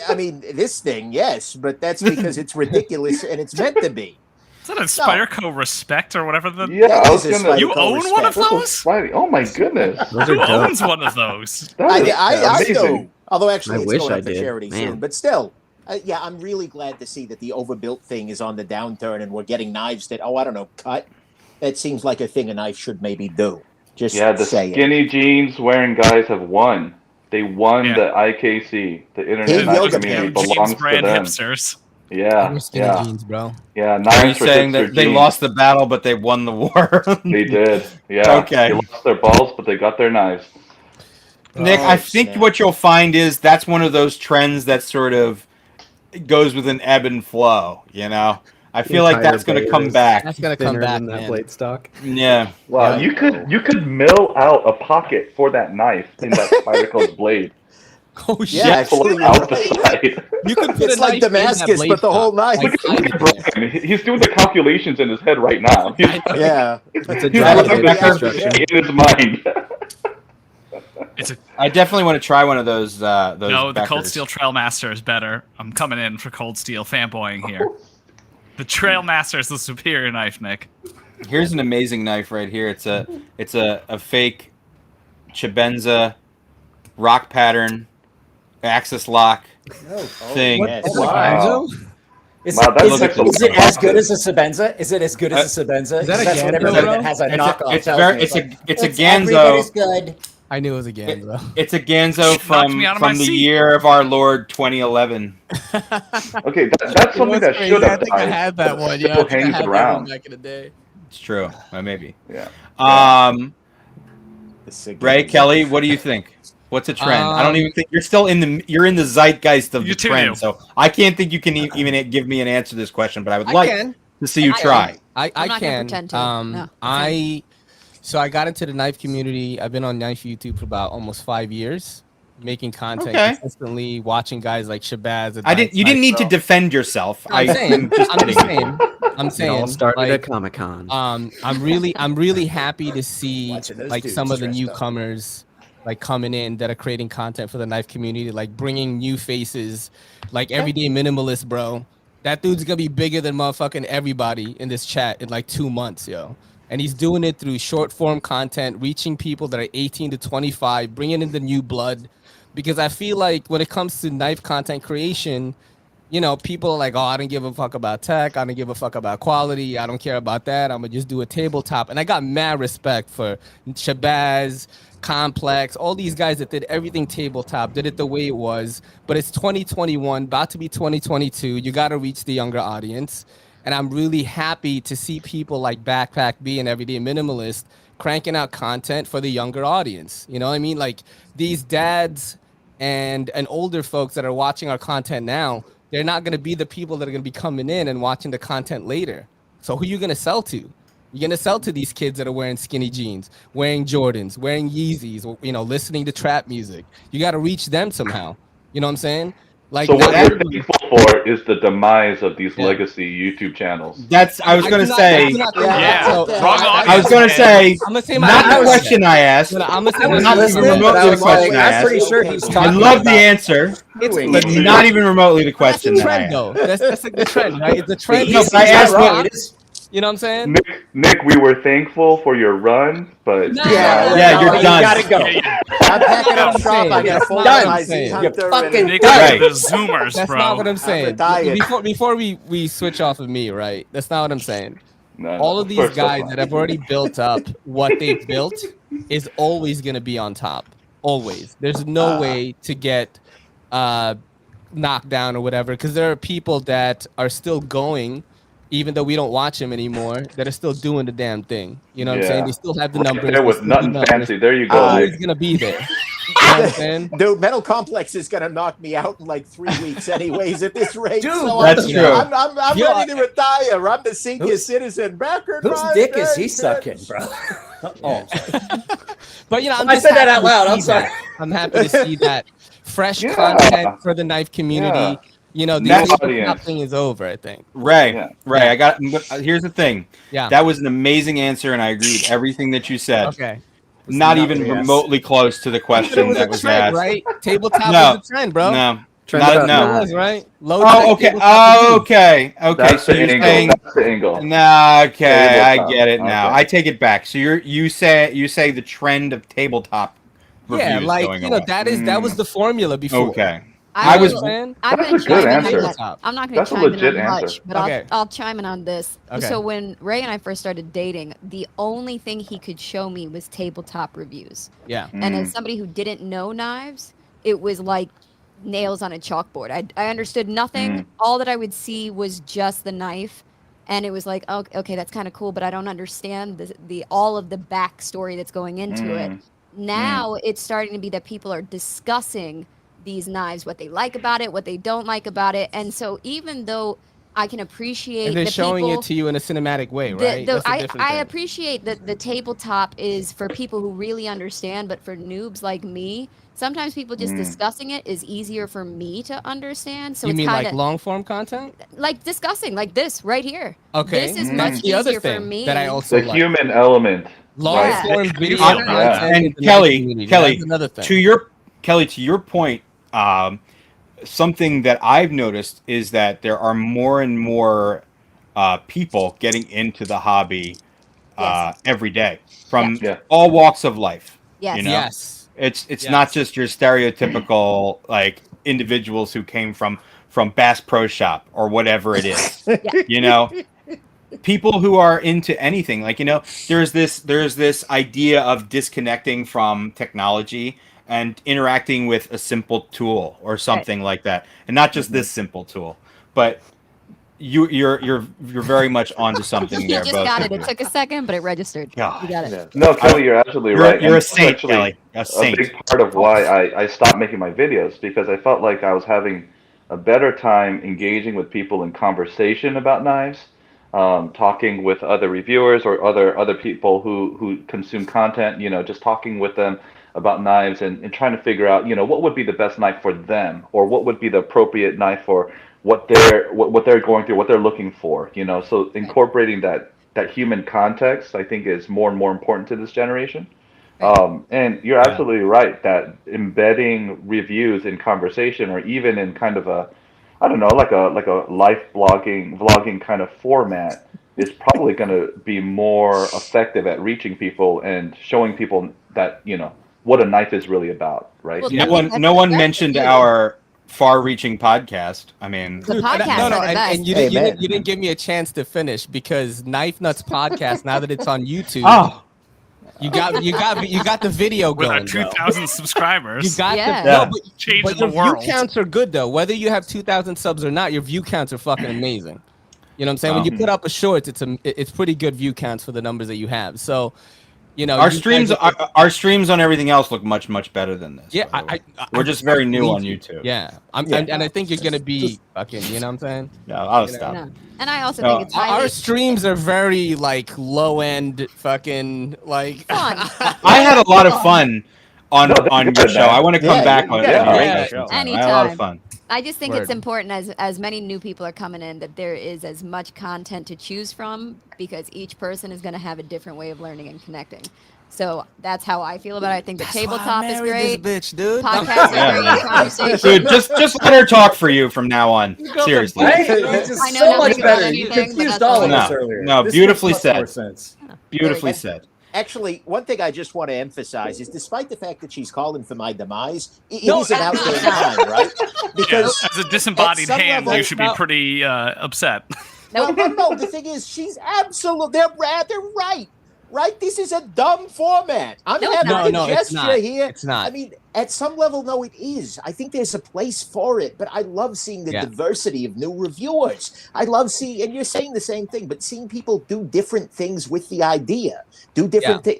I mean, this thing, yes, but that's because it's ridiculous and it's meant to be. Is that a Spyderco Respect or whatever? Yeah, I was gonna. You own one of those? Oh my goodness! Who owns one of those? I do. Although actually, I it's wish going I up for did. charity Man. soon. But still, yeah, I'm really glad to see that the overbuilt thing is on the downturn and we're getting knives that, I don't know, cut. That seems like a thing a knife should maybe do. Just the say skinny jeans wearing guys have won. They won the IKC. The internet knife community belongs to them. Hipsters. Yeah, skinny jeans, bro. Yeah, Are you knives for saying hipster that they jeans. lost the battle, but they won the war? They did. Yeah. Okay. They lost their balls, but they got their knives. Nick, I think what you'll find is that's one of those trends that sort of goes with an ebb and flow, I feel like that's going to come back. That's going to come back, That man. blade stock. Yeah. Wow, you could mill out a pocket for that knife in that Spyderco's blade. Oh shit! Yeah, actually, out the side. You could put it's a like knife in that Damascus, blade but the whole stock. knife. Look at Brian. He's doing the calculations in his head right now. Yeah. That's a He's drag looking blade at the construction. in his mind. I definitely want to try one of those. No, the Cold Beckers. Steel Trailmaster is better. I'm coming in for Cold Steel fanboying here. The Trailmaster is the superior knife, Nick. Here's an amazing knife right here. It's a fake Chibenza rock pattern axis lock thing. Wow. Is Wow, that looks it as good as a Sabenza? Is it as good as a Sabenza? Is that a That's what Ganzo, everybody bro? that has a knockoff It's tells very me. it's a It's Ganzo. every bit as good. I knew it was a Ganzo. It's a Ganzo Knocked me out of my from the seat. year of our Lord 2011. Okay, that's something that should I have think I died. had that one. Still Yeah, I think I hangs had that one around. back in the day. It's true. Maybe. Yeah. Ray, Kelly, what do you think? What's a trend? I don't even think you're in the zeitgeist of the trend. So I can't think you can even give me an answer to this question, but I would like to see you try. I I'm not gonna can. pretend to. No, So I got into the knife community. I've been on knife YouTube for about almost 5 years, making content Okay. consistently, watching guys like Shabazz. You didn't need to defend yourself. I'm saying. It all started at Comic-Con. I'm really happy to see like dudes some of the dressed up. newcomers like coming in that are creating content for the knife community, like bringing new faces, like Everyday Minimalist, bro. That dude's gonna be bigger than motherfucking everybody in this chat in like 2 months, yo. And he's doing it through short form content, reaching people that are 18 to 25, bringing in the new blood. Because I feel like when it comes to knife content creation, people are like, oh, I don't give a fuck about tech. I don't give a fuck about quality. I don't care about that. I'm going to just do a tabletop. And I got mad respect for Shabazz, Complex, all these guys that did everything tabletop, did it the way it was. But it's 2021, about to be 2022. You got to reach the younger audience. And I'm really happy to see people like Backpack B and Everyday Minimalist cranking out content for the younger audience. You know what I mean? Like these dads and older folks that are watching our content now, they're not going to be the people that are going to be coming in and watching the content later. So who are you going to sell to? You're going to sell to these kids that are wearing skinny jeans, wearing Jordans, wearing Yeezys, listening to trap music. You got to reach them somehow. You know what I'm saying? Like So what you're thankful for is the demise of these legacy YouTube channels. I was going to say. I was going to say. I'm gonna say Not the question I asked. I'm gonna say Not even remotely the question I asked. I'm pretty sure he's I talking love the about answer, doing but it. not even remotely the question That's a that I trend, asked. though. That's like the trend, right? It's a trend. No, but I asked what. You know what I'm saying? Nick, we were thankful for your run, but Yeah, you're you done. gotta go. I'm packing up shop. I got full Done. my Saying. hunter. fucking Nick, Right. the Zoomers, That's bro. not what I'm saying. retired. Before we switch off of me, right? That's not what I'm saying. No, All of these course guys that's that not. have already built up what they've built is always going to be on top. Always. There's no way to get knocked down or whatever, because there are people that are still going, even though we don't watch them anymore, that are still doing the damn thing. You know what I'm saying? They still have the numbers. There with they still do nothing numbers. fancy. There you They're go, always Nick. going to be there. The metal complex is going to knock me out in like 3 weeks, anyways. At this rate, Dude, so that's true. I'm ready to retire. I'm the senior citizen. Record. Whose dick is he sucking, bro? Oh, but I'm I just said that happy out to loud. see I'm sorry. that. I'm happy to see that fresh Yeah. content for the knife community. Yeah. The Next tabletop audience. thing is over, I think. Ray, Yeah. Ray, I got. Here's the thing. Yeah. That was an amazing answer, and I agree with everything that you said. Okay. Not even yes. remotely close to the But it question was that a was trend, asked. right? Tabletop No. was a trend, bro. No, Trend not about no. It knives. was, right? Low Oh, tech okay. tabletop reviews. Okay. That's So the you're angle. saying, That's the angle. nah, okay, I Tabletop. get it now. Okay. I take it back. So you say the trend of tabletop reviews Yeah, like going away. that was the formula before. Okay. I was. will- saying? I'm That's gonna a good chime in on answer. that. I'm not going That's to a chime in legit on much, answer. but Okay. I'll chime in on this. Okay. So when Ray and I first started dating, the only thing he could show me was tabletop reviews. Yeah. And as somebody who didn't know knives, it was like nails on a chalkboard. I understood nothing. All that I would see was just the knife. And it was like, oh, okay, that's kind of cool, but I don't understand the all of the backstory that's going into it. Now it's starting to be that people are discussing these knives, what they like about it, what they don't like about it. And so even though I can appreciate And they're the showing people, it to you in a cinematic way, right? That's a different I thing. appreciate that the tabletop is for people who really understand, but for noobs like me, sometimes people just discussing it is easier for me to understand. So You it's mean kind like of long form content? like discussing like this right here. Okay. This is That's much the other easier for thing me. that I also The like. human element. Long right? form video Yeah. content And in the knife Kelly, community. Kelly, That's another thing. to your point, something that I've noticed is that there are more and more people getting into the hobby every day from Yeah. all walks of life. Yes. You know? Yes. It's not just your stereotypical like individuals who came from Bass Pro Shop or whatever it is. You know, people who are into anything, like, you know, there's this idea of disconnecting from technology and interacting with a simple tool or something like that, and not just this simple tool, but you're very much onto something You there. just both got of it. It you. took a second, but it registered. God. You got it. No, Kelly, you're absolutely You're- right. you're And a saint, actually Kelly. A saint. big part of why I stopped making my videos, because I felt like I was having a better time engaging with people in conversation about knives, talking with other reviewers or other people who consume content, you know, just talking with them about knives and trying to figure out, you know, what would be the best knife for them, or what would be the appropriate knife for what they're going through, what they're looking for, you know. So incorporating that human context, I think, is more and more important to this generation. And you're absolutely right that embedding reviews in conversation, or even in kind of a, I don't know, like a life vlogging kind of format, is probably going to be more effective at reaching people and showing people that, you know, what a knife is really about, right? Well, No one mentioned our far-reaching podcast. I mean, The podcast no, are the best. and you didn't give me a chance to finish, because Knife Nuts podcast, now that it's on YouTube, you got the video With going. our 2,000 subscribers. You got Yeah. no, but Changing your the world. view counts are good though. Whether you have 2,000 subs or not, your view counts are fucking amazing. You know what I'm saying? When you put up a shorts, it's pretty good view counts for the numbers that you have. So, you know, our streams on everything else look much better than this. Yeah, we're just very new believe on you. YouTube. Yeah, and I think you're gonna be fucking. You know what I'm saying? No, I'll You know? stop. No. And I also No. think it's highly Our streams are very like low end, fucking like. fun. I had a lot of fun on No, they're your good, show. man. I want to come back on yeah, on yeah. it sometime. I had a lot Anytime. of fun. I just think it's Word. important as many new people are coming in that there is as much content to choose from, because each person is going to have a different way of learning and connecting. So that's how I feel about it. I think the tabletop is great. Bitch, dude. Podcasts are great. Conversation. Dude, just let her talk for you from now on. Seriously. Right? It's just I know so nothing much about better. You anything, but confused that's all of all. us No, earlier. no, This beautifully makes much more said. sense. Beautifully said. Actually, one thing I just want to emphasize is, despite the fact that she's calling for my demise, it No, is an outgoing time, right? Because As a disembodied at some hand, level- you should be pretty upset. no, the thing is, she's absolutely, they're right. right? This is a dumb format. I'm No, it's having not. a No, it's gesture not. here. It's not. I mean, at some level, no, it is. I think there's a place for it, but I love seeing the Yeah. diversity of new reviewers. I love seeing, and you're saying the same thing, but seeing people do different things with the idea, do different things.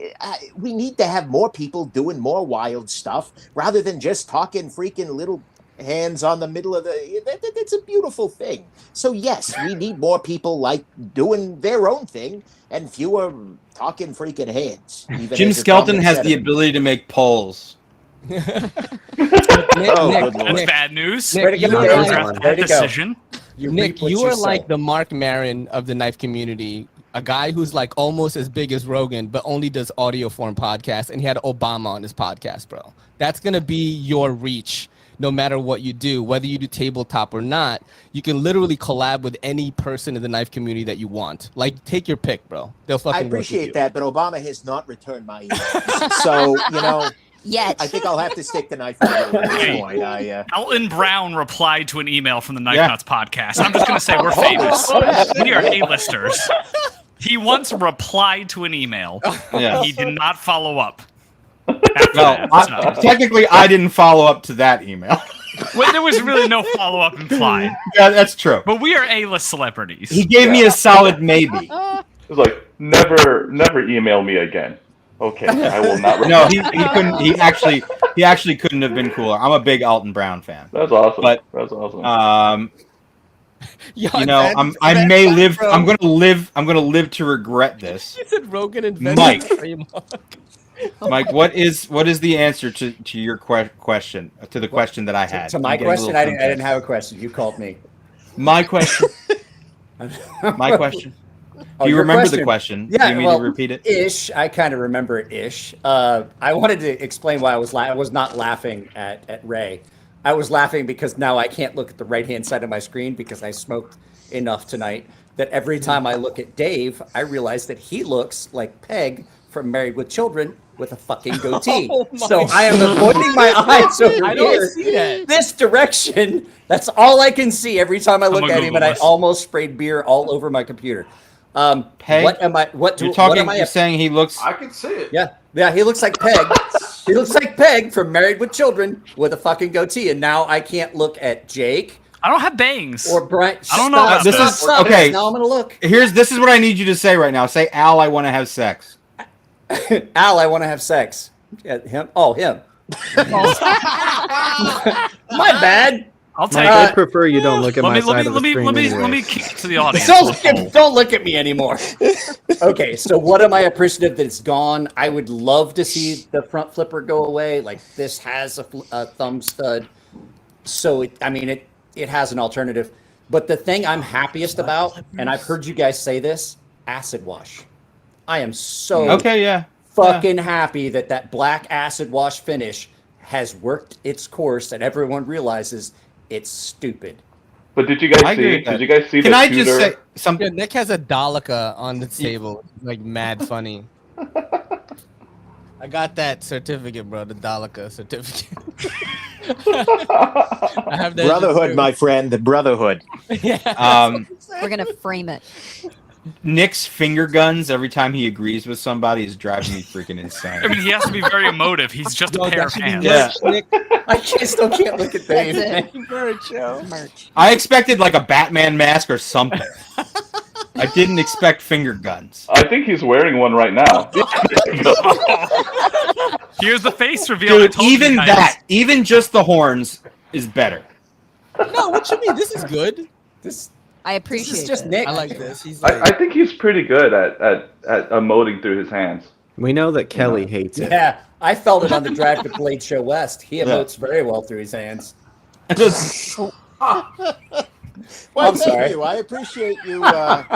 We need to have more people doing more wild stuff rather than just talking freaking little hands on the middle of it's a beautiful thing. So yes, we need more people like doing their own thing and fewer talking freaking hands. even Jim as a Skelton common has the sentiment. ability to make polls. Nick, good That's lord. bad news. Nick, you you go, are Dave. Regret like, that Way to go. decision. Nick, reap what you you are sow. like the Mark Maron of the knife community, a guy who's like almost as big as Rogan, but only does audio form podcasts, and he had Obama on his podcast, bro. That's gonna be your reach. No matter what you do, whether you do tabletop or not, you can literally collab with any person in the knife community that you want. Like, take your pick, bro. They'll fucking I work with appreciate you. that, but Obama has not returned my emails. So, Yet. I think I'll have to stick the knife in at this Hey. point. Elton Brown replied to an email from the Knife Yeah. Nuts podcast. I'm just going to say we're famous. We are A-listers. He once replied to an email. Yeah. He did not follow up. No, technically, I didn't follow up to that email. Well, there was really no follow-up implied. Yeah, that's true. But we are A-list celebrities. He gave me a solid maybe. It's like never email me again. Okay, I will not. No, he couldn't. He actually couldn't have been cooler. I'm a big Elton Brown fan. That's awesome. But That's awesome. Yo, I may live. I'm gonna live to regret this. You said Rogan invented Mike. the trademark. Mike, what is the answer to your question, to the question that I had? To my I'm getting a question, little I didn't confused. have a question. You called me. My question. My question. Oh, Do you your remember the question? Yeah, Do you need well, to repeat it? Ish. I kind of remember it ish. I wanted to explain why I was not laughing at Ray. I was laughing because now I can't look at the right-hand side of my screen because I smoked enough tonight that every time I look at Dave, I realize that he looks like Peg from Married with Children with a fucking goatee. Oh my So I am avoiding my eyes over I don't here, see that. this direction. That's all I can see every time I look gonna at him, Google and I this. almost sprayed beer all over my computer. Peg? What am I? You're saying he looks. I can see it. Yeah, he looks like Peg. He looks like Peg from Married with Children with a fucking goatee. And now I can't look at Jake I don't have bangs. or Brian. I don't know about This that. is okay. Now I'm gonna look. This is what I need you to say right now. Say, Al, I want to have sex. Al, I want to have sex. Yeah, him. Oh, him. My bad. I'll Mike, take I it. prefer you don't look at my side of the screen Let anyway. me kick to the audience. Don't look at me anymore. Okay, so what am I appreciative that it's gone? I would love to see the front flipper go away. Like this has a thumb stud, so it has an alternative. But the thing I'm happiest about, and I've heard you guys say this, acid wash. I am so fucking happy that black acid wash finish has worked its course, and everyone realizes it's stupid. But did you guys see? Did you guys see? Can the I tutor? just say something? Yeah, Nick has a Daleka on the table. Like mad funny. I got that certificate, bro. The Daleka certificate. I have that. Brotherhood, my friend, the brotherhood. We're gonna frame it. Nick's finger guns every time he agrees with somebody is driving me freaking insane. I mean, he has to be very emotive. He's just a pair of hands. Yeah. I still can't look at Dave. I expected like a Batman mask or something. I didn't expect finger guns. I think he's wearing one right now. Here's the face reveal. I Dude, told you even guys. that, even just the horns is better. No, what you mean? This is good. I appreciate This is just it. Nick. I like this. He's like, I think he's pretty good at emoting through his hands. We know that Kelly hates it. Yeah, I felt it on the drive to Blade Show West. He emotes very well through his hands. Well, I'm thank sorry. you. I appreciate you. Well,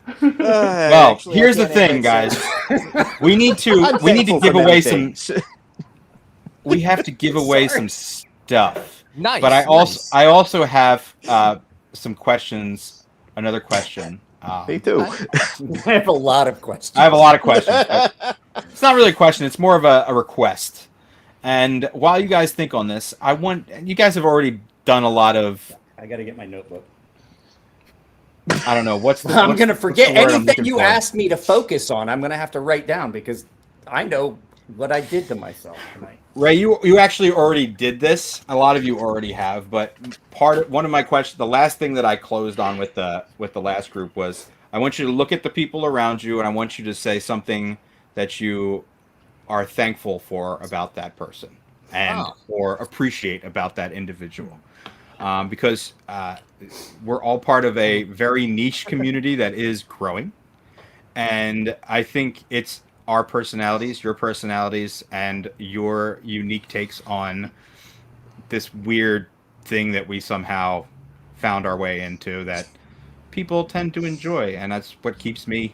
Actually, I here's the can't thing, answer. guys. We need to I'm give thankful for away many some. things. We have to give away some stuff. nice. But I nice. also have some questions. Another question. Me too. I have a lot of questions. I have a lot of questions. It's not really a question. It's more of a request. And while you guys think on this, you guys have already done a lot of. I got to get my notebook. I don't know what's the. I'm what's gonna the- forget what's the word I'm anything looking you for? asked me to focus on. I'm gonna have to write down because I know what I did to myself tonight. Ray, you actually already did this. A lot of you already have, but one of my questions, the last thing that I closed on with the last group was, I want you to look at the people around you, and I want you to say something that you are thankful for about that person and or appreciate about that individual, because we're all part of a very niche community that is growing, and I think it's our personalities, your personalities, and your unique takes on this weird thing that we somehow found our way into that people tend to enjoy, and that's what keeps me,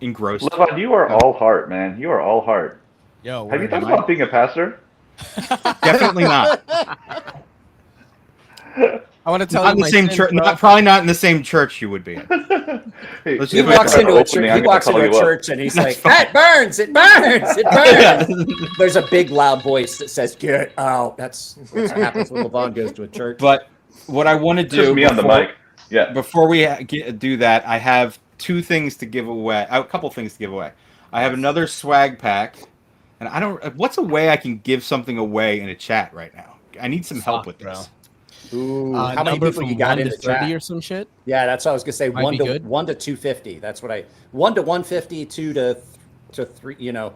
engrossed. Levon, you are all heart, man. You are all heart. Yo, Have you word. thought about being a pastor? Definitely not. I want to tell Not you in the my same sin, church. bro. Probably not in the same church you would be in. Let's He just put walks that into a out. church. He I'm walks gonna into a call you up. church and he's That's like, "It burns! It burns! It burns!" There's a big loud voice that says, "Get out!" That's what happens when LeVon goes to a church. But what I want to Just do me on the mic. Yeah. before we do that, I have two things to give away. A couple things to give away. I have another swag pack, and I don't. What's a way I can give something away in a chat right now? I need some help with this. Ooh, how many Number people from you got 1 in to the 30 chat? or some shit? Yeah, that's what I was gonna say. Might be good. 1 to 250. That's what 1 to 150, 2 to 3. I mean, how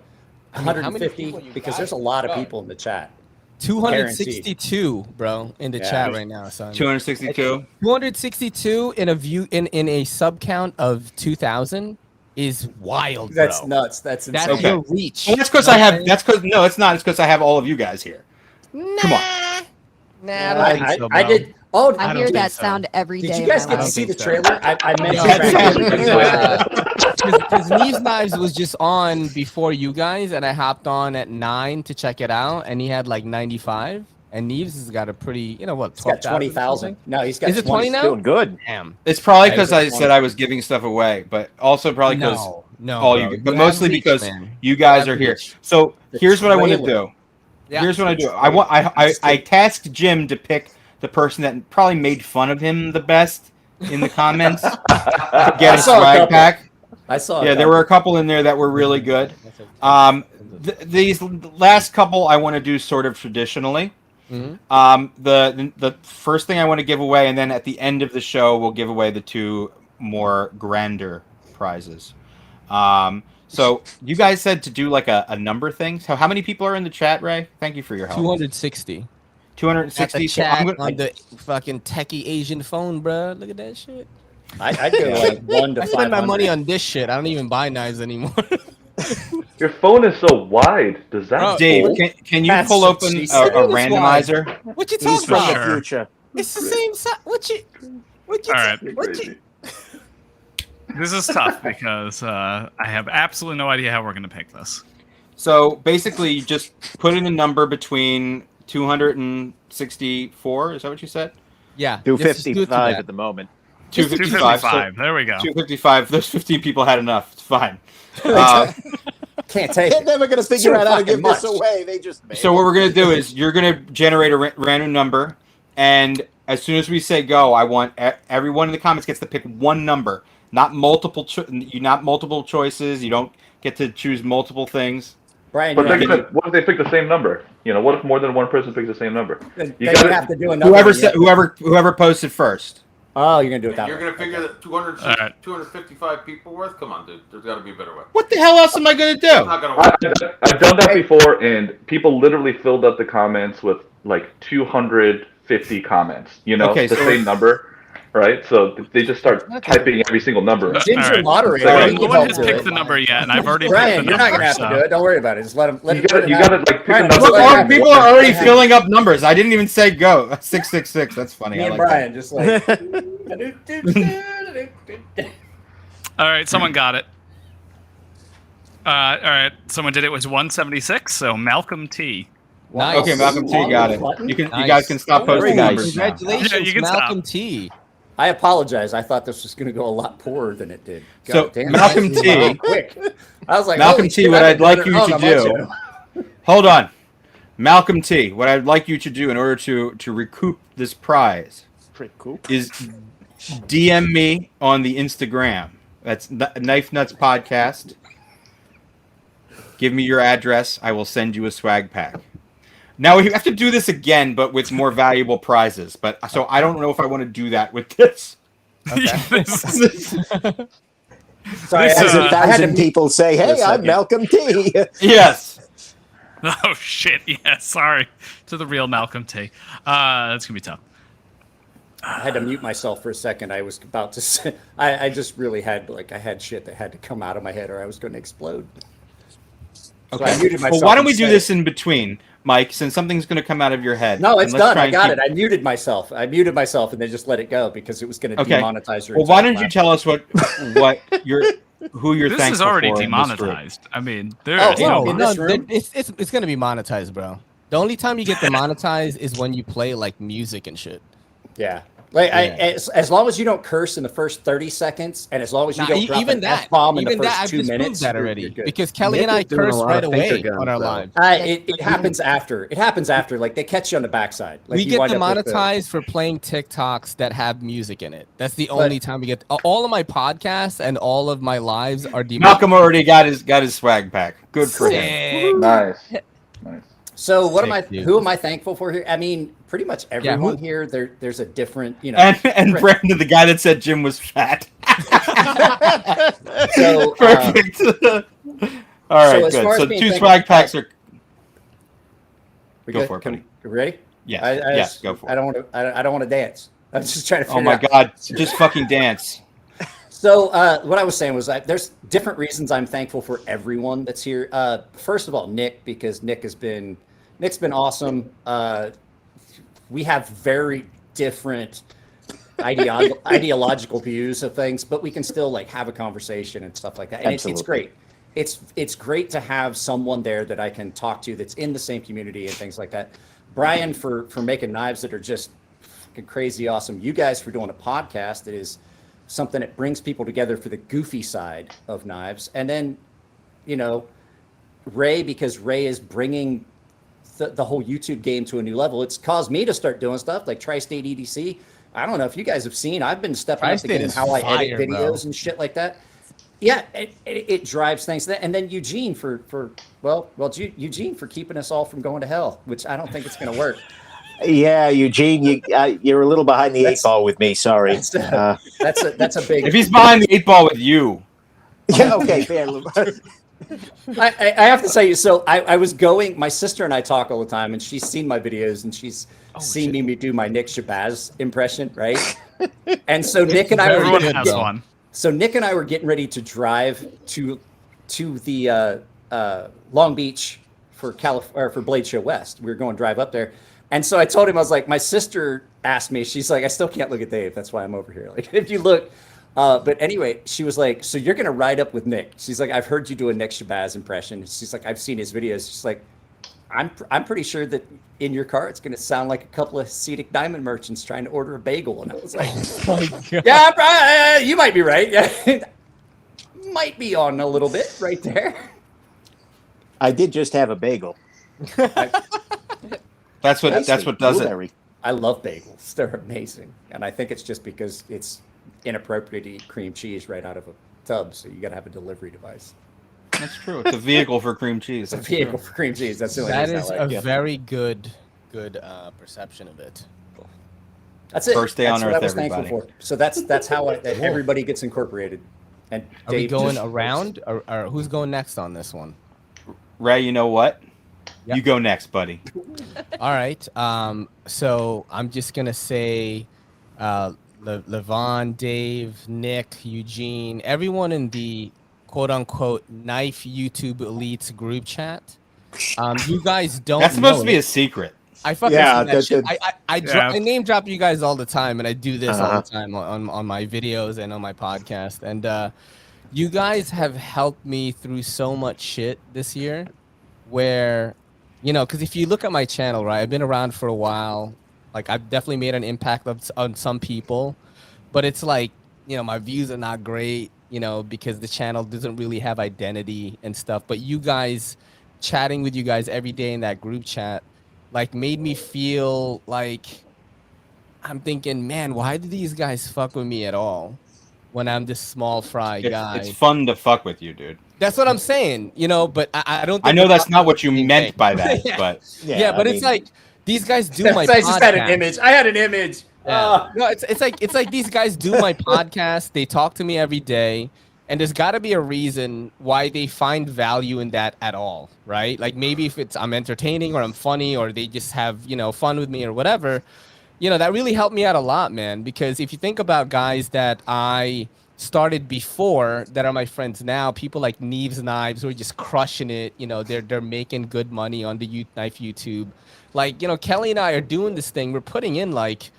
many 150 people you because got? there's a lot of Bro. people in the chat. 262, bro, in the Yeah. chat right now, son. 262. 262 in a view in a sub count of 2,000 is wild, bro. That's nuts. That's insane. That's Okay. your reach. Well, that's because You I know have. what I'm That's because no, it's not. It's because I have all of you guys here. Come on. Nah, I don't think so, I bro. did. Oh, I don't hear think that so. sound every day. did you of guys my get to life. see the so. trailer? I meant No, to. because Neve's Knives was just on before you guys, and I hopped on at 9 to check it out, and he had like 95. And Neves has got a pretty, what, He's got 12,000 or 20,000. something? No, he's got Is it 20 now? Doing good. Damn. It's probably Yeah, because he's at I 20. said I was giving stuff away, but also probably because No, all bro. you, but You mostly have reach, because man. you guys have are here. reach. So The here's what I want to trailer. do. Yeah. Here's what I do. I tasked Jim to pick the person that probably made fun of him the best in the comments to get I a saw a swag couple. pack. I saw. Yeah, there were a couple in there that were really good. These last couple I want to do sort of traditionally. The first thing I want to give away, and then at the end of the show, we'll give away the two more grander prizes. So you guys said to do like a number thing. So how many people are in the chat, Ray? Thank you for your help. 260. 260. At the So chat I'm gonna, on the fucking techie Asian phone, bro. Look at that shit. I do like 1 to I 500. spend my money on this shit. I don't even buy knives anymore. Your phone is so wide. Does that Bro, Dave, fold? can you That's pull what open she a said. randomizer? What you He's talking from about? the future. It's the same size. What you All right. what you This is tough because I have absolutely no idea how we're going to pick this. So basically, you just put in a number between 264. Is that what you said? Yeah. let's just do it to 255 that. at the moment. 255. 255. There we go. 255. Those 15 people had enough. It's fine. Can't take They're it. never gonna figure So out how to fucking give this much. away. They just made So what we're gonna do is you're gonna generate a random number, and as soon as we say go, I want everyone in the comments gets to pick one number, not multiple. Not multiple choices. You don't get to choose multiple things. Brian, But you they're know, gonna, what if they pick the same number? What if more than one person picks the same number? then You you gotta- have to do another. Whoever posted first. Oh, you're gonna do it that You're way. gonna figure that 200, All right. 255 people worth? Come on, dude. There's got to be a better way. What the hell else am I gonna It's do? not gonna work. I've done that before, and people literally filled up the comments with like 250 comments. Okay, the so- same number, right? So they just start typing every single number. Jim's All your right. moderator. All right. He No can one help has do picked it. the number yet, and I've already Brian, picked the you're number. not gonna have to do it. Don't worry about it. Just let him. You gotta like pick a Brian, number. just let him have it. People are already filling up numbers. I didn't even say go. 666. That's funny. Me I and like Brian just like. All right, someone got it. All right, someone did it. It was 176. So Malcolm T. that. Nice. Okay, Malcolm T got it. You guys can stop posting Very numbers now. Congratulations, Yeah, you can Malcolm stop. T. I apologize. I thought this was going to go a lot poorer than it did. So, God damn, Malcolm that T. went quick. I was like, Malcolm holy T, shit, what I've I'd been like doing you it to wrong. do. I'm Hold on. Malcolm T, what I'd like you to do in order to recoup this prize Pretty cool. is DM me on the Instagram. That's Knife Nuts Podcast. Give me your address. I will send you a swag pack. Now we have to do this again, but with more valuable prizes. But so I don't know if I want to do that with this. Okay. Sorry, This, as uh, a thousand people say, "Hey, I'm Malcolm T." Yes. Oh shit! Yeah, sorry to the real Malcolm T. That's gonna be tough. I had to mute myself for a second. I was about to say, I just really had I had shit that had to come out of my head or I was going to explode. So I muted myself. Well, why don't we do instead. this in between, Mike? Since something's going to come out of your head. No, it's and let's done. try I and got keep- it. I muted myself. and then just let it go because it was going to Okay. demonetize your. Well, why entire don't you platform. tell us who you're This thankful is already for in this group? demonetized. I mean, there Oh, is no, no. in this room? It's gonna be monetized, bro. The only time you get demonetized is when you play like music and shit. Yeah. Like as long as you don't curse in the first 30 seconds, and as long as you don't drop an F-bomb in the first I've 2 just proved minutes, that you're already. good. Because Kelly Nick and I is doing a cursed lot right of finger away guns, on our though. lives. It happens after. It happens after. Like they catch you on the backside. Like We you get wind up with the- demonetized for playing TikToks that have music in it. That's the only time we get. All of my podcasts and all of my lives are demonetized. Malcolm already got his swag pack. Good for him. Nice. So what am I? Sick, dude. Who am I thankful for here? I mean, pretty much everyone who- here. There's a different, And Brandon, the guy that said Jim was fat. So Perfect. All right, as far good. as So being 2 thankful- swag packs are. We Go good? for it, buddy. You ready? Yeah. I Yes, go for it. I don't want to. I don't want to dance. I'm just trying to figure Oh my out. God! Just fucking dance. So what I was saying was that there's different reasons I'm thankful for everyone that's here. First of all, Nick, because Nick's been awesome. We have very different ideological views of things, but we can still like have a conversation and stuff like that. And it's great. It's great to have someone there that I can talk to that's in the same community and things like that. Brian for making knives that are just fucking crazy awesome. You guys for doing a podcast that is something that brings people together for the goofy side of knives. And then, Ray, because Ray is bringing the whole YouTube game to a new level. It's caused me to start doing stuff like Tri-State EDC. I don't know if you guys have seen, I've been stepping up the Tri-State game, is how I edit fire, videos bro. and shit like that. Yeah, it drives things. And then Eugene Eugene for keeping us all from going to hell, which I don't think it's going to work. Yeah, Eugene, you're a little behind the eight ball with me. Sorry. That's a big. If he's behind the 8 ball with you. Yeah, okay, fair. I have to say, so I was going. My sister and I talk all the time, and she's seen my videos, and she's seen me do my Nick Shabazz impression, right? And so Nick and I were Everyone has one. So Nick and I were getting ready to drive to the Long Beach for Blade Show West. We were going to drive up there, and so I told him, I was like, my sister asked me, she's like, I still can't look at Dave. That's why I'm over here. Like, if you look. But anyway, she was like, so you're going to ride up with Nick. She's like, I've heard you do a Nick Shabazz impression. She's like, I've seen his videos. She's like, I'm pretty sure that in your car, it's going to sound like a couple of Cedic Diamond merchants trying to order a bagel. And I was like, yeah, you might be right. Yeah. Might be on a little bit right there. I did just have a bagel. That's what does it. I love bagels. They're amazing. And I think it's just because it's inappropriate to eat cream cheese right out of a tub. So you got to have a delivery device. That's true. It's a vehicle for cream cheese. It's a vehicle for cream cheese. That's the only That reason is I like a it. very good perception of it. That's it. First day that's on what Earth, I was thankful everybody. for. So that's how everybody gets incorporated. And Are we Dave going just- around, or who's going next on this one? Ray, you know what? Yep. You go next, buddy. All right. So I'm just gonna say, Levon, Dave, Nick, Eugene, everyone in the quote-unquote knife YouTube elites group chat. You guys don't. That's supposed know to be it. a secret. I fucking Yeah, see that shit. Yeah. I name drop you guys all the time, and I do this all the time on my videos and on my podcast. And you guys have helped me through so much shit this year, where, because if you look at my channel, right, I've been around for a while. Like, I've definitely made an impact on some people, but it's like, my views are not great, because the channel doesn't really have identity and stuff. But you guys, chatting with you guys every day in that group chat, like, made me feel like, I'm thinking, man, why do these guys fuck with me at all when I'm this small fry guy? It's fun to fuck with you, dude. That's what I'm saying, but I don't think I know we're that's talking not about what you the same meant thing. by that, Yeah. but Yeah, but it's like these guys do my I podcast. just had an image. I had an image. Yeah. No, it's like these guys do my podcast. They talk to me every day, and there's got to be a reason why they find value in that at all, right? Like maybe if it's I'm entertaining or I'm funny or they just have fun with me or whatever. That really helped me out a lot, man. Because if you think about guys that I started before that are my friends now, people like Neves Knives who are just crushing it. They're making good money on the knife YouTube. Like Kelly and I are doing this thing. We're putting in like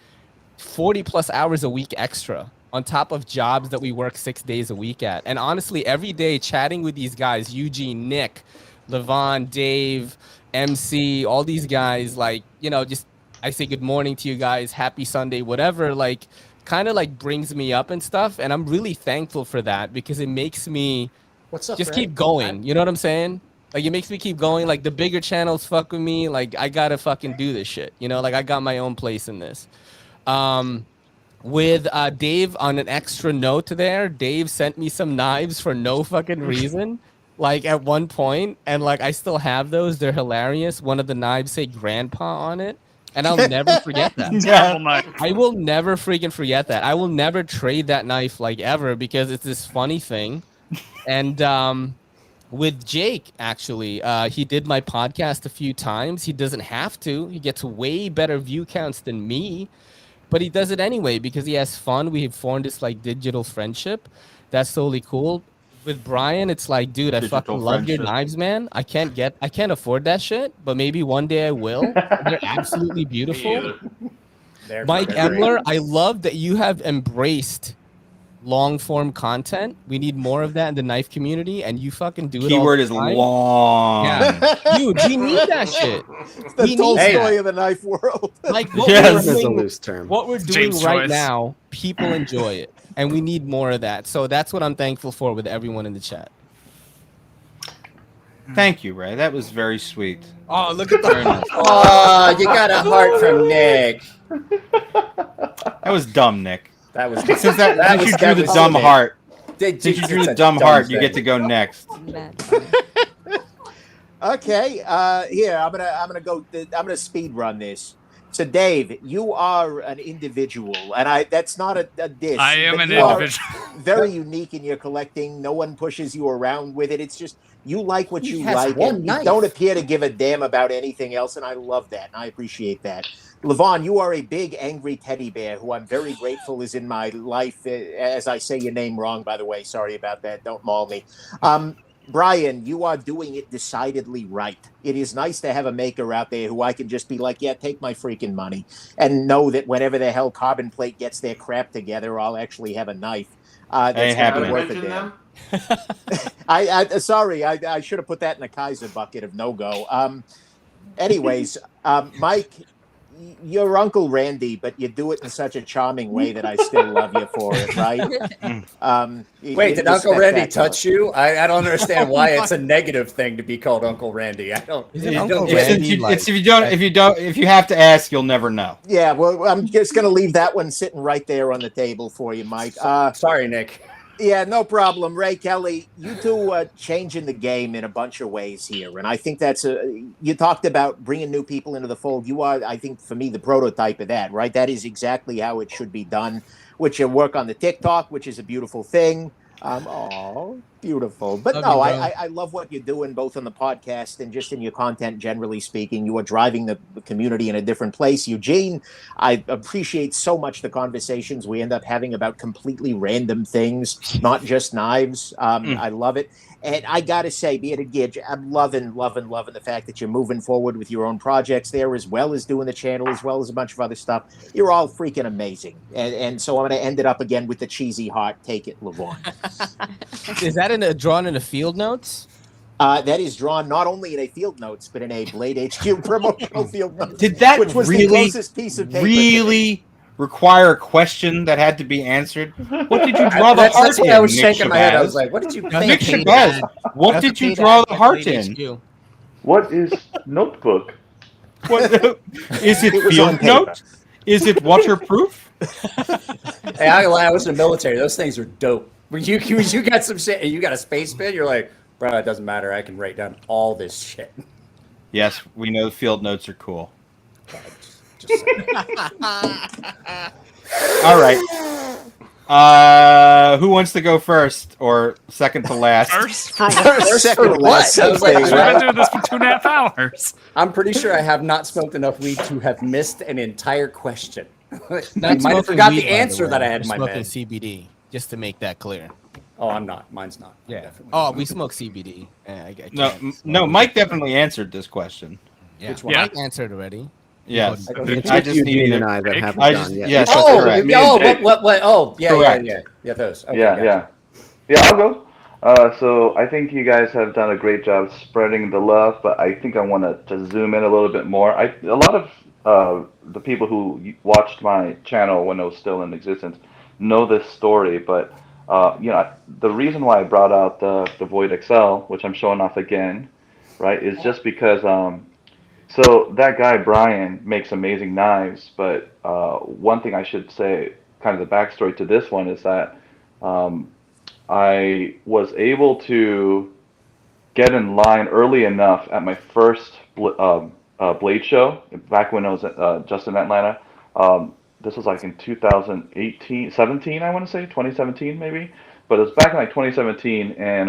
40 plus hours a week extra on top of jobs that we work 6 days a week at. And honestly, every day chatting with these guys, Eugene, Nick, Levon, Dave, MC, all these guys, like, just I say good morning to you guys, happy Sunday, whatever, like kind of like brings me up and stuff. And I'm really thankful for that because it makes me What's up, just Fred? keep going. You know what I'm saying? Like it makes me keep going. Like the bigger channels fuck with me. Like I gotta fucking do this shit. Like I got my own place in this. With Dave on an extra note there, Dave sent me some knives for no fucking reason. Like at one point, and like I still have those. They're hilarious. One of the knives say grandpa on it. And I'll never forget that. I will never freaking forget that. I will never trade that knife like ever because it's this funny thing. And with Jake, actually, he did my podcast a few times. He doesn't have to. He gets way better view counts than me, but he does it anyway because he has fun. We have formed this like digital friendship. That's totally cool. With Brian, it's like, dude, I fucking love your knives, man. I can't afford that shit, but maybe one day I will. They're absolutely beautiful. Mike Emler, I love that you have embraced long form content. We need more of that in the knife community, and you fucking do it. Keyword is long. Yeah, dude, we need that shit. It's the Tolstoy of the knife world. Like Yes. That's a loose term. What we're doing right now, people enjoy it, and we need more of that. So that's what I'm thankful for with everyone in the chat. Thank you, Ray. That was very sweet. Oh, look at that. Oh, you got a heart from Nick. That was dumb, Nick. That was since you drew the dumb heart. Since you drew the dumb heart, you get to go next. Okay, here I'm gonna speed run this. So, Dave, you are an individual, and that's not a diss. I am but an you are individual. very unique in your collecting. No one pushes you around with it. It's just you like what He you has like, one and knife. you don't appear to give a damn about anything else, and I love that, and I appreciate that. Levon, you are a big, angry teddy bear who I'm very grateful is in my life. As I say your name wrong, by the way. Sorry about that. Don't maul me. Brian, you are doing it decidedly right. It is nice to have a maker out there who I can just be like, yeah, take my freaking money, and know that whenever the hell Carbon Plate gets their crap together, I'll actually have a knife. That's going to be worth a damn. Sorry, I should have put that in the Kaiser bucket of no-go. Anyways, Mike, you're Uncle Randy, but you do it in such a charming way that I still love you for it, right? Wait, did Uncle Randy touch you? I don't understand why it's a negative thing to be called Uncle Randy. I don't. If you have to ask, you'll never know. Yeah, well, I'm just going to leave that one sitting right there on the table for you, Mike. Sorry, Nick. Yeah, no problem. Ray Kelly, you two are changing the game in a bunch of ways here. And I think that's you talked about bringing new people into the fold. You are, I think, for me, the prototype of that, right? That is exactly how it should be done, which you work on the TikTok, which is a beautiful thing. Beautiful. But Love you, I love what you're doing, both on the podcast and just in your content, generally speaking. You are driving the community in a different place. Eugene, I appreciate so much the conversations we end up having about completely random things, not just knives. I love it. And I got to say, be it a Gidge, I'm loving the fact that you're moving forward with your own projects there, as well as doing the channel, as well as a bunch of other stuff. You're all freaking amazing. And so I'm going to end it up again with the cheesy heart. Take it, Levon. Is that drawn in the field notes? That is drawn not only in a field notes, but in a Blade HQ promotional field notes. Did that which was really, the closest piece of paper really require a question that had to be answered? What did you draw the heart That's in? what I was Nick shaking my head. I Shabazz? was like, what did you Nick think? Shabazz, what did you draw the heart in? What is notebook? What, is it It was on field paper. note? Is it waterproof? Hey, I was in the military. Those things are dope. When you got some shit and you got a space pen, you're like, bro, it doesn't matter. I can write down all this shit. Yes, we know field notes are cool. All right. Who wants to go first or second to last? First for First second for to what? last. I was like, We've been doing this for 2.5 hours. I'm pretty sure I have not smoked enough weed to have missed an entire question. I Not might have smoking forgot weed, the by answer way. that I had in We're my smoking head. CBD, just to make that clear. Oh, I'm not. Mine's not. Yeah. Definitely. Oh, we smoke CBD. I No, can't smoke no. weed. Mike definitely answered this question. Yeah. Which one? Mike answered already. Yes. It's I just just Eugene needed and it. I that haven't I done just, yet. yes, that's Oh, correct. what? Oh, yeah, Correct. yeah, those. Okay, Yeah, gotcha. yeah, I'll go. So I think you guys have done a great job spreading the love, but I think I want to zoom in a little bit more. A lot of the people who watched my channel when it was still in existence know this story, but the reason why I brought out the Void XL, which I'm showing off again, right, is just because so that guy Brian makes amazing knives, but one thing I should say, kind of the backstory to this one is that I was able to get in line early enough at my first Blade show back when I was just in Atlanta. This was like in 2018, 17, I want to say, 2017 maybe. But it was back in like 2017, and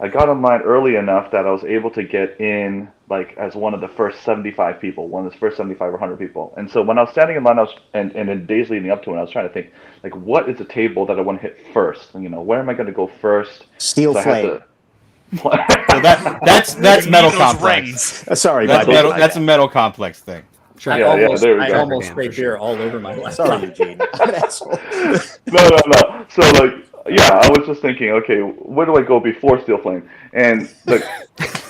I got in line early enough that I was able to get in like as one of the first 75 people, one of the first 75 or 100 people. And so when I was standing in line, and in days leading up to it, I was trying to think, like, what is the table that I want to hit first? And, where am I going to go first? Steel So I had flame. So that's Metal Those Complex. rings. Sorry, That's a Metal Complex thing. I Yeah, almost, there we I go. almost sprayed beer all over my left Sorry, eye. Eugene. No. So like, yeah, I was just thinking, okay, where do I go before Steel Flame? And like,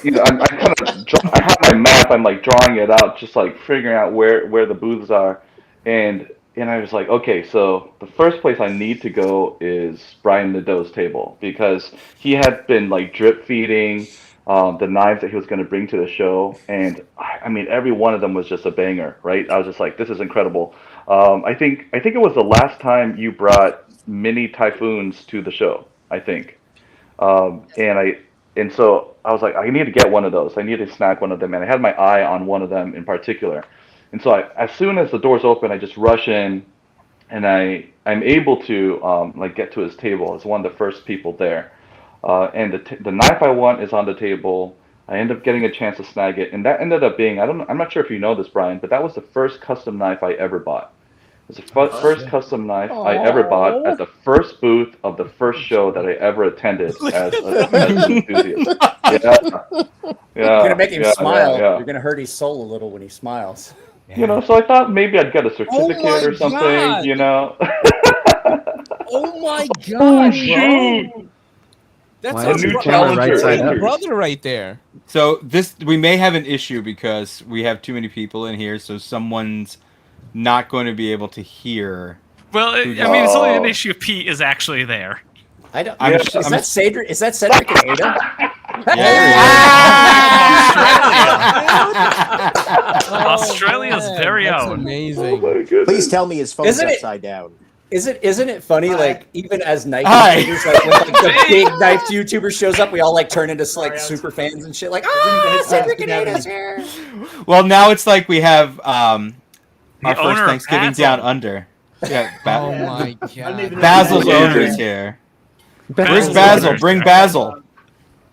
I'm kind of, I have my map. I'm like drawing it out, just like figuring out where the booths are, and I was like, okay, so the first place I need to go is Brian Nadeau's table because he had been like drip feeding the knives that he was going to bring to the show, and I mean, every one of them was just a banger, right? I was just like, this is incredible. I think it was the last time you brought mini typhoons to the show, I think. And so I was like, I need to get one of those. I need to snag one of them, and I had my eye on one of them in particular. And so as soon as the doors open, I just rush in, and I'm able to like get to his table as one of the first people there. And the knife I want is on the table. I end up getting a chance to snag it, and that ended up being, I'm not sure if you know this, Brian, but that was the first custom knife I ever bought. It was the first custom knife I ever bought at the first booth of the first show that I ever attended as an enthusiast. You're gonna make him smile. Yeah. You're gonna hurt his soul a little when he smiles. So I thought maybe I'd get a certificate or something, God. Oh my god! Oh, shoot! That's Why our is new your camera challenger. right side up? brother right there. So we may have an issue because we have too many people in here, so someone's not going to be able to hear. Well, I mean, it's only an issue if Pete is actually there. I don't. I'm- Is that Cedric? Is that Cedric and Ada? Australia's very That's own. amazing. my goodness. Please tell me his phone's Isn't it- upside down. Isn't it funny? Like even as knife Hi. YouTubers, like when like, the big knife YouTuber shows up, we all like turn into like super fans and shit. Like, Cedric and Ada's here. Well, now it's like we have our owner first of Thanksgiving Basil. down under. Yeah, Oh my god. Basil's Yeah. owner is here. Where's Basil's Basil? owner's Bring there. Basil.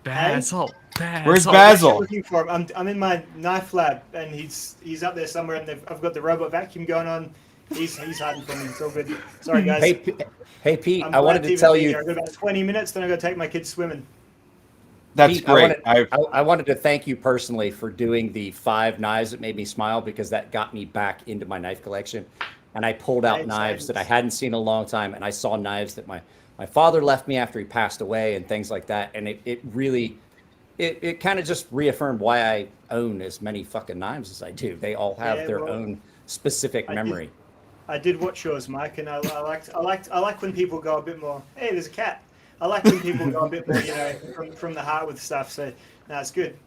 Basil. Where's Basil. Basil? Looking for him. I'm in my knife lab, and he's up there somewhere, and I've got the robot vacuum going on. He's hiding from me. It's all good. Sorry, guys. Hey Pete, I'm I wanted glad to even tell be you. here. I've got about 20 minutes, then I got to take my kids swimming. That's Pete, great. I wanted to thank you personally for doing the 5 knives that made me smile because that got me back into my knife collection. And I pulled out Thanks, knives that I thanks. hadn't seen in a long time. And I saw knives that my father left me after he passed away and things like that. And it really, it kind of just reaffirmed why I own as many fucking knives as I do. They all have Yeah, their well, own specific memory. I did watch yours, Mike, and I like when people go a bit more. Hey, there's a cat. I like when people go a bit more, from the heart with stuff. So no, it's good.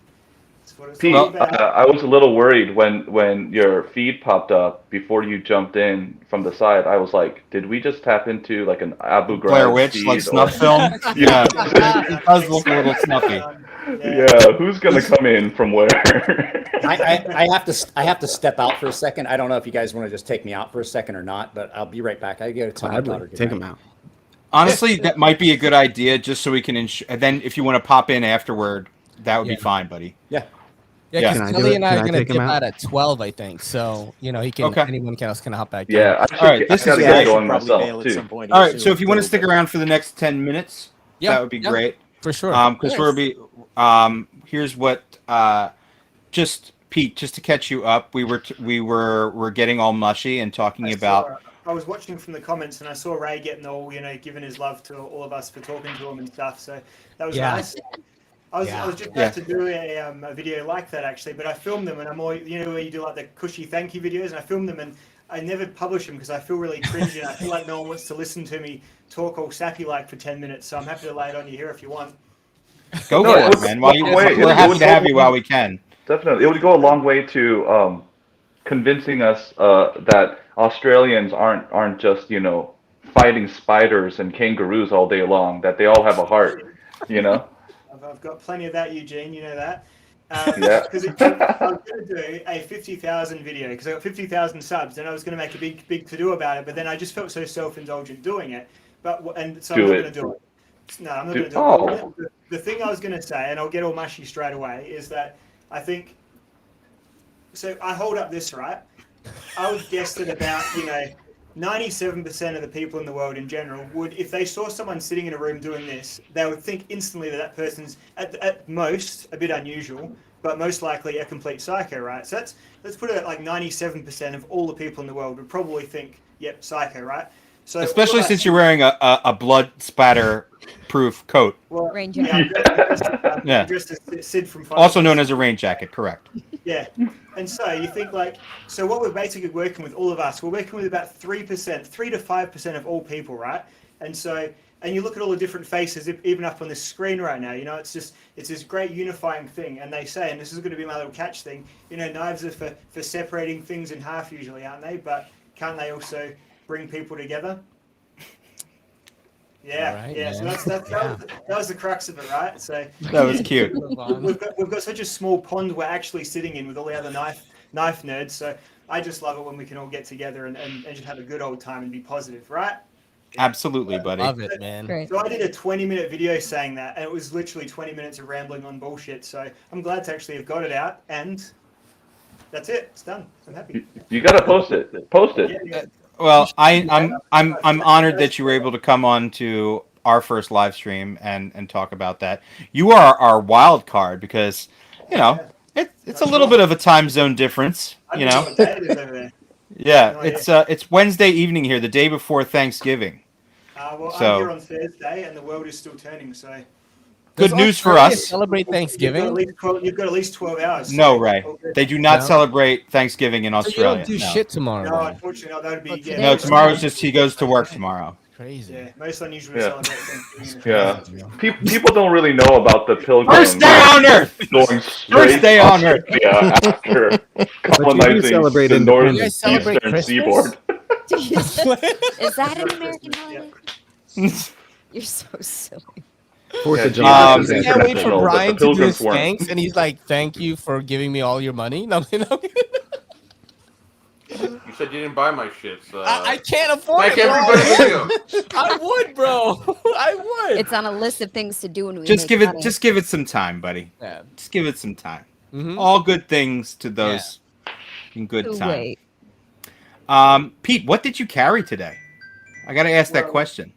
Pete, I was a little worried when your feed popped up before you jumped in from the side. I was like, did we just tap into like an Abu Ghraib Blair Witch, feed like snuff film? Yeah. It does look a little snuffy. Yeah, who's gonna come in from where? I have to step out for a second. I don't know if you guys want to just take me out for a second or not, but I'll be right back. I go to tell my daughter. Take him out. Honestly, that might be a good idea, just so we can ensure. And then, if you want to pop in afterward, that would be fine, buddy. Yeah. Yeah, because Kelly and I are gonna take him dip out? out at 12, I think. So he can. Anyone else can hop back. Yeah, in. All right, this is get going myself too. All right, so if you want to stick around for the next 10 minutes, that would be great. For sure. Because here's what just Pete, just to catch you up, we're getting all mushy and talking about. I was watching from the comments and I saw Ray getting all, giving his love to all of us for talking to him and stuff. So that was nice. I was just about to do a video like that actually, but I filmed them and I'm all, where you do like the cushy thank you videos, and I filmed them and I never publish them because I feel really cringy and I feel like no one wants to listen to me talk all sappy like for 10 minutes. So I'm happy to lay it on you here if you want. Go for it, man. We're happy to have you while we can. Definitely, it would go a long way to convincing us that Australians aren't just fighting spiders and kangaroos all day long. That they all have a heart, I've got plenty of that, Eugene. You know that. Yeah. Because I was going to do a 50,000 video because I got 50,000 subs, and I was going to make a big to do about it. But then I just felt so self-indulgent doing it. So I'm not going to do it. No, I'm not going to do it. The thing I was going to say, and I'll get all mushy straight away, is that I think. So I hold up this right. I would guess that about 97% of the people in the world in general would, if they saw someone sitting in a room doing this, they would think instantly that person's at most a bit unusual, but most likely a complete psycho, right? So let's put it at like 97% of all the people in the world would probably think, yep, psycho, right? So especially since you're wearing a blood spatter proof coat. Well, rain jacket. Yeah. Dressed as Sid from Also known as a rain jacket, correct. Yeah. And so you think so what we're basically working with, all of us, we're working with about 3% to 5% of all people, right? And you look at all the different faces, even up on this screen right now, it's this great unifying thing. And they say, and this is going to be my little catch thing, knives are for separating things in half usually, aren't they? But can't they also bring people together? Yeah, right, yeah. man. So that was the crux of it, right? So That was cute. We've got such a small pond we're actually sitting in with all the other knife nerds. So I just love it when we can all get together and just have a good old time and be positive, right? Absolutely, buddy. Love it, man. So I did a 20-minute video saying that, and it was literally 20 minutes of rambling on bullshit. So I'm glad to actually have got it out, and that's it. It's done. I'm happy. You gotta post it. Post it. Yeah. Well, I'm honored that you were able to come on to our first live stream and talk about that. You are our wild card because, it's a little bit of a time zone difference, Yeah, it's Wednesday evening here, the day before Thanksgiving. Well, So- I'm here on Thursday, and the world is still turning. So Good Does news for Australia us. Celebrate Thanksgiving. you've got at least 12 hours. No, so- Ray. They do not No. celebrate Thanksgiving in So you Australia. don't do no. shit tomorrow. No, right? unfortunately, no, that would be But yeah. today No, is tomorrow's just he goes to work tomorrow. Crazy. Yeah, most unusual Yeah. celebrate Thanksgiving. Yeah. People don't really know about the pilgrims. First day on Earth! Going straight First day on Earth! Yeah, after colonizing celebrate the Independence You guys celebrate northeastern Christmas? seaboard. Is that an American holiday? You're so silly. Fourth of Yeah, July. Um, is I can't wait international. for but the Brian to do pilgrims his weren't. thanks, and he's like, "Thank you for giving me all your money." No, no. You said you didn't buy my shit, so I can't afford thank it, bro. everybody but you. I would, bro. I would. It's on a list of things to do when we Just make give it money. just give it some time, buddy. Yeah. Just give it some time. Mhm. All good things to those in good To time. wait. Pete, what did you carry today? I got to ask that Well, question.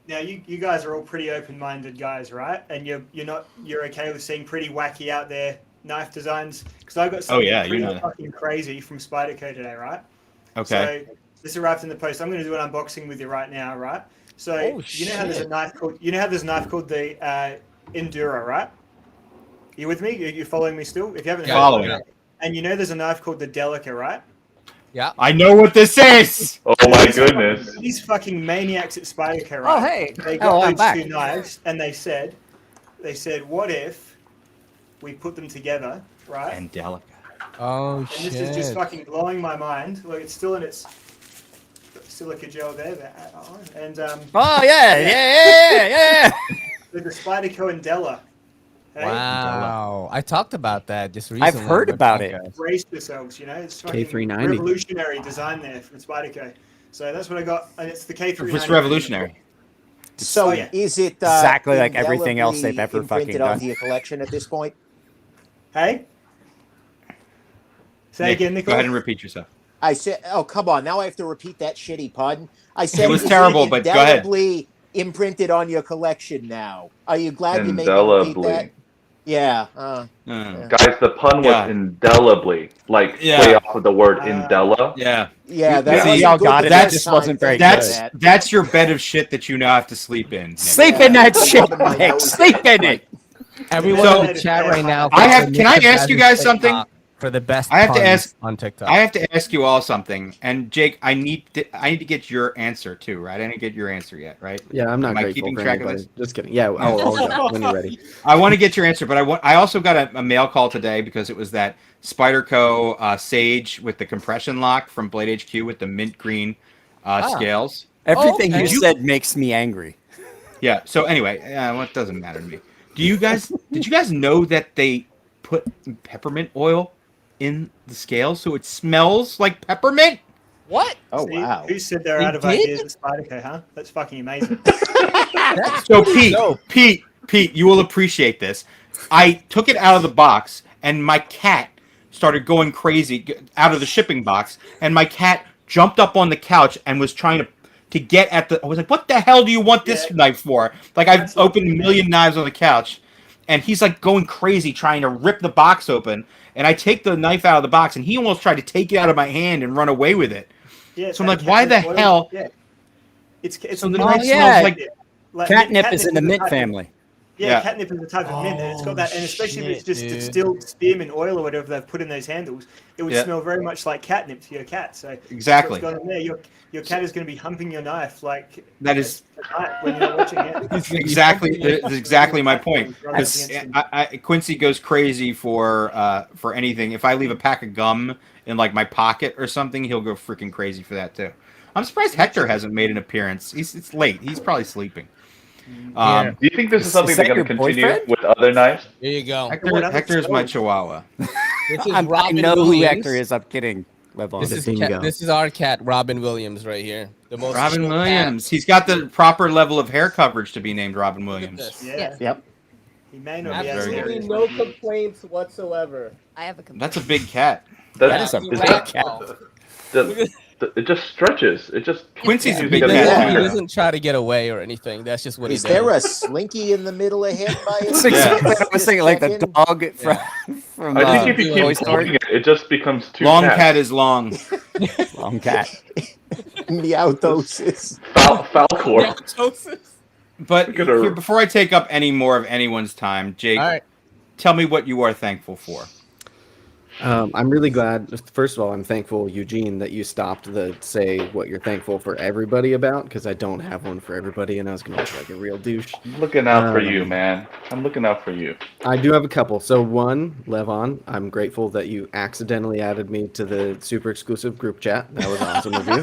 Now you guys are all pretty open-minded guys, right? And you're okay with seeing pretty wacky out there knife designs? Because I got something pretty fucking crazy from Spyderco today, right? Okay. So this arrived in the post. I'm going to do an unboxing with you right now, right? So you know how there's a knife called the Enduro, right? You with me? You following me still? If you haven't, Following. And you know there's a knife called the Delica, right? Yeah. I know what this is. Oh my goodness. These fucking maniacs at Spyderco, right? Oh, hey. They Oh, got I'm those back. two knives, and they said, what if we put them together right? Angelica. Oh And shit! this is just fucking blowing my mind. Look, it's still in its silica gel there. And Oh yeah. with the Spyderco and Della. Hey? Wow, I talked about that just recently. I've heard about it. Brace yourselves, it's fucking K390. revolutionary design there from Spyderco. So that's what I got, and it's the K390. It's revolutionary. So yeah. is it Exactly like everything else they've indelibly ever fucking imprinted done. onto your collection at this point? Hey? Say Nick, again, Nicole. go ahead and repeat yourself. I said, oh, come on. Now I have to repeat that shitty pun. I said It was is terrible, but go ahead. indelibly imprinted on your collection now. Are you glad you made me repeat Indelibly. that? Yeah. Guys, the pun was indelibly, like Yeah. play off of the word indela. Yeah. Yeah, that See, wasn't y'all good got the it. That first just time. wasn't very Thanks good. for that. That's your bed of shit that you now have to sleep in. Nick. Sleep in that shit, Rubbing my Nick. nose. Sleep in it. Everyone So- in the chat right now. Can I ask you guys something? For the best I have to puns ask on TikTok. I have to ask you all something. And Jake, I need to get your answer too, right? I didn't get your answer yet, right? Yeah, I'm not Am I grateful keeping for track of anybody. this? Just kidding. Yeah, I'll go when you're ready. I want to get your answer, but I also got a mail call today because it was that Spyderco Sage with the compression lock from Blade HQ with the mint green scales. Everything okay. you said makes me angry. Yeah. So anyway, well, it doesn't matter to me. Did you guys know that they put peppermint oil in the scales so it smells like peppermint? What? Oh, See, wow. Who said they're They out of did? ideas at Spyderco, huh? That's fucking amazing. So Pete, you will appreciate this. I took it out of the box, and my cat started going crazy out of the shipping box, and my cat jumped up on the couch and was trying to get at the. I was like, "What the hell do you want this knife for?" Like I've opened a million knives on the couch, and he's like going crazy trying to rip the box open. And I take the knife out of the box, and he almost tried to take it out of my hand and run away with it. Yeah, So I'm like, why the hell? Yeah. It's So the mint. knife yeah. smells like. Catnip is in the a mint type of- family. Yeah, catnip is a type of mint, and it's got that, and especially if it's just distilled spearmint oil or whatever they've put in those handles, it would smell very much like catnip to your cat. So Exactly. what's going on there? Your cat is going to be humping your knife like That is when you're watching it. that's exactly my point. 'Cause Quincy goes crazy for anything. If I leave a pack of gum in like my pocket or something, he'll go freaking crazy for that too. I'm surprised Hector hasn't made an appearance. It's late. He's probably sleeping. Do you think this is something Is they're that going to your continue boyfriend? with other knives? Here you go. Hector is my chihuahua. This is I Robin know who Williams. Hector is. I'm kidding. Levon. This is our cat, Robin Williams, right here. The most Robin chill Williams. He's got the proper level of hair coverage to be named Robin Williams. Yeah. Yep. He may not be Absolutely as no complaints whatsoever. I have a complaint. That's a big cat. That is a big cat. It just stretches. It just Quincy's a you big get cat. He longer. doesn't try to get away or anything. That's just what Is he does. there a slinky in the middle of him by It's any exactly chance? what I was Just thinking, like the checking. dog from I think if you Toy keep Story. moving it, it just becomes too Long cat is long. Long cat. Meowtosis. Falcor. But Look at her. here, before I take up any more of anyone's time, Jake, All right. tell me what you are thankful for. I'm really glad. First of all, I'm thankful, Eugene, that you stopped the say what you're thankful for everybody about, because I don't have one for everybody, and I was going to look like a real douche. I'm looking out for you, man. I'm looking out for you. I do have a couple. So one, Levon, I'm grateful that you accidentally added me to the super exclusive group chat. That was awesome of you.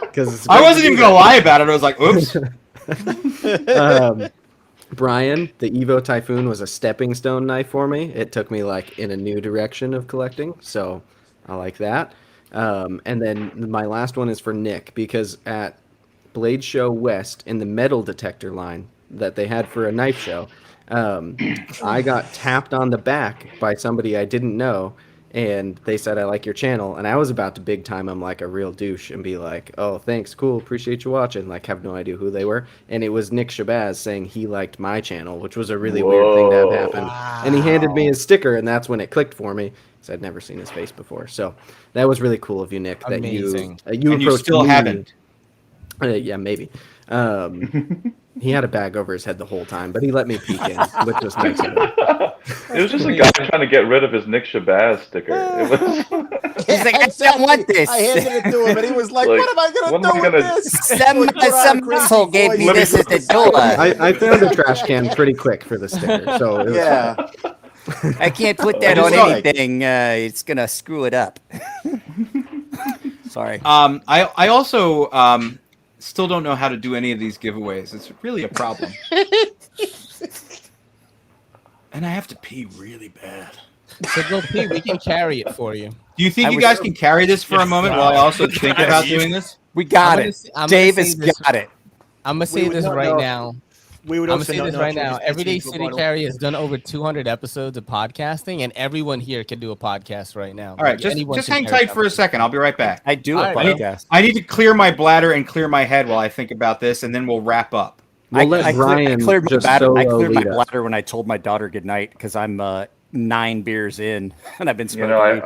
Because I wasn't even going to lie about it. I was like, oops. Brian, the Evo Typhoon was a stepping stone knife for me. It took me like in a new direction of collecting, so I like that. And then my last one is for Nick, because at Blade Show West in the metal detector line that they had for a knife show, I got tapped on the back by somebody I didn't know, and they said, "I like your channel." And I was about to big time I'm like a real douche and be like, "Oh, thanks, cool, appreciate you watching." Like, have no idea who they were. And it was Nick Shabazz saying he liked my channel, which was a really weird thing to have happen. Wow. And he handed me his sticker, and that's when it clicked for me, because I'd never seen his face before. So that was really cool of you, Nick. That Amazing. you And you approached still me. haven't. Yeah, maybe. He had a bag over his head the whole time, but he let me peek in, which was nice of him. It was just a guy trying to get rid of his Nick Shabazz sticker. It was He's like, I don't want this. I handed it to him, and he was like, Like, "What am I what going am to I do with gonna- this?" Some asshole gave me this at the door. I found a trash can pretty quick for the sticker, so it was Yeah. I can't put that on anything. It's gonna screw it up. Sorry. I also still don't know how to do any of these giveaways. It's really a problem. And I have to pee really bad. So go pee. We can carry it for you. Do you think you guys can carry this for a moment while I also think about doing this? We got it. Davis got it. I'm gonna say this right now. We would I'm also gonna say not this know right if you're now. just Everyday pissing for a City bottle. Carry has done over 200 episodes of podcasting, and everyone here can do a podcast right now. All right, just hang tight for a second. I'll be right back. I do a podcast. I need to clear my bladder and clear my head while I think about this, and then we'll wrap up. I cleared my bladder when I told my daughter goodnight because I'm 9 beers in and I've been smoking.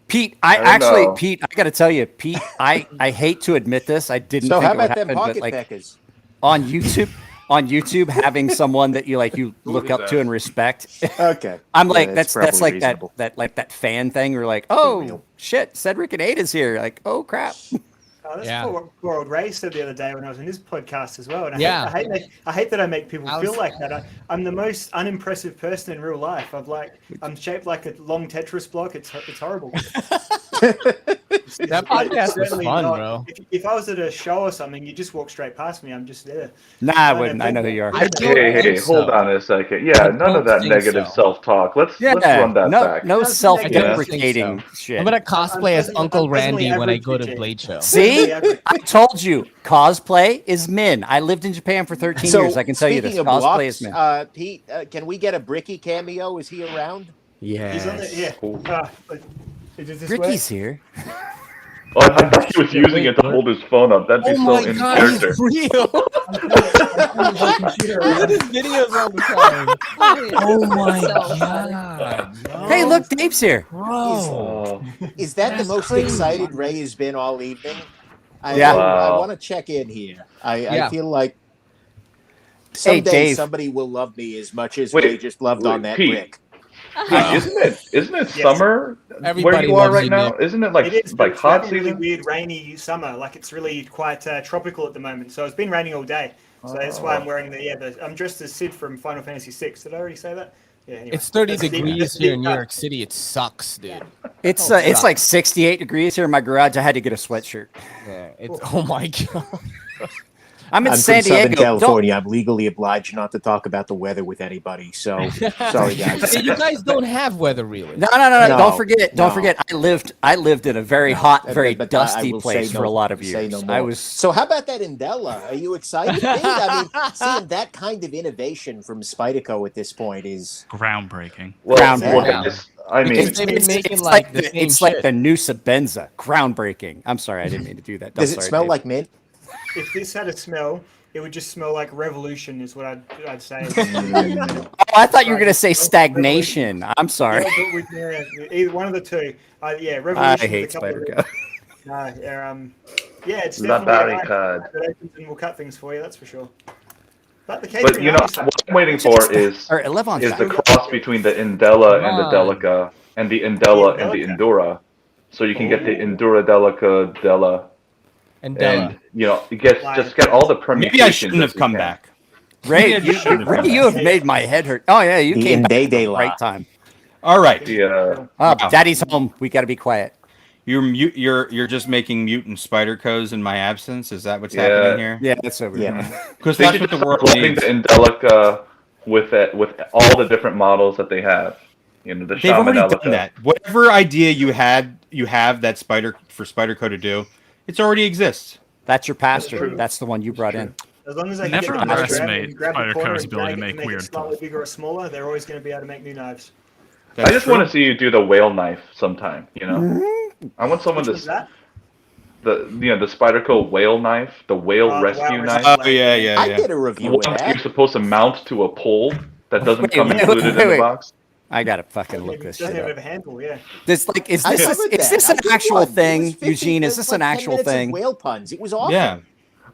Pete, I got to tell you, Pete, I hate to admit this. I didn't So think how it would about them happen, but pocket like peckers? on YouTube, having someone that you look up to and respect. Okay. I'm Yeah, like, that's that's like probably that fan thing. We're like, oh shit, Cedric and Ada's here. Like, oh crap. Oh, that's what poor old Ray said the other day when I was in his podcast as well. And Yeah. I hate that I make people feel like that. I'm the most unimpressive person in real life. I'm shaped like a long Tetris block. It's horrible. That podcast was fun, bro. If I was at a show or something, you just walk straight past me. I'm just there. Nah, I wouldn't. I know who you are. Hey, hold on a second. Yeah, none of that negative self-talk. Let's run that back. No self-deprecating shit. I'm gonna cosplay as Uncle Randy when I go to Blade Show. See, I told you, cosplay is min. I lived in Japan for 13 years. I can tell you this. Speaking Cosplay of blocks, is min. Pete, can we get a Bricky cameo? Is he around? He's on Yes. Ricky's here. Oh, I thought he was using it to hold his phone up. That'd be so in character. Real. Look at his videos all the time. Oh my god. Hey, look, Dave's here. Is that the most excited Ray has been all evening? I want to check in here. I feel like someday Dave. somebody will love me as much as Ray just loved on that Pete. brick. Isn't it summer Everybody where you are loves right you, now? Nick. Isn't it like It is, but it's hot having a really season? weird rainy summer. Like it's really quite tropical at the moment. So it's been raining all day. So that's why I'm wearing I'm dressed as Sid from Final Fantasy VI. Did I already say that? Yeah. Anyway. It's 30 That's the degrees deep here in New cut. York City. It sucks, dude. It's like 68 degrees here in my garage. I had to get a sweatshirt. Yeah, it's oh my god. I'm in I'm San from Southern Diego. California. I'm legally obliged not to talk about the weather with anybody. So sorry, guys. You guys don't have weather really. No. Don't forget. Don't forget. I lived in a very hot, very But dusty I will place say for a lot of say years. no I more. was. So how about that Indela? Are you excited? Pete? I mean, seeing that kind of innovation from Spyderco at this point is groundbreaking. Well, groundbreaking. I mean, it's like the same it's like shit. the new Sabenza. Groundbreaking. I'm sorry, I didn't mean to do that. Does it smell like mint? If this had a smell, it would just smell like revolution. Is what I'd say. Oh, I thought you were gonna say stagnation. I'm sorry. Either one of the two. Yeah, revolution. I with a hate couple of Spyderco. yeah, it's La definitely barricade. and we'll cut things for you. That's for sure. But the But you know, what I'm waiting for is All right, Levon's the back. cross between the Indela and the Delica, and the Indela and the Endura, so you can get the Endura Delica Della, And Della. and you know, just get all the permutations. Maybe I shouldn't have that you come can. back. Ray, you have made my head hurt. Oh yeah, you The came back at the Indela. right time. All right. Yeah. Oh, Daddy's home. We got to be quiet. You're just making mutant spider codes in my absence. Is that what's happening here? Yeah, that's over. Because They that's should what the just world start loading needs. the Indelica with all the different models that they have. You know, the They've already Shaman done that. Whatever idea you have that Spyderco to do, it already exists. That's your pastor. That's the one you brought in. As long as I can Never get the knife underestimate and grab the Spyderco's corner and ability drag to it make make weird it slightly bigger or smaller, they're always going to be able to make new knives. I just want to see you do the whale knife sometime. You know, I want someone Which one's that? the Spyderco whale knife, the whale the rescue whale knife. Oh yeah. I'd get a review The of one that. you're supposed to mount to a pole that doesn't come wait, included in the box. I gotta fucking look It this doesn't shit have up. a handle, yeah. This like is I this covered is that. this I an just actual won. It was thing, 50 Eugene? Is it was this like an 10 actual minutes of thing? Whale puns. It was awesome. Yeah.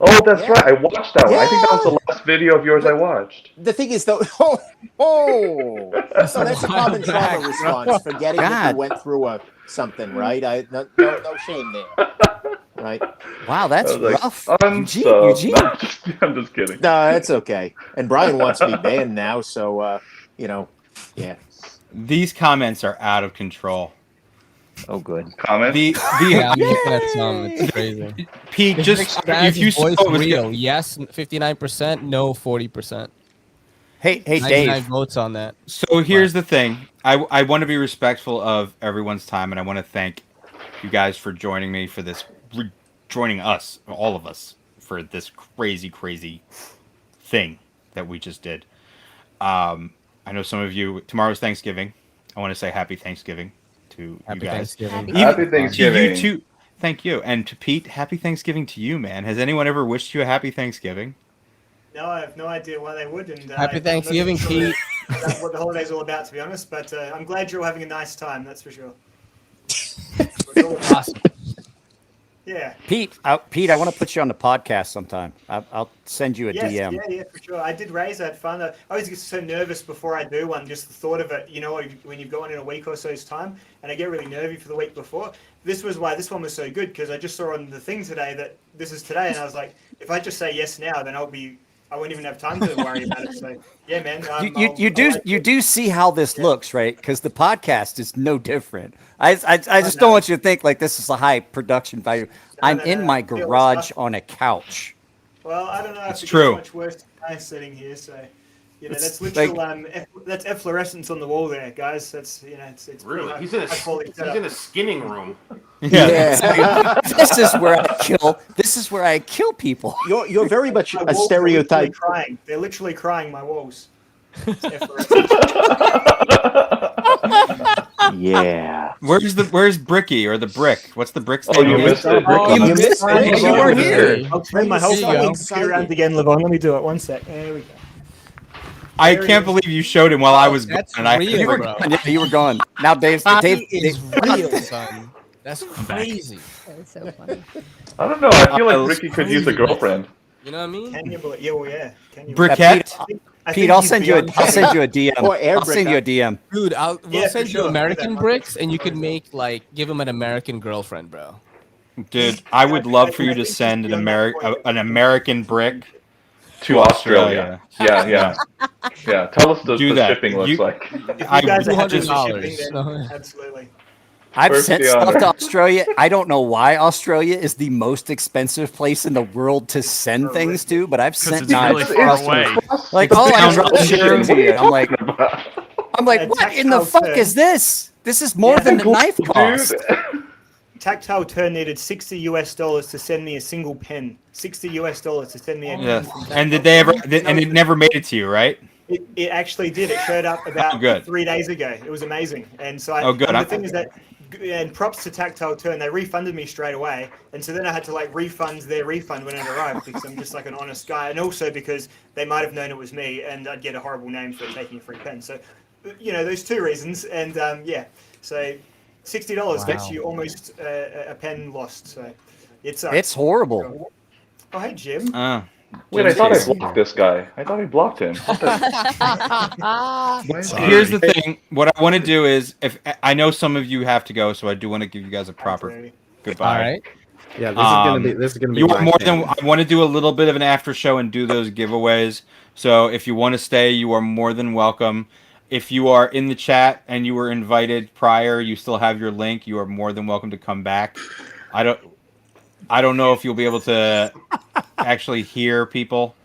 Oh, that's Yeah. right. I watched that one. I think that was the last video of yours I watched. The thing is, though, so that's a common trauma response, forgetting that God. you went through something, right? No shame there, right? Wow, that's I was like, rough. unsub. Eugene. No, I'm just kidding. No, that's okay. And Brian wants to be banned now, so yeah. These comments are out of control. Oh, good. Comments? Yeah, I'm looking at some. It's crazy. Pete, Is just Rick Strands' if you saw voice it was real, good. yes, 59%, no, 40%. Hey, 99 Dave. votes on that. So here's the thing. I want to be respectful of everyone's time, and I want to thank you guys for joining me for this, joining us, all of us, for this crazy thing that we just did. I know some of you. Tomorrow's Thanksgiving. I want to say Happy Thanksgiving to Happy you guys. Thanksgiving. Happy Thanksgiving. To you too. Thank you, and to Pete, Happy Thanksgiving to you, man. Has anyone ever wished you a Happy Thanksgiving? No, I have no idea why they would. And Happy Thanksgiving, Pete. That's what the holiday's all about, to be honest. But I'm glad you're all having a nice time. That's for sure. Awesome. Yeah. Pete, I want to put you on the podcast sometime. I'll send you a DM. Yeah, for sure. I did raise that fun. I always get so nervous before I do one, just the thought of it, when you've gone in a week or so's time, and I get really nervy for the week before. This was why this one was so good, because I just saw on the thing today that this is today, and I was like, if I just say yes now, then I won't even have time to worry about it. So yeah, man. You do see how this looks, right? Because the podcast is no different. I just don't want you to think like this is a high production value. I'm in my garage on a couch. Well, I don't know if it's it true. gets much worse than I'm sitting here. So that's literal. That's efflorescence on the wall there, guys. That's it's Really? He's in a skinning room. Yeah. This is where I kill people. You're very much My a walls are stereotype. They're literally crying. My walls. Yeah. Where's Bricky or the brick? What's the brick's Oh, name? you missed it. You missed it. You weren't here. I'll turn my whole fucking computer around again, Levon. Let me do it. One sec. There we go. I can't believe you showed him while I was gone. That's real, bro. Yeah, you were gone. Now Dave is real, son. That's crazy. That's so funny. I don't know. I feel like Ricky could use a girlfriend. You know what I mean? Can you believe? Yeah, well, yeah. Can you? Briquette? Pete, I'll send you a DM. Or air I'll send you a DM. Dude, we'll for send you sure. American bricks, and you could give him an American girlfriend, bro. Dude, I would love for you to send an American brick To Australia. Yeah. Tell us Do the that. shipping looks like. If you guys are happy with $200. shipping, then absolutely. I've First sent the stuff honor. to Australia. I don't know why Australia is the most expensive place in the world to send things to, but I've sent it's really knives. far away. Like, oh, I drop Down shipping to you. I'm like, what in the fuck is this? This is more than the knife cost. Tactile Turn needed $60 to send me a single pen. $60 to send me a pen. Yeah. from And did Tactile they ever? Turn. And it never made it to you, right? It actually did. It showed up about good. 3 days ago. It was amazing. And so Oh, good. And the thing is that, and props to Tactile Turn, they refunded me straight away. And so then I had to refund their refund when it arrived, because I'm just like an honest guy. And also because they might have known it was me, and I'd get a horrible name for taking a free pen. So, those two reasons. And so $60 gets you almost a pen lost. So It's horrible. Oh, hey, Jim. Wait, I thought I blocked this guy. I thought I blocked him. What the- Here's the thing. What I want to do is, if I know some of you have to go, so I do want to give you guys a proper goodbye. All right. Yeah, this is gonna be. You are my more chance. than. I want to do a little bit of an after show and do those giveaways. So if you want to stay, you are more than welcome. If you are in the chat and you were invited prior, you still have your link. You are more than welcome to come back. I don't know if you'll be able to actually hear people,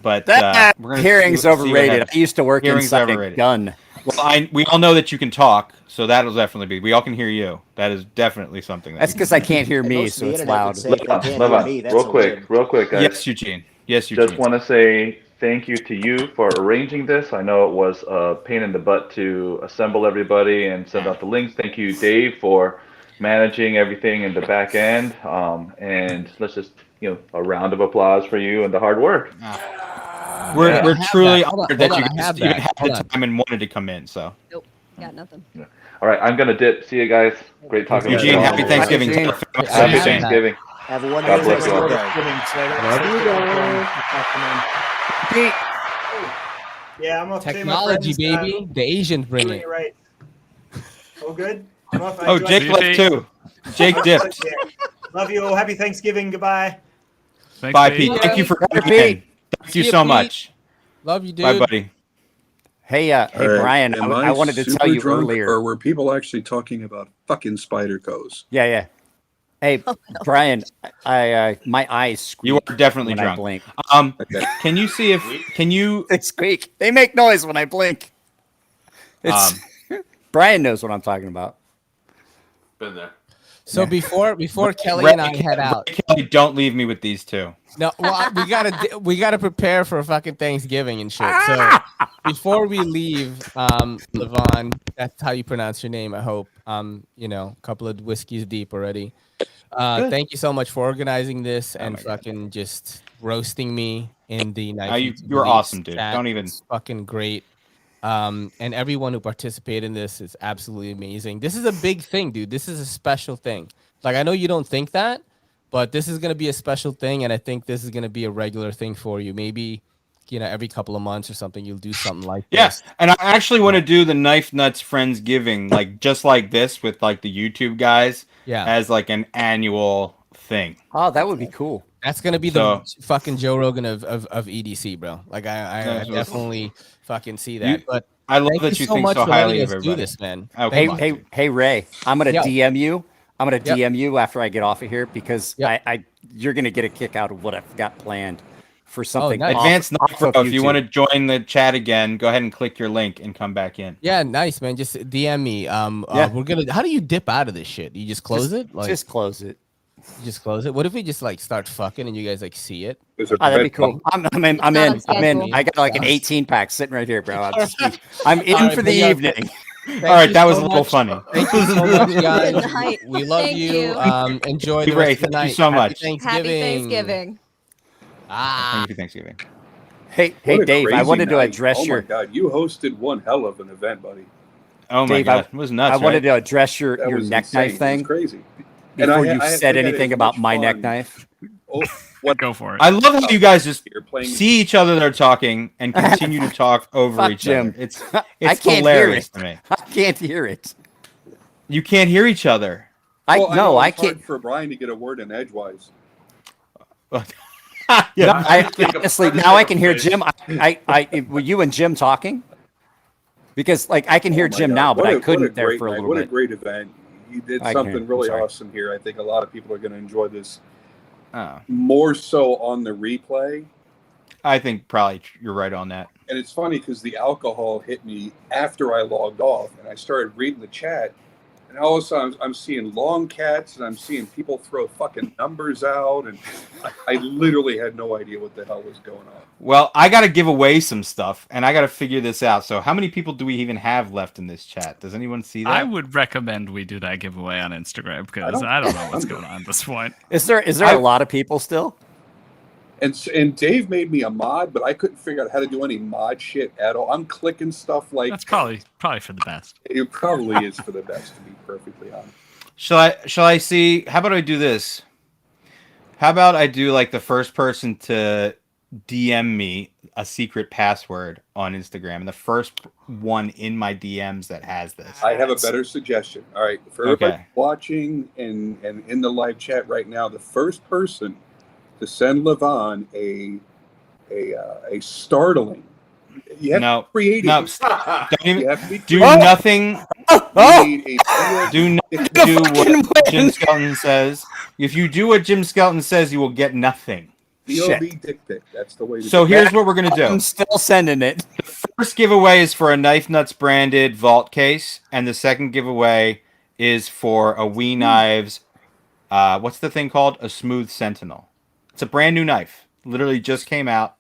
but we're gonna Hearing's see what overrated. happens. I used to work Hearing's inside a overrated. gun. Well, we all know that you can talk, so that'll definitely be. We all can hear you. That is definitely something. That's because I can't hear me, so it's loud. Real quick, guys. Yes, Eugene. Yes, Eugene. Just want to say thank you to you for arranging this. I know it was a pain in the butt to assemble everybody and send out the links. Thank you, Dave, for managing everything in the back end. And let's just, a round of applause for you and the hard work. We're truly honored that you I guys have even that. had Hold the on. time and wanted to come in. So, Nope, got nothing. All right, I'm gonna dip. See you guys. Great talking. Eugene, to you. happy Thanksgiving. Eugene. Tell the family Happy happy Thanksgiving. Have a God wonderful bless you all. Thanksgiving. Love you guys. Yeah, I'm off to Technology, see my friends, baby. The Asians bring it. Right. All good? I'm off. Oh, Jake left too. Jake dipped. Yeah. Love you all. Happy Thanksgiving. Goodbye. Bye, Pete. Thank you for coming in. Thank you See ya, so Pete. much. Love you, dude. Bye, buddy. Hey, All right. Brian, Am I wanted to super tell you drunk, earlier. or were people actually talking about fucking spider coes? Yeah. Hey, Brian, I my eyes squeak. You are definitely when drunk. I blink. Can you see if They squeak? They make noise when I blink. It's Brian knows what I'm talking about. Been there. So before Kelly and I head out, Kelly, don't leave me with these two. no, well, we gotta prepare for fucking Thanksgiving and shit. So before we leave, Levon, that's how you pronounce your name, I hope. A couple of whiskeys deep already. Thank you so much for organizing this and fucking just roasting me in the night. You're awesome, dude. Chat. Don't even. It's fucking great. And everyone who participated in this is absolutely amazing. This is a big thing, dude. This is a special thing. Like, I know you don't think that, but this is going to be a special thing. And I think this is going to be a regular thing for you. Maybe, every couple of months or something, you'll do something like this. Yes. And I actually want to do the Knife Nuts Friendsgiving, like just like this with like the YouTube guys as like an annual thing. Oh, that would be cool. That's gonna be the fucking Joe Rogan of EDC, bro. Like I definitely fucking see that. But I love that you think so highly of everybody. Do this, man. Okay. Hey, Ray, I'm gonna DM you. I'm gonna DM you after I get off of here because you're gonna get a kick out of what I've got planned for something. Nice. Advanced Knife, off bro. of If you YouTube. want to join the chat again, go ahead and click your link and come back in. Yeah, nice, man. Just DM me. We're gonna. How do you dip out of this shit? You just close it? Like, just close it. Just close it. What if we just like start fucking and you guys like see it? That'd be cool. I'm in. I got like an 18 pack sitting right here, bro. I'm in for the evening. All right, that was a little funny. Thank you so much, guys. Good night. We love Thank you. you. Enjoy the Ray, rest of the thank you night. so much. Happy Happy Thanksgiving. Happy Thanksgiving. Hey, What a Dave. I crazy wanted to night. address Oh your. my God, you hosted one hell of an event, buddy. Oh my Dave, God, it was nuts. I wanted right? to address your That was neck insane. knife It was thing crazy. before you I said had anything as about much my neck fun. knife. Oh, Go for it. I love how you guys just You're playing. see each other that are talking and continue to talk over Fuck each Jim. other. It's I can't hilarious hear to it. me. I can't hear it. You can't hear each other. Well, I know I it's hard can't. for Brian to get a word in edgewise. No, Yeah. honestly, now I can hear Jim. Were you and Jim talking? Because like I can hear Oh my Jim God. now, but What I a couldn't there great for a night. little What a bit. great event. You did I something can- I'm really sorry. awesome here. I think a lot of people are going to enjoy this Oh, more so on the replay. I think probably you're right on that. And it's funny because the alcohol hit me after I logged off, and I started reading the chat, and all of a sudden I'm seeing long cats, and I'm seeing people throw fucking numbers out, and I literally had no idea what the hell was going on. Well, I got to give away some stuff, and I got to figure this out. So, how many people do we even have left in this chat? Does anyone see that? I would recommend we do that giveaway on Instagram because I don't know what's going on at this point. Is there a lot of people still? And Dave made me a mod, but I couldn't figure out how to do any mod shit at all. I'm clicking stuff like That's probably for the best. it probably is for the best, to be perfectly honest. Shall I see? How about I do this? How about I do like the first person to DM me a secret password on Instagram, and the first one in my DMs that has this. I have a better suggestion. All right, for everybody Okay. watching and in the live chat right now, the first person to send Levon a startling. You have No, to create no, it. don't even You have to be do creative. nothing. You need a Do not do what Jim Skelton says. If you do what Jim Skelton says, you will get nothing. POV dick pic. That's the way to So do it. here's what we're gonna do. I'm still sending it. The first giveaway is for a Knife Nuts branded vault case, and the second giveaway is for a We Knives. What's the thing called? A Smooth Sentinel. It's a brand new knife. Literally just came out.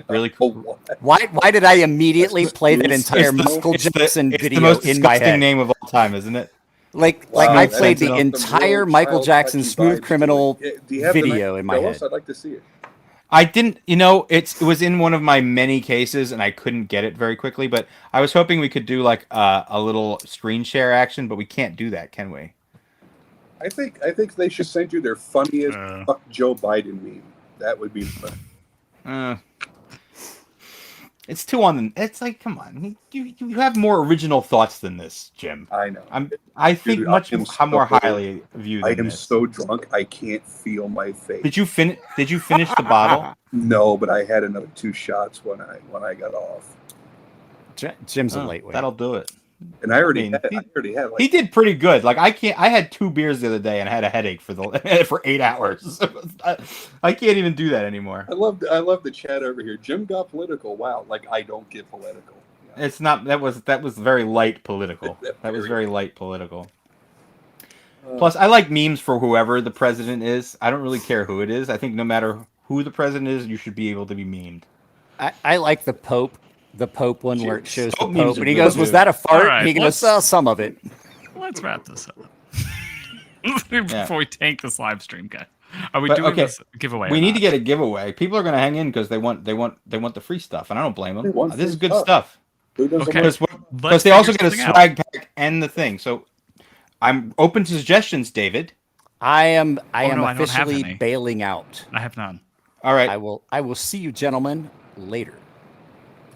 Really cool. Why did I immediately play that entire It's Michael Jackson it's video the most in my disgusting head? name of all time, isn't it? Like Wow, I that played is the some entire real Michael child Jackson touchy Smooth vibes Criminal to it. Do you have the video knife? in my Show head. us. I'd like to see it. I didn't, it was in one of my many cases, and I couldn't get it very quickly. But I was hoping we could do like a little screen share action, but we can't do that, can we? I think they should send you their funniest fuck Joe Biden meme. That would be fun. It's too on the. It's like, come on, you have more original thoughts than this, Jim. I know. I think Dude, much I am more so- highly of you I than am this. so drunk I can't feel my face. Did you finish the bottle? No, but I had another 2 shots when I got off. Jim's a lightweight. That'll do it. And I already mean, had. Like, he did pretty good. Like I had 2 beers the other day and I had a headache for 8 hours. I can't even do that anymore. I love the chat over here. Jim got political. Wow, like I don't get political. Yeah. It's not. That was very light political. That was very light political. Plus, I like memes for whoever the president is. I don't really care who it is. I think no matter who the president is, you should be able to be memed. I like the Pope one where it shows the Pope Pope, memes and he are goes, good, "Was too. that a fart?" All right, and he goes, "Some of it." Let's wrap this up before we tank this live stream, guys. Are we But, doing okay, this giveaway? We need to get a giveaway. People are going to hang in because they want the free stuff, and I don't blame them. This is good stuff. Because they also get a swag pack and the thing. So I'm open to suggestions, David. I am I don't have officially any. bailing out. I have none. All right. I will see you gentlemen later.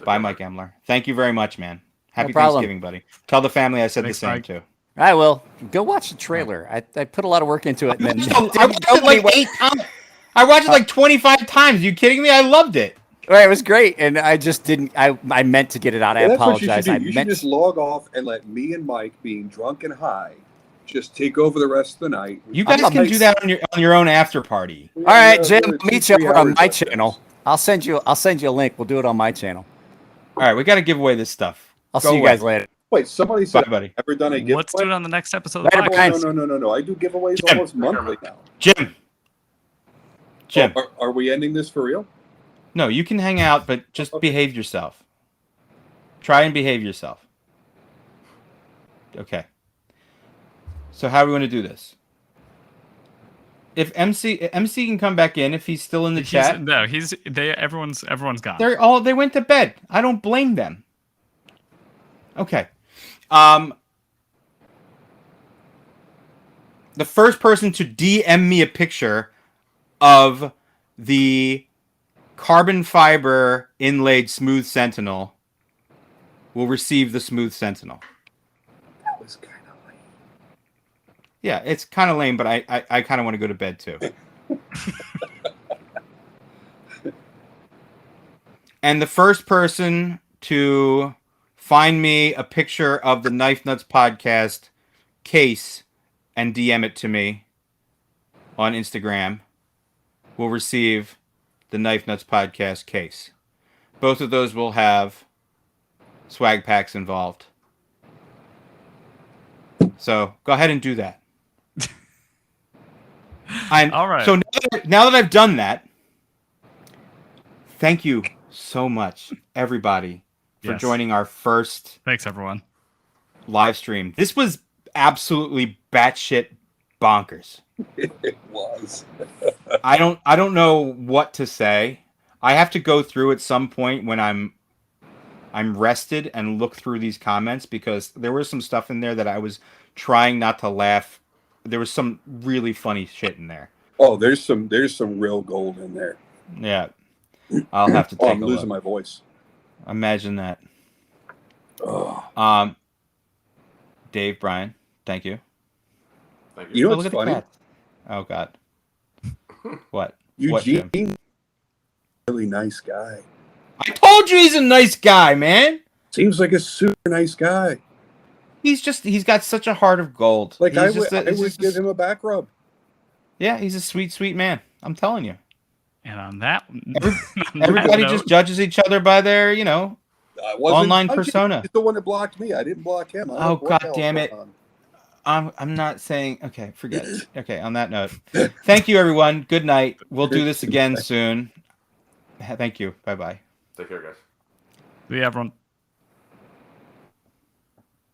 Bye, Mike Emler. Thank you very much, man. Happy problem. Thanksgiving, buddy. Tell the family I said Thanks, the same Mike. too. I will. Go watch the trailer. I put a lot of work into it. And then I watched it like 8 times. I watched it like 25 times. Are you kidding me? I loved it. Right, it was great, and I just didn't. I meant to get it out. I that's what you apologize. should do. You should just log off and let me and Mike, being drunk and high, just take over the rest of the night. You guys can do that on your own after party. All right, Jim. I'll meet you over on my channel. I'll send you a link. We'll do it on my channel. All right, we got to give away this stuff. I'll see you guys later. Wait, somebody said, Bye, buddy. "Ever done a giveaway?" Let's do it on the next episode of the Later, podcast. Brian. No. I do giveaways Jim. almost monthly now. Jim. Oh, are we ending this for real? No, you can hang out, but just behave yourself. Try and behave yourself. Okay. So how do we want to do this? If MC can come back in if he's still in the chat. No, everyone's gone. They went to bed. I don't blame them. Okay. The first person to DM me a picture of the carbon fiber inlaid smooth sentinel will receive the smooth sentinel. That was kind of lame. Yeah, it's kind of lame, but I kind of want to go to bed too. And the first person to find me a picture of the Knife Nuts podcast case and DM it to me on Instagram will receive the Knife Nuts podcast case. Both of those will have swag packs involved. So go ahead and do that. All right. So now that I've done that, thank you so much, everybody, for joining our first Thanks, everyone. live stream. This was absolutely batshit bonkers. It was. I don't know what to say. I have to go through at some point when I'm rested and look through these comments because there was some stuff in there that I was trying not to laugh. There was some really funny shit in there. Oh, there's some real gold in there. Yeah. I'll have to take I'm a losing look. my voice. Imagine that. Oh. Dave, Brian, thank you. Thank You know Oh, what's look at the funny? cat. Oh God. What? Eugene, What, Jim? really nice guy. I told you he's a nice guy, man. Seems like a super nice guy. He's got such a heart of gold. Like I He's would, just I would give him a back rub. Yeah, he's a sweet, sweet man. I'm telling you. And on that, Everybody just judges each other by their, I wasn't online judging. persona. He's the one that blocked me. I didn't block him. I don't Oh know what God the hell's damn it! going on. I'm not saying. Okay, forget it. Okay, on that note, thank you, everyone. Good night. We'll do this again soon. Thank you. Bye bye. Take care, guys. See you, everyone.